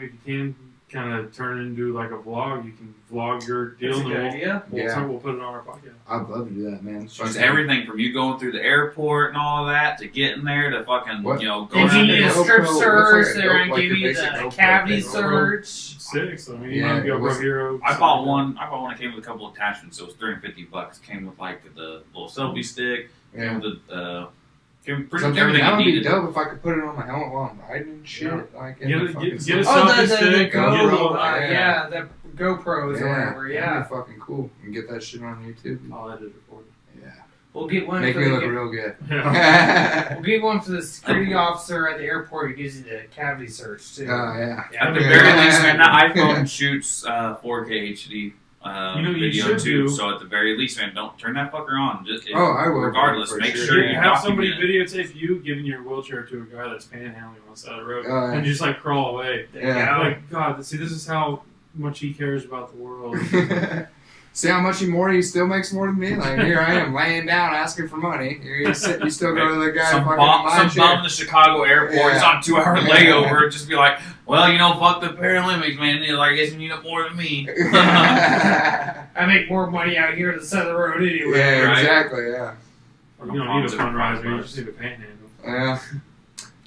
you can kind of turn it into like a vlog, you can vlog your deal, That's a and good then idea. Yeah. we'll put it on our podcast. I'd love to do that, man. Just everything from you going through the airport and all of that to getting there to fucking What? go If you around need a there. GoPro, strip what's search, like a they're going GoPro, to give like you the basic the GoPro cavity thing. search. 6. I mean, Yeah, you might it go was- Hero. I bought one. That came with a couple attachments. So it was $350. It came with like the little selfie stick. Yeah. Came with came pretty So much I'm thinking everything that you would be needed. dope if I could put it on my helmet while I'm riding and shit. Yeah. Like, in Get the a- fucking get a sun. Oh, selfie the stick, Go, GoPro, yeah. the GoPros or whatever, yeah. That'd be fucking cool. And get that shit on YouTube. I'll edit it for you. Yeah. We'll get one Make for me the, look real good. Yeah. we'll get one for the security officer at the airport who gives you the cavity search too. Yeah. At the Yeah. very least, man, that iPhone shoots 4K HD You know, you video should too. do- So at the very least, man, don't turn that fucker on. Just Oh, I will. regardless, For make sure. sure You you have somebody document videotape you giving your wheelchair to a guy that's panhandling on the side of the road, Oh, yeah. and just like crawl away. There you Yeah. go. Like, God, see, this is how much he cares about the world. See how much he still makes more than me? Like, here I am laying down asking for money. Here you sit, you still go to the guy some fucking bum, buy some shit. bum in the Chicago airport. It's Yeah. on a 2-hour Yeah. layover. Just be like, well, fuck the Paralympics, man. I guess you need it more than me. Yeah, I make more money out here to the side of the road anyway. Right. exactly, yeah. You don't need a fundraiser, you just need a panhandle. Yeah.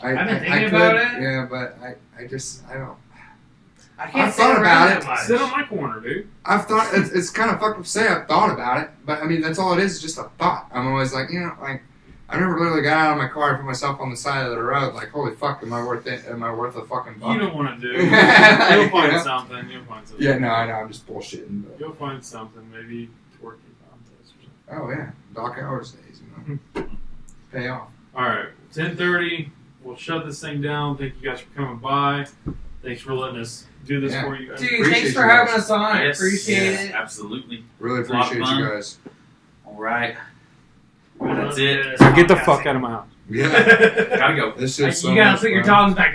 I've been thinking about it. Yeah, but I don't. I can't I've sit thought around about that it. much. Sit on my corner, dude. I've thought it's kind of fucked up to say I've thought about it, but I mean that's all it is just a thought. I'm always like, I never literally got out of my car and put myself on the side of the road like, holy fuck, am I worth it? Am I worth a fucking buck? You don't want to do. You'll find something. You'll find something. Yeah, no, I know, I'm just bullshitting. But. You'll find something. Maybe twerking contest or something. Oh yeah, Doc Hours days, pay off. All right, 10:30. We'll shut this thing down. Thank you guys for coming by. Thanks for letting us do this for you guys. Dude, Appreciate thanks for you having guys. us on. Yes, Appreciate yes, it. absolutely. Really It's a lot of appreciate you fun. guys. All right. That's it. So get the fuck out of my house. Yeah, Gotta go. this shit's so You gotta much put your fun. dogs back